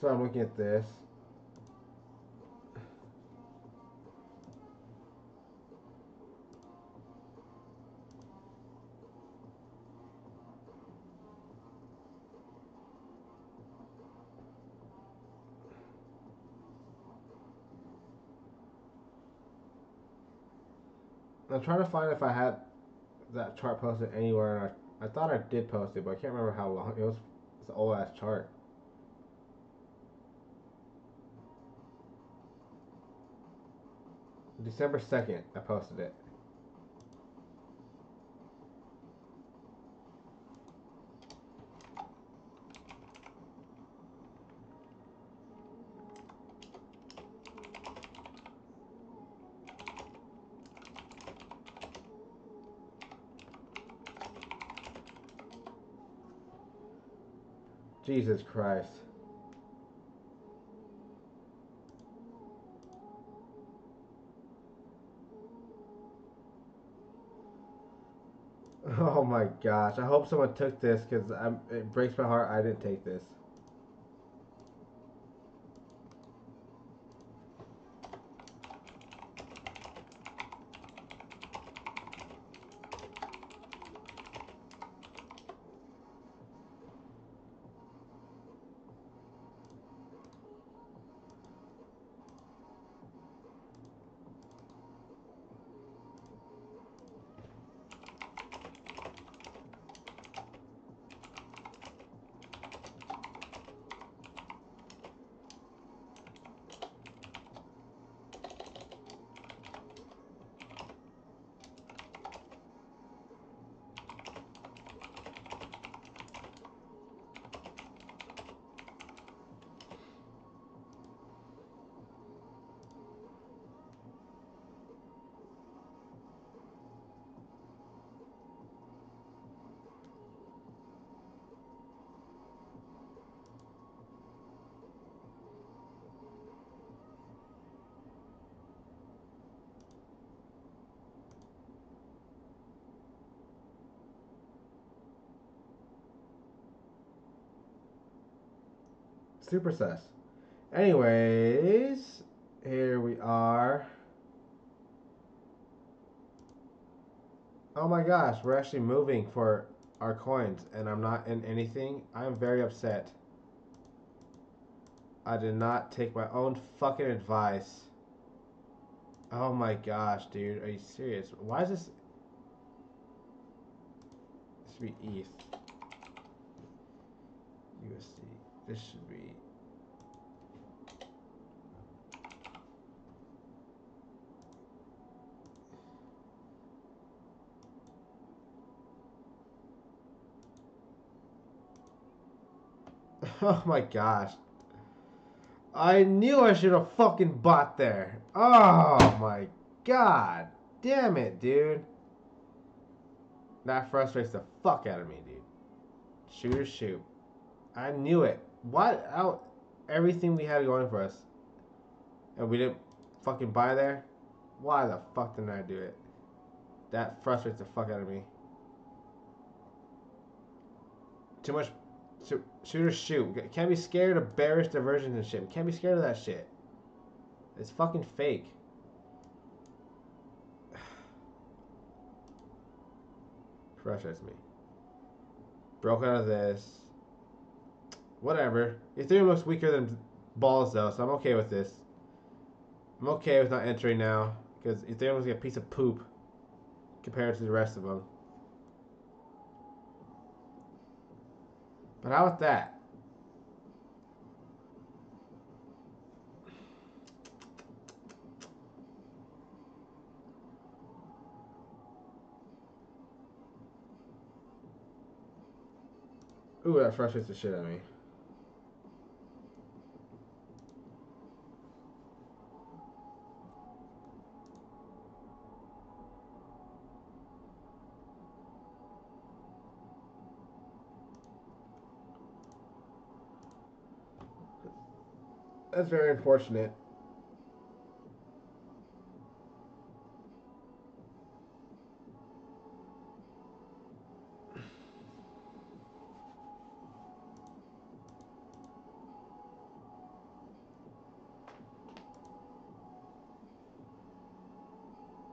So I'm looking at this. I'm trying to find if I had that chart posted anywhere, and I thought I did post it, but I can't remember how long. It's an old ass chart. December 2nd, I posted it. Jesus Christ. Oh my gosh. I hope someone took this because it breaks my heart I didn't take this. Super sus. Anyways, here we are. Oh my gosh, we're actually moving for our coins, and I'm not in anything. I'm very upset. I did not take my own fucking advice. Oh my gosh, dude. Are you serious? Why is this? This should be ETH. USD. This should be. Oh my gosh. I knew I should have fucking bought there. Oh my god. Damn it, dude. That frustrates the fuck out of me, dude. Shoot or shoot. I knew it. What? Out everything we had going for us. And we didn't fucking buy there? Why the fuck didn't I do it? That frustrates the fuck out of me. Too much. Shoot or shoot. Can't be scared of bearish diversions and shit. Can't be scared of that shit. It's fucking fake. Frustrates me. Broke out of this. Whatever. Ethereum looks weaker than balls though, so I'm okay with this. I'm okay with not entering now because Ethereum looks like a piece of poop compared to the rest of them. But how about that? Ooh, that frustrates the shit out of me. That's very unfortunate.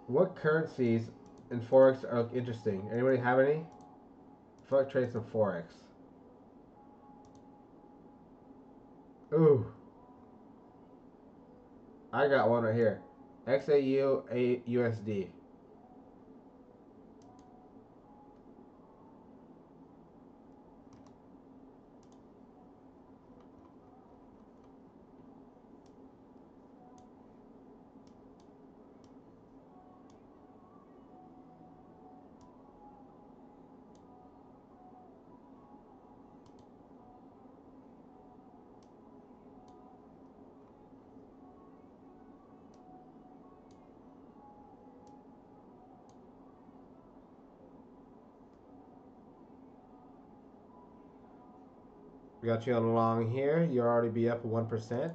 What currencies in Forex are interesting? Anybody have any? I feel like trading some Forex. Ooh. I got one right here. XAU USD. We got you on along here. You already be up 1%.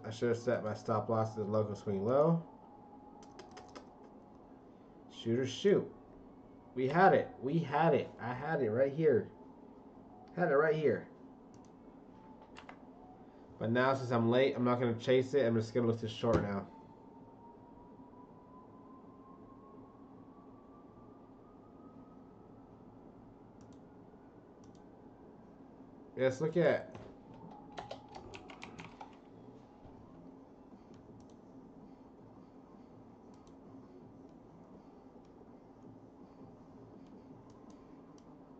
I should have set my stop loss to the local swing low. Shoot or shoot. We had it. We had it. I had it right here. Had it right here. But now since I'm late, I'm not going to chase it. I'm just going to look to short now. Let's look at.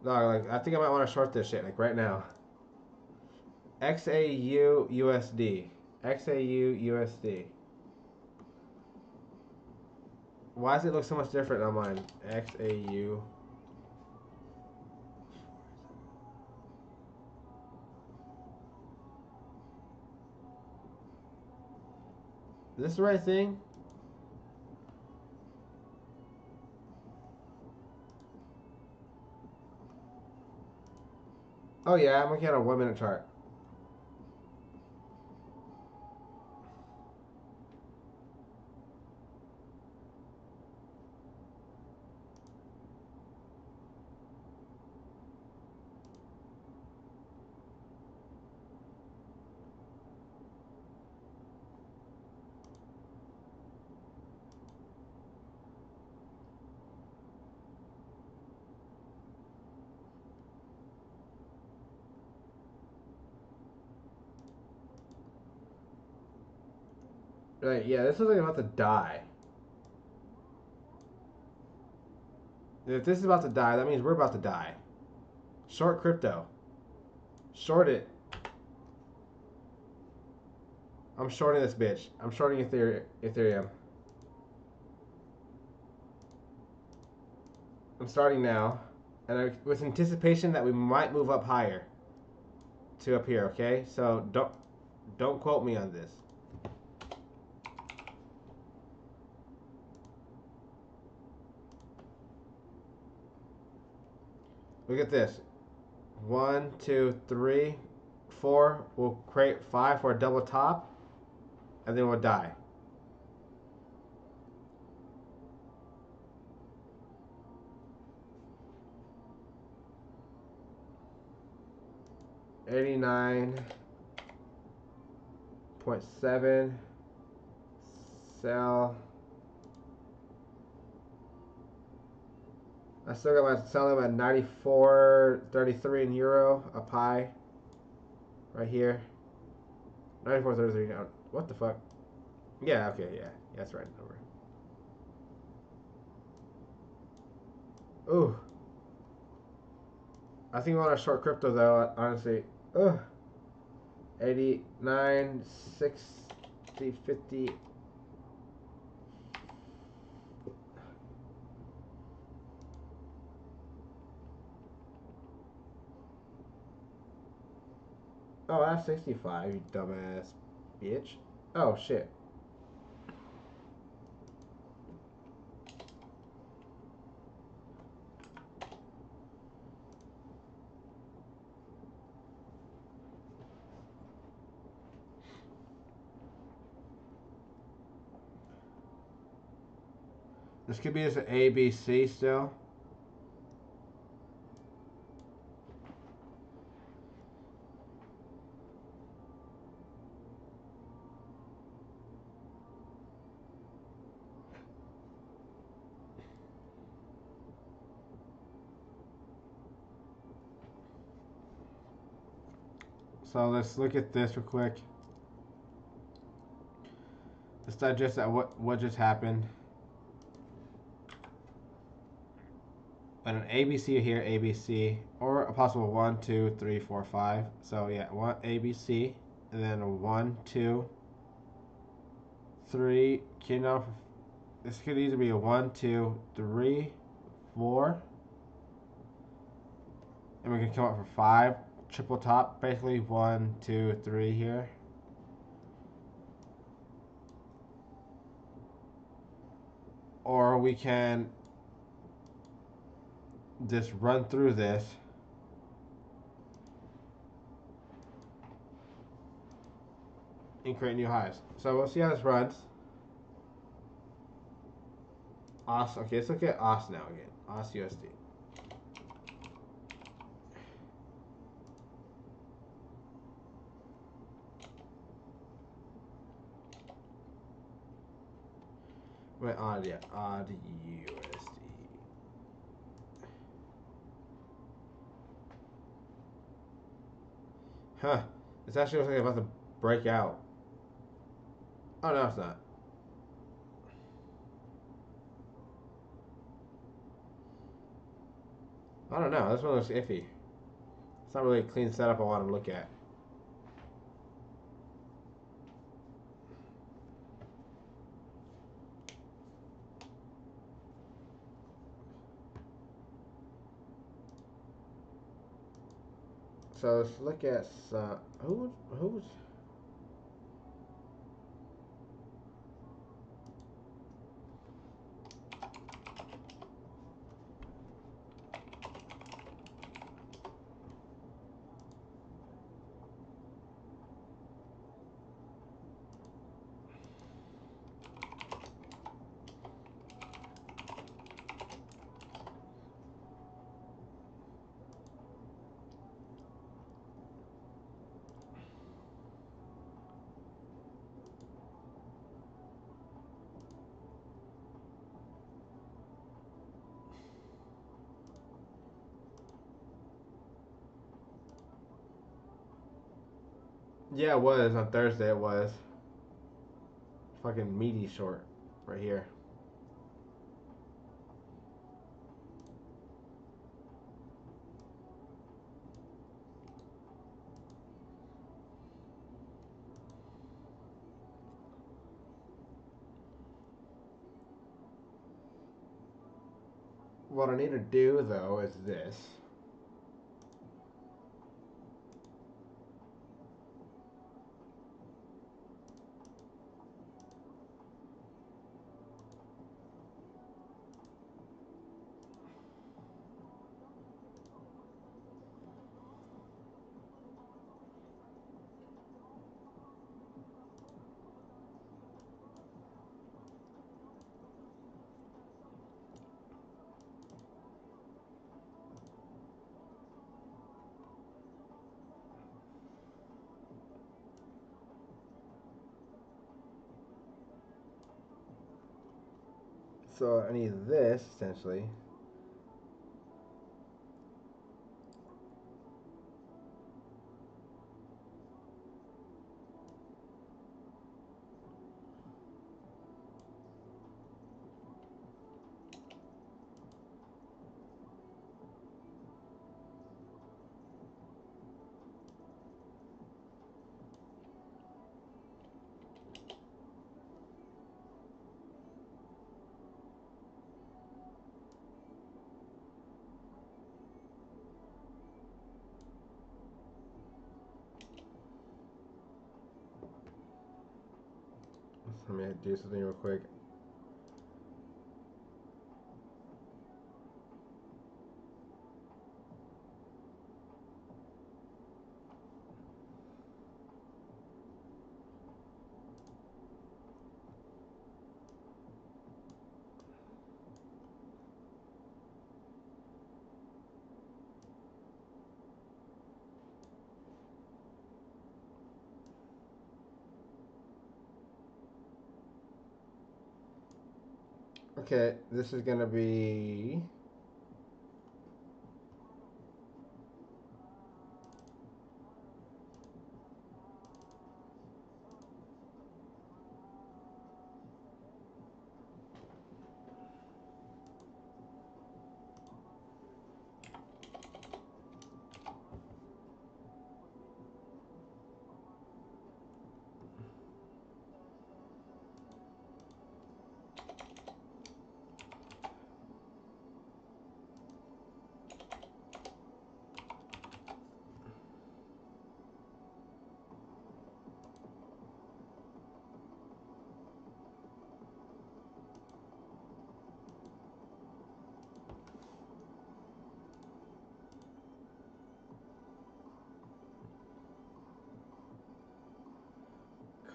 No, like I think I might want to short this shit like right now. XAU USD. XAU USD. Why does it look so much different on mine? XAU. Is this the right thing? Oh yeah, I'm looking at a 1 minute chart. Right, yeah, this looks like about to die. If this is about to die, that means we're about to die. Short crypto. Short it. I'm shorting this bitch. I'm shorting Ethereum. I'm starting now. And with anticipation that we might move up higher. To up here, okay? So don't quote me on this. Look at this. 1, 2, 3, 4. We'll create 5 for a double top. And then we'll die. $89.7. Sell. I still got my selling at 94.33 in euro up high. Right here. 94.33 down. What the fuck? Yeah, okay, yeah. That's the right number. Ooh. I think we want to short crypto though, honestly. Ugh. 89, 60, 50. Oh, that's 65, you dumbass bitch. Oh, shit. This could be just an ABC still. So let's look at this real quick. Let's digest that what just happened. And an ABC here, ABC, or a possible 1, 2, 3, 4, 5. So yeah, one ABC, and then a 1, 2, 3. You know, this could either be a 1, 2, 3, 4, and we can come up for 5. Triple top, basically 1, 2, 3 here. Or we can just run through this and create new highs. So we'll see how this runs. OS, okay, let's look at OS now again. OS USD. Wait, odd, yeah, odd USD. Huh, it's actually looks like it's about to break out. Oh, no, it's not. I don't know, this one looks iffy. It's not really a clean setup I want to look at. So let's look at who's yeah, it was on Thursday. It was fucking meaty short right here. What I need to do though is this. So I need this essentially. Let me do something real quick. Okay, this is gonna be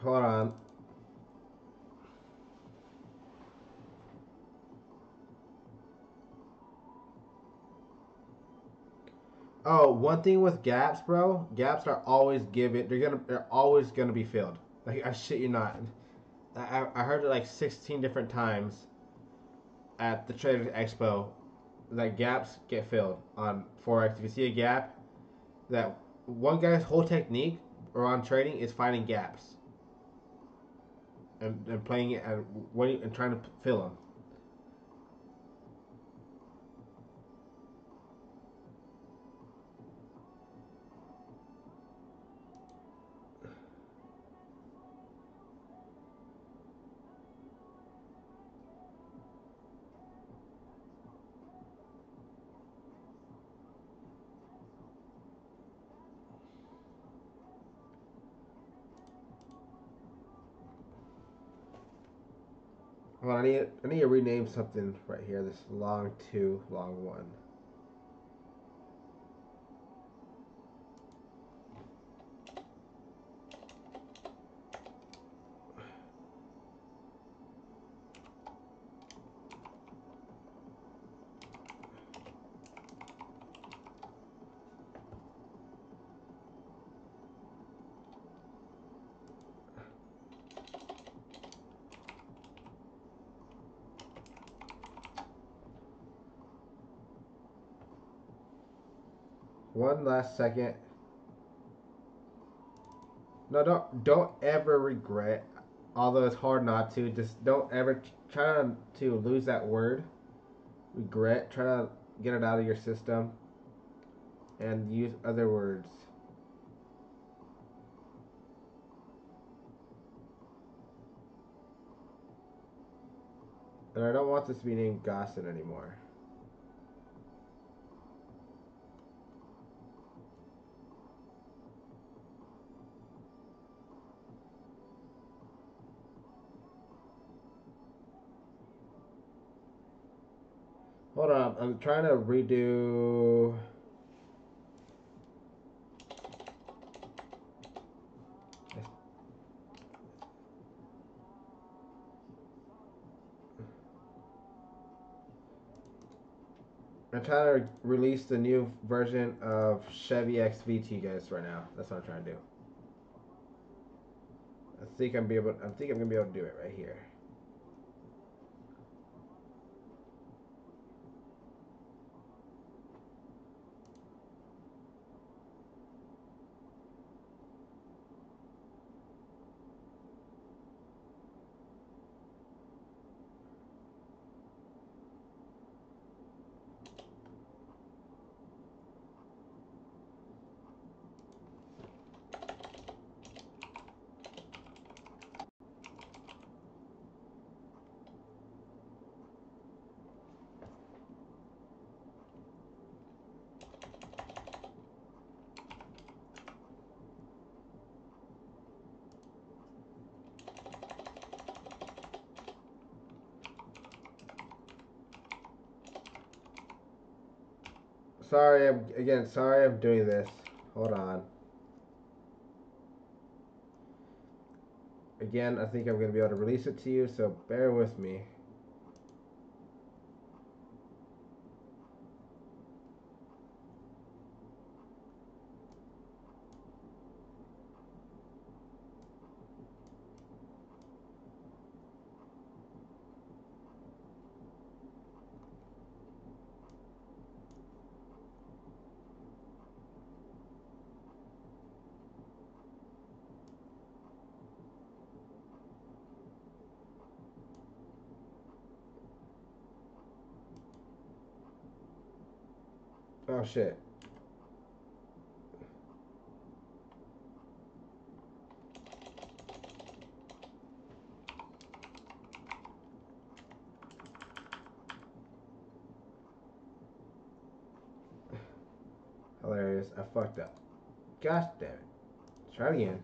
hold on. Oh, one thing with gaps, bro. Gaps are always given. They're always gonna be filled. Like I shit you not. I heard it like 16 different times at the Traders Expo that gaps get filled on Forex. If you see a gap, that one guy's whole technique around trading is finding gaps and playing it and trying to fill them. Well, I need to rename something right here. This long 2, long 1. One last second. No, don't ever regret Although it's hard not to, just don't ever try to lose that word. Regret. Try to get it out of your system and use other words. And I don't want this to be named Gossip anymore. Hold on, I'm trying to redo. I'm trying to release the new version of Chevy XV to you guys right now. That's what I'm trying to do. I think I'm gonna be able to do it right here. Sorry I'm doing this. Hold on. Again, I think I'm going to be able to release it to you, so bear with me. Oh shit. Hilarious. I fucked up. Gosh damn it. Try it again.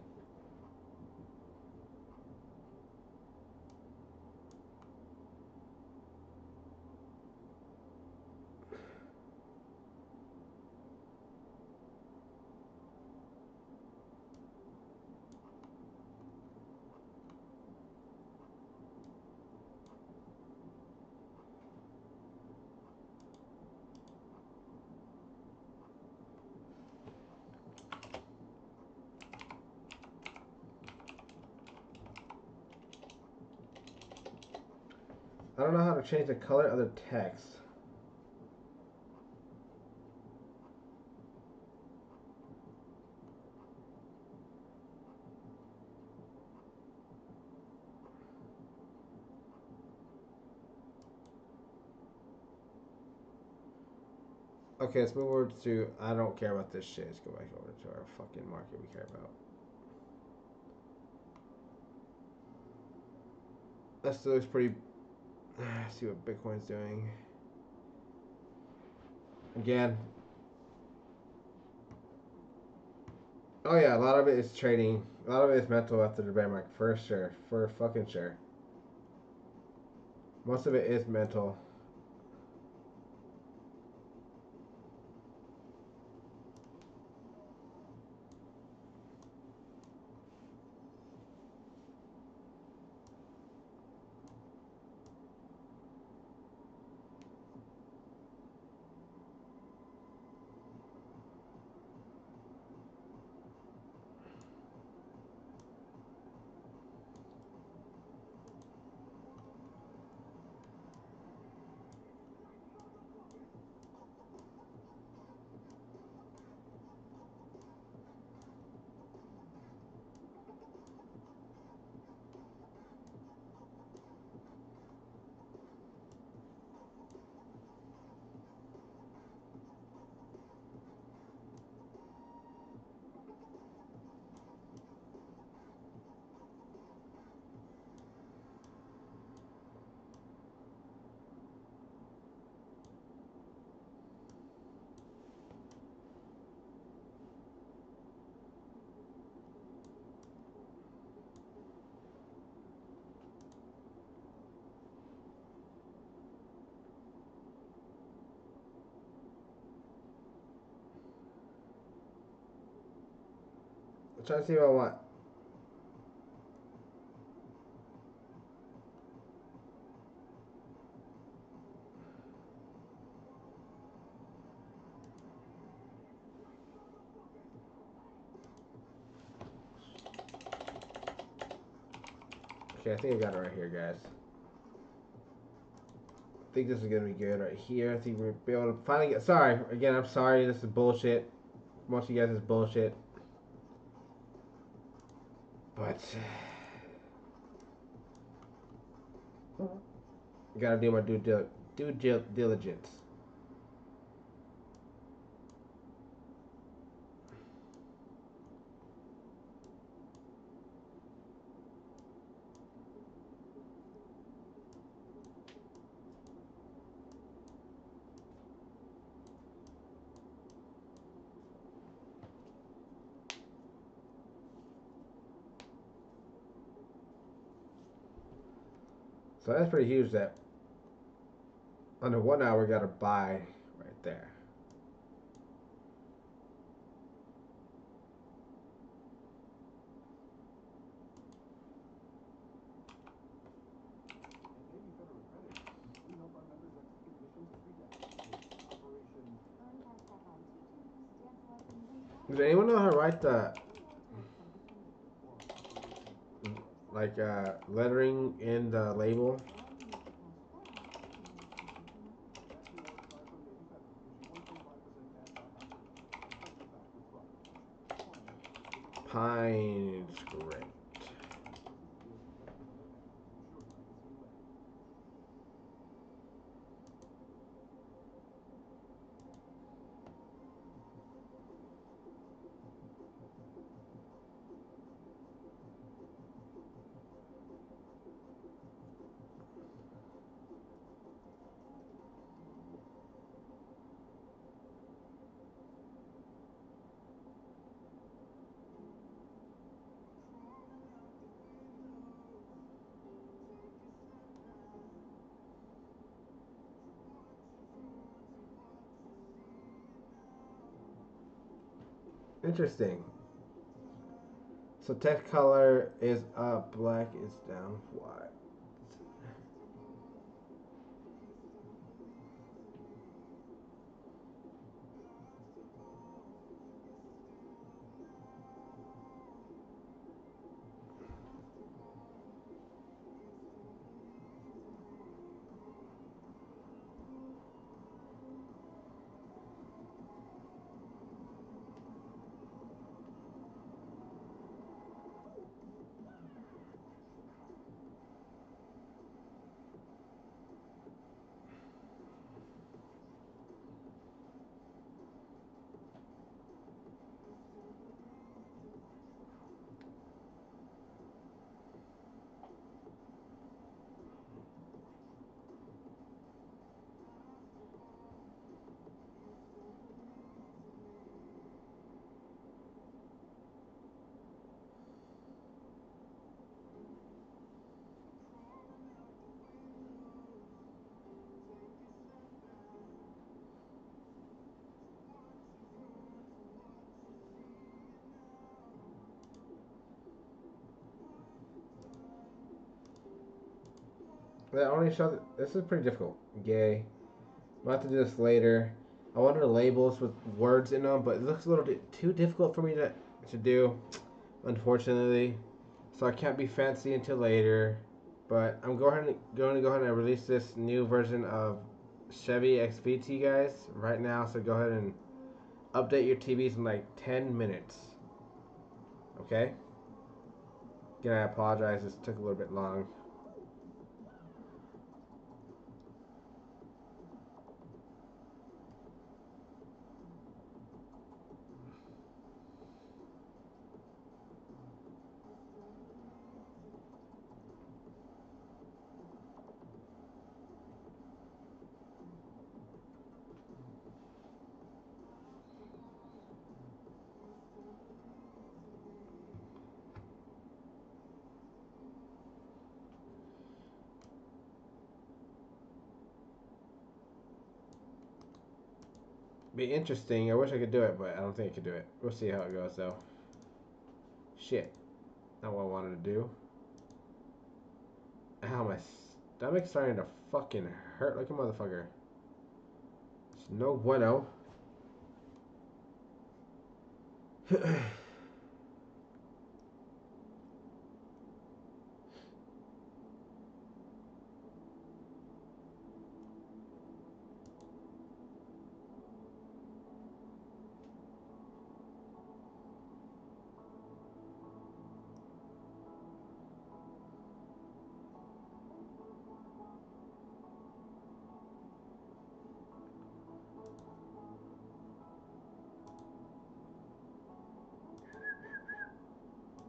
I don't know how to change the color of the text. Okay, let's move over to. I don't care about this shit. Let's go back over to our fucking market we care about. That still looks pretty. See what Bitcoin's doing. Again. Oh yeah, a lot of it is trading. A lot of it is mental after the bear market, for sure. For fucking sure. Most of it is mental. Try to see what I want. Okay, I think I got it right here, guys. I think this is gonna be good right here. I think we're be able to finally get. Sorry, again, I'm sorry. This is bullshit. Most of you guys is bullshit. But I gotta do my due diligence. So that's pretty huge that under 1 hour got to buy right there. Does anyone know how to write the lettering in the label? Pine script. Interesting. So text color is up, black is down, white. That only shows. This is pretty difficult. Gay. I'll have to do this later. I wanted the labels with words in them, but it looks a little bit too difficult for me to do, unfortunately. So I can't be fancy until later. But I'm going to go ahead and release this new version of Chevy XP to you guys right now. So go ahead and update your TVs in like 10 minutes. Okay? Again, I apologize. This took a little bit long. Be interesting. I wish I could do it, but I don't think I could do it. We'll see how it goes, though. Shit. Not what I wanted to do. Ow, my stomach's starting to fucking hurt like a motherfucker. It's no bueno.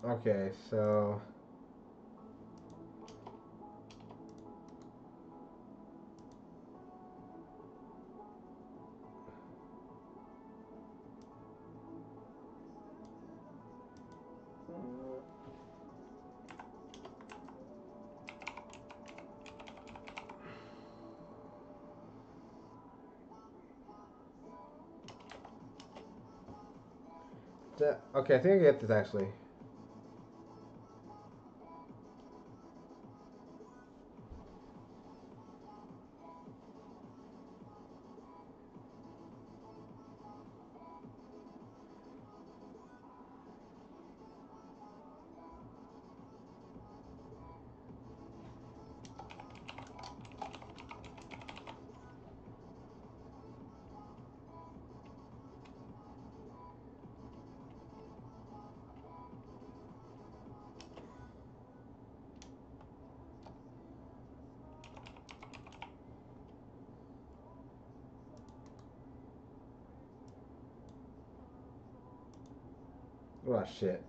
Okay, so okay, I think I get this actually. Oh shit.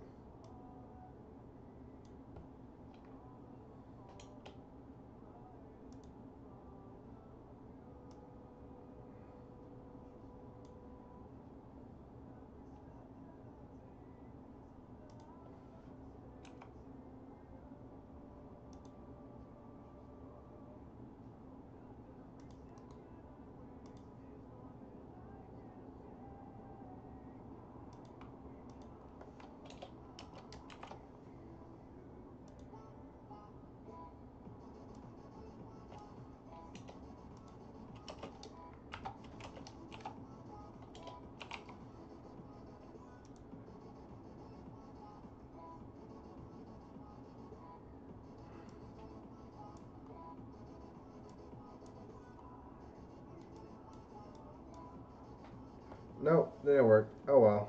Nope, didn't work. Oh well.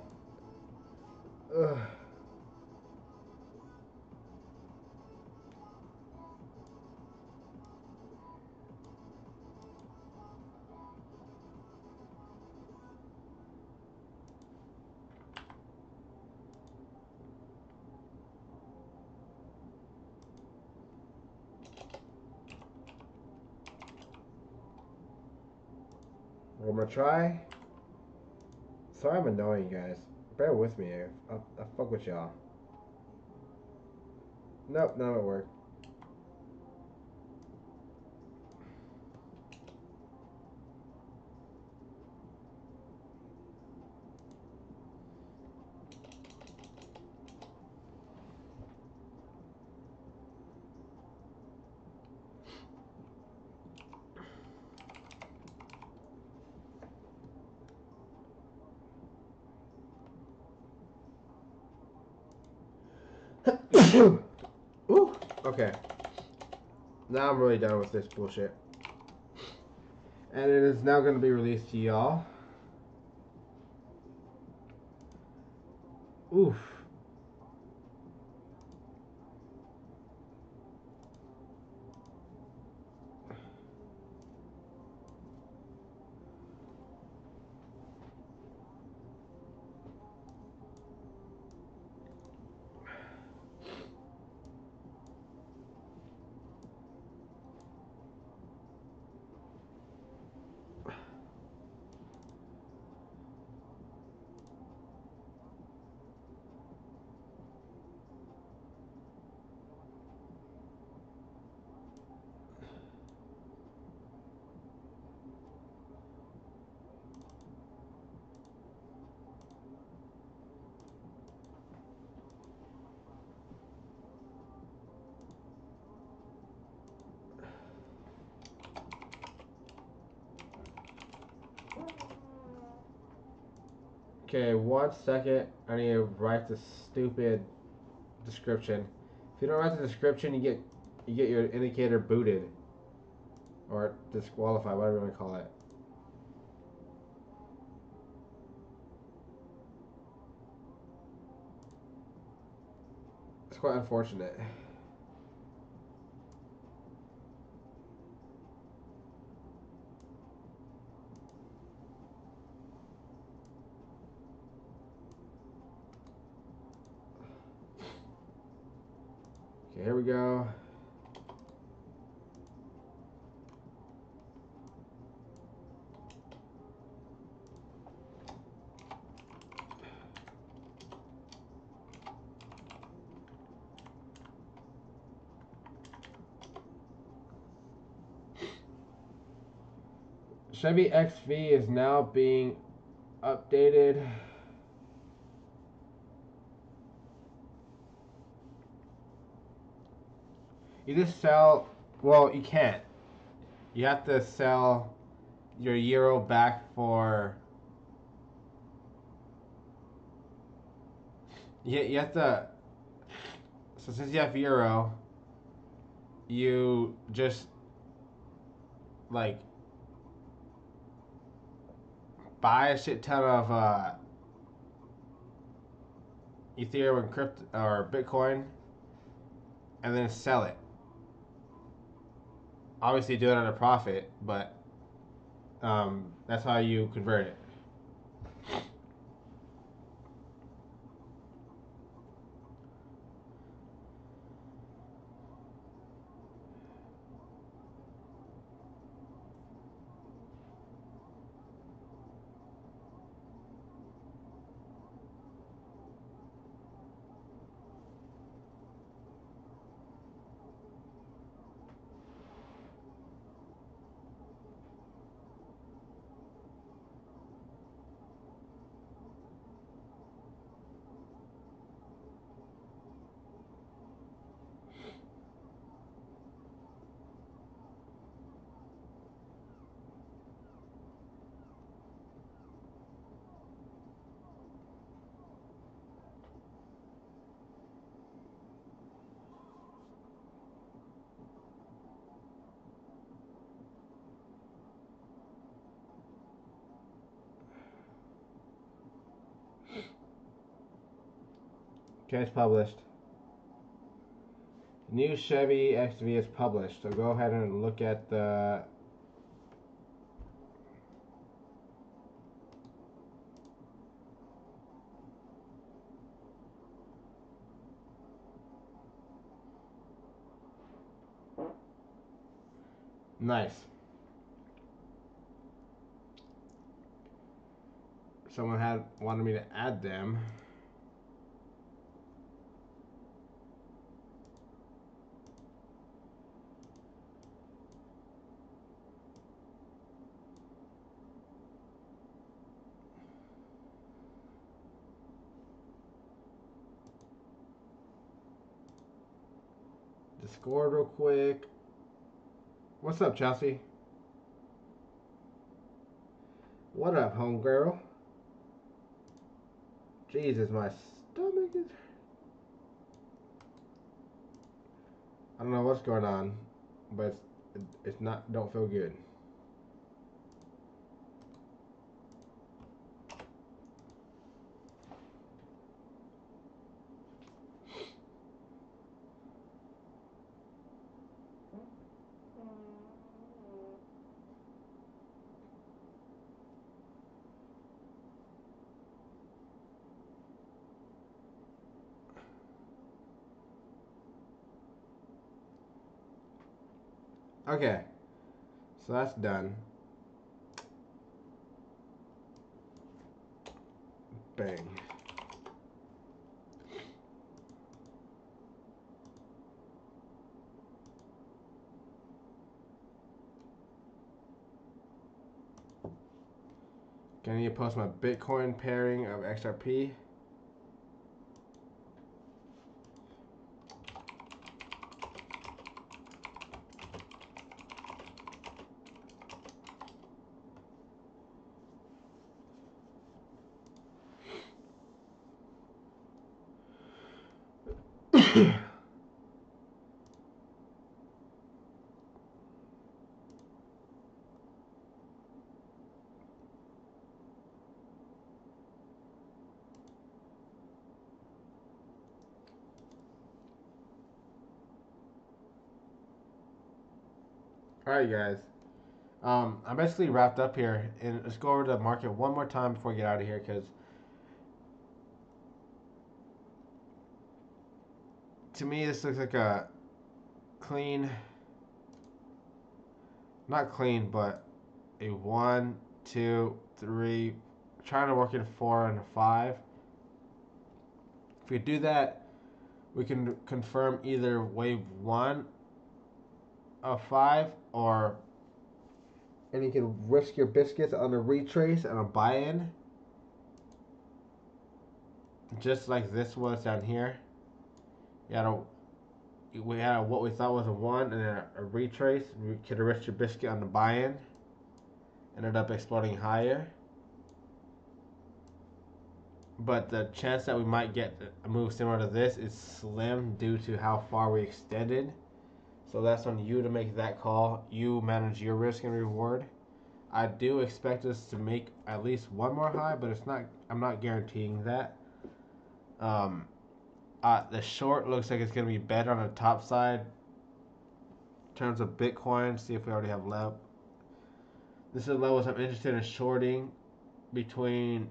Ugh. One more try. Sorry I'm annoying you guys. Bear with me. I'll fuck with y'all. Nope, none of it worked. Ooh, okay. Now I'm really done with this bullshit. And it is now going to be released to y'all. Oof. Okay, 1 second. I need to write the stupid description. If you don't write the description, you get your indicator booted or disqualified, whatever you want to call it. It's quite unfortunate. Okay, here we go. Chevy XV is now being updated. You just sell, well, you can't. You have to sell your euro back for, you have to, so since you have euro, you just, like, buy a shit ton of Ethereum and crypto or Bitcoin, and then sell it. Obviously, do it at a profit, but that's how you convert it. Okay, it's published. New Chevy XV is published, so go ahead and look at the nice. Someone had wanted me to add them. Discord real quick. What's up, Chelsea? What up, homegirl? Jesus, my stomach is... I don't know what's going on, but it's not, don't feel good. Okay, so that's done. Bang. Okay, I need to post my Bitcoin pairing of XRP. Alright, guys. I'm basically wrapped up here, and let's go over to the market one more time before we get out of here, because to me this looks like a clean, not clean, but a 1, 2, 3, trying to work in 4 and a 5. If we do that, we can confirm either wave 1 of 5, or and you can risk your biscuits on a retrace and a buy-in, just like this was down here. We had what we thought was a 1 and a retrace. You could have risked your biscuit on the buy-in. Ended up exploding higher. But the chance that we might get a move similar to this is slim due to how far we extended. So that's on you to make that call. You manage your risk and reward. I do expect us to make at least one more high, but I'm not guaranteeing that. The short looks like it's going to be better on the top side in terms of Bitcoin. See if we already have level. This is levels I'm interested in shorting between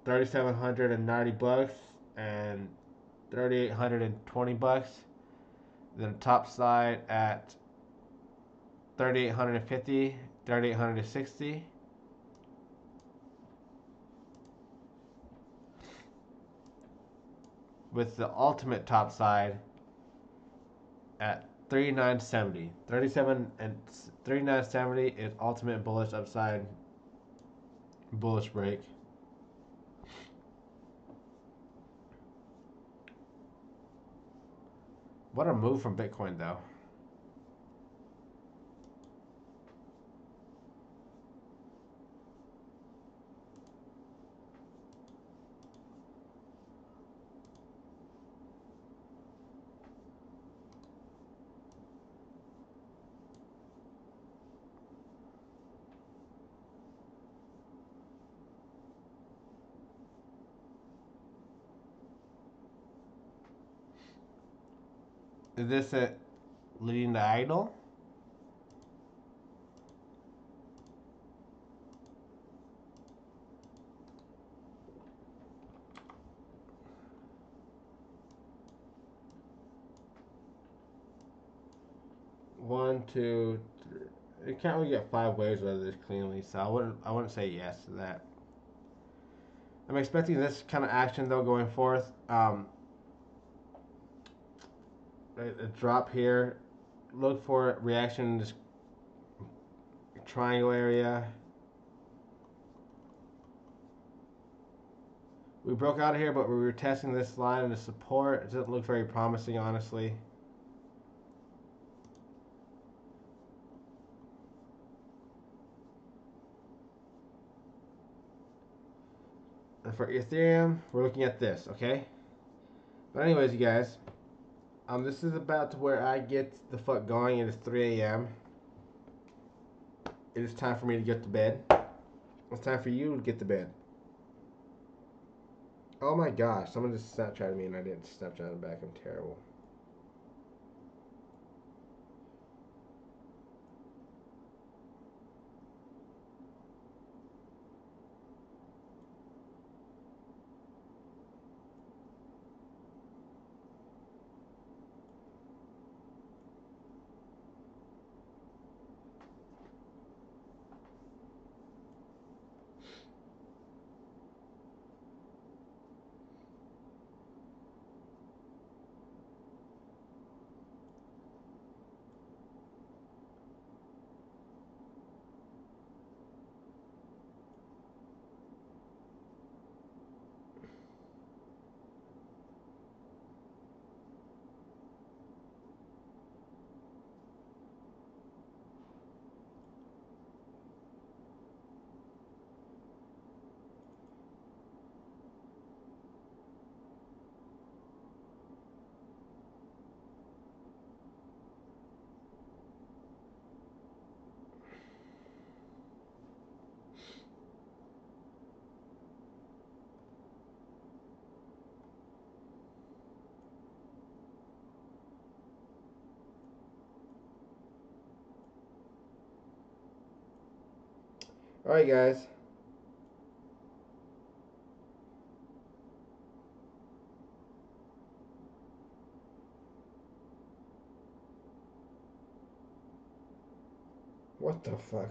3,790 bucks and 3,820 bucks. Then top side at 3,850, 3,860. With the ultimate top side at 3,970. 3,970 is ultimate bullish upside, bullish break. What a move from Bitcoin, though. Is this a leading diagonal? One, two, three. You can't really get 5 waves out of this cleanly, so I wouldn't say yes to that. I'm expecting this kind of action though going forth. A drop here. Look for reaction in this triangle area. We broke out of here, but we were testing this line and the support. It doesn't look very promising, honestly. And for Ethereum, we're looking at this, okay? But anyways, you guys, this is about to where I get the fuck going. It is 3 a.m. It is time for me to get to bed. It's time for you to get to bed. Oh my gosh, someone just Snapchatted me and I didn't Snapchat them back. I'm terrible. Alright, guys. What the fuck?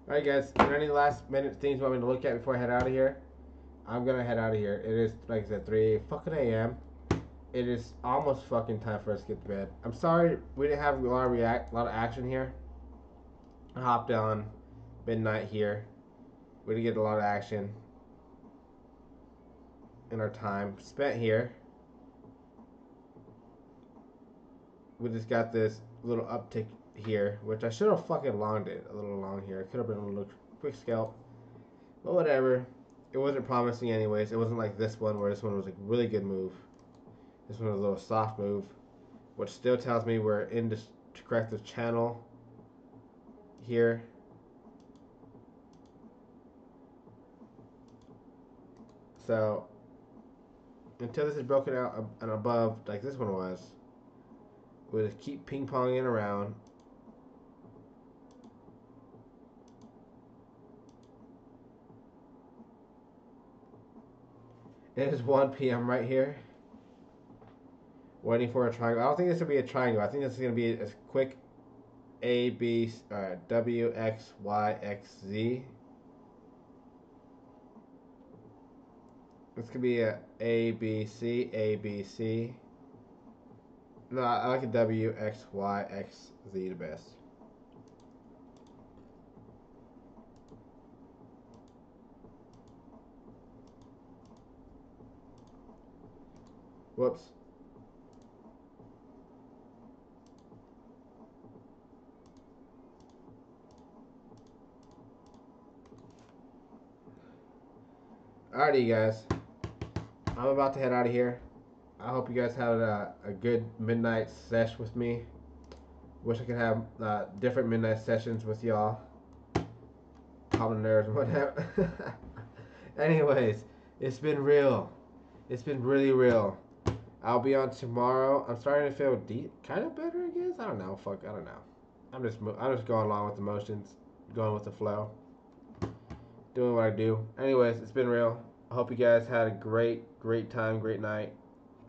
Alright, guys. Are there any last minute things you want me to look at before I head out of here? I'm gonna head out of here. It is, like I said, 3 fucking a.m. It is almost fucking time for us to get to bed. I'm sorry we didn't have a lot of action here. I hopped on midnight here. We didn't get a lot of action in our time spent here. We just got this little uptick here, which I should have fucking longed it a little long here. It could have been a little quick scalp, but whatever. It wasn't promising anyways. It wasn't like this one, where this one was a really good move. This one was a little soft move, which still tells me we're in the corrective channel here. So until this is broken out and above like this one was, we'll just keep ping-ponging around. It is 1 p.m. right here. Waiting for a triangle. I don't think this will be a triangle. I think this is going to be a quick A, B, W, X, Y, X, Z. This could be a B, C, A, B, C. No, I like a W, X, Y, X, Z the best. Whoops. Alrighty, you guys. I'm about to head out of here. I hope you guys had a good midnight sesh with me. Wish I could have different midnight sessions with y'all. Common nerves and whatever. Anyways, it's been real. It's been really real. I'll be on tomorrow. I'm starting to feel kind of better, I guess. I don't know. Fuck, I don't know. I'm just going along with the motions, going with the flow, doing what I do. Anyways, it's been real. I hope you guys had a great time, great night.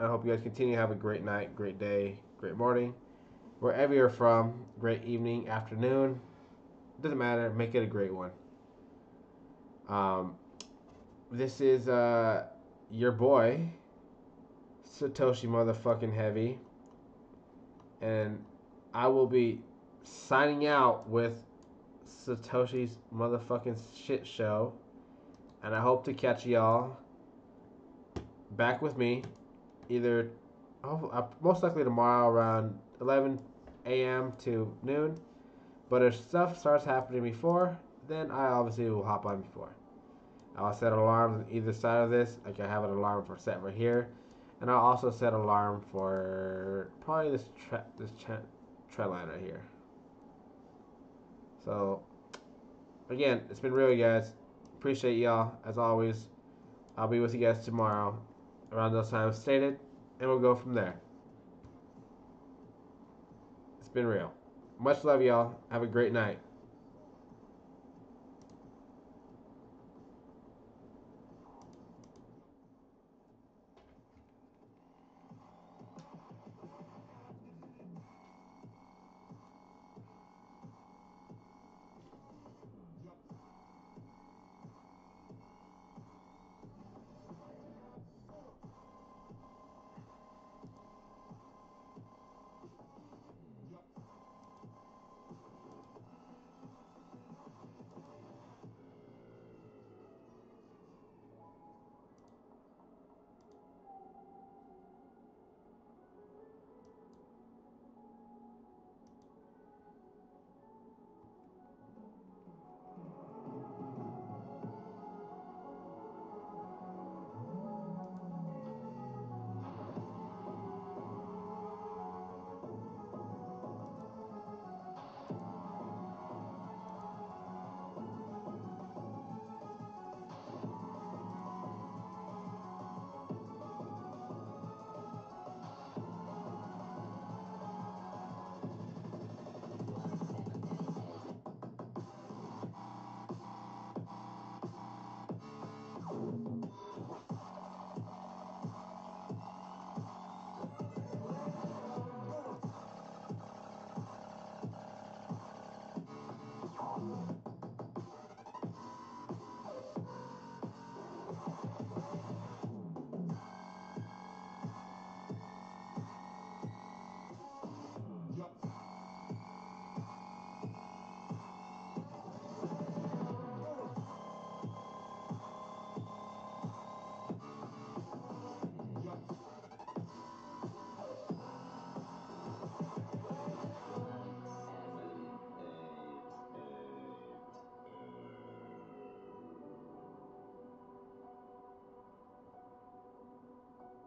I hope you guys continue to have a great night, great day, great morning, wherever you're from. Great evening, afternoon. Doesn't matter. Make it a great one. This is your boy, Satoshi motherfucking Heavy, and I will be signing out with Satoshi's motherfucking shit show, and I hope to catch y'all back with me either most likely tomorrow around 11 a.m. to noon, but if stuff starts happening before, then I obviously will hop on before. I'll set alarms on either side of this. Like I have an alarm for set right here, and I'll also set an alarm for probably this trend line right here. So again, it's been real, guys. Appreciate y'all as always. I'll be with you guys tomorrow around those times stated, and we'll go from there. It's been real. Much love, y'all. Have a great night.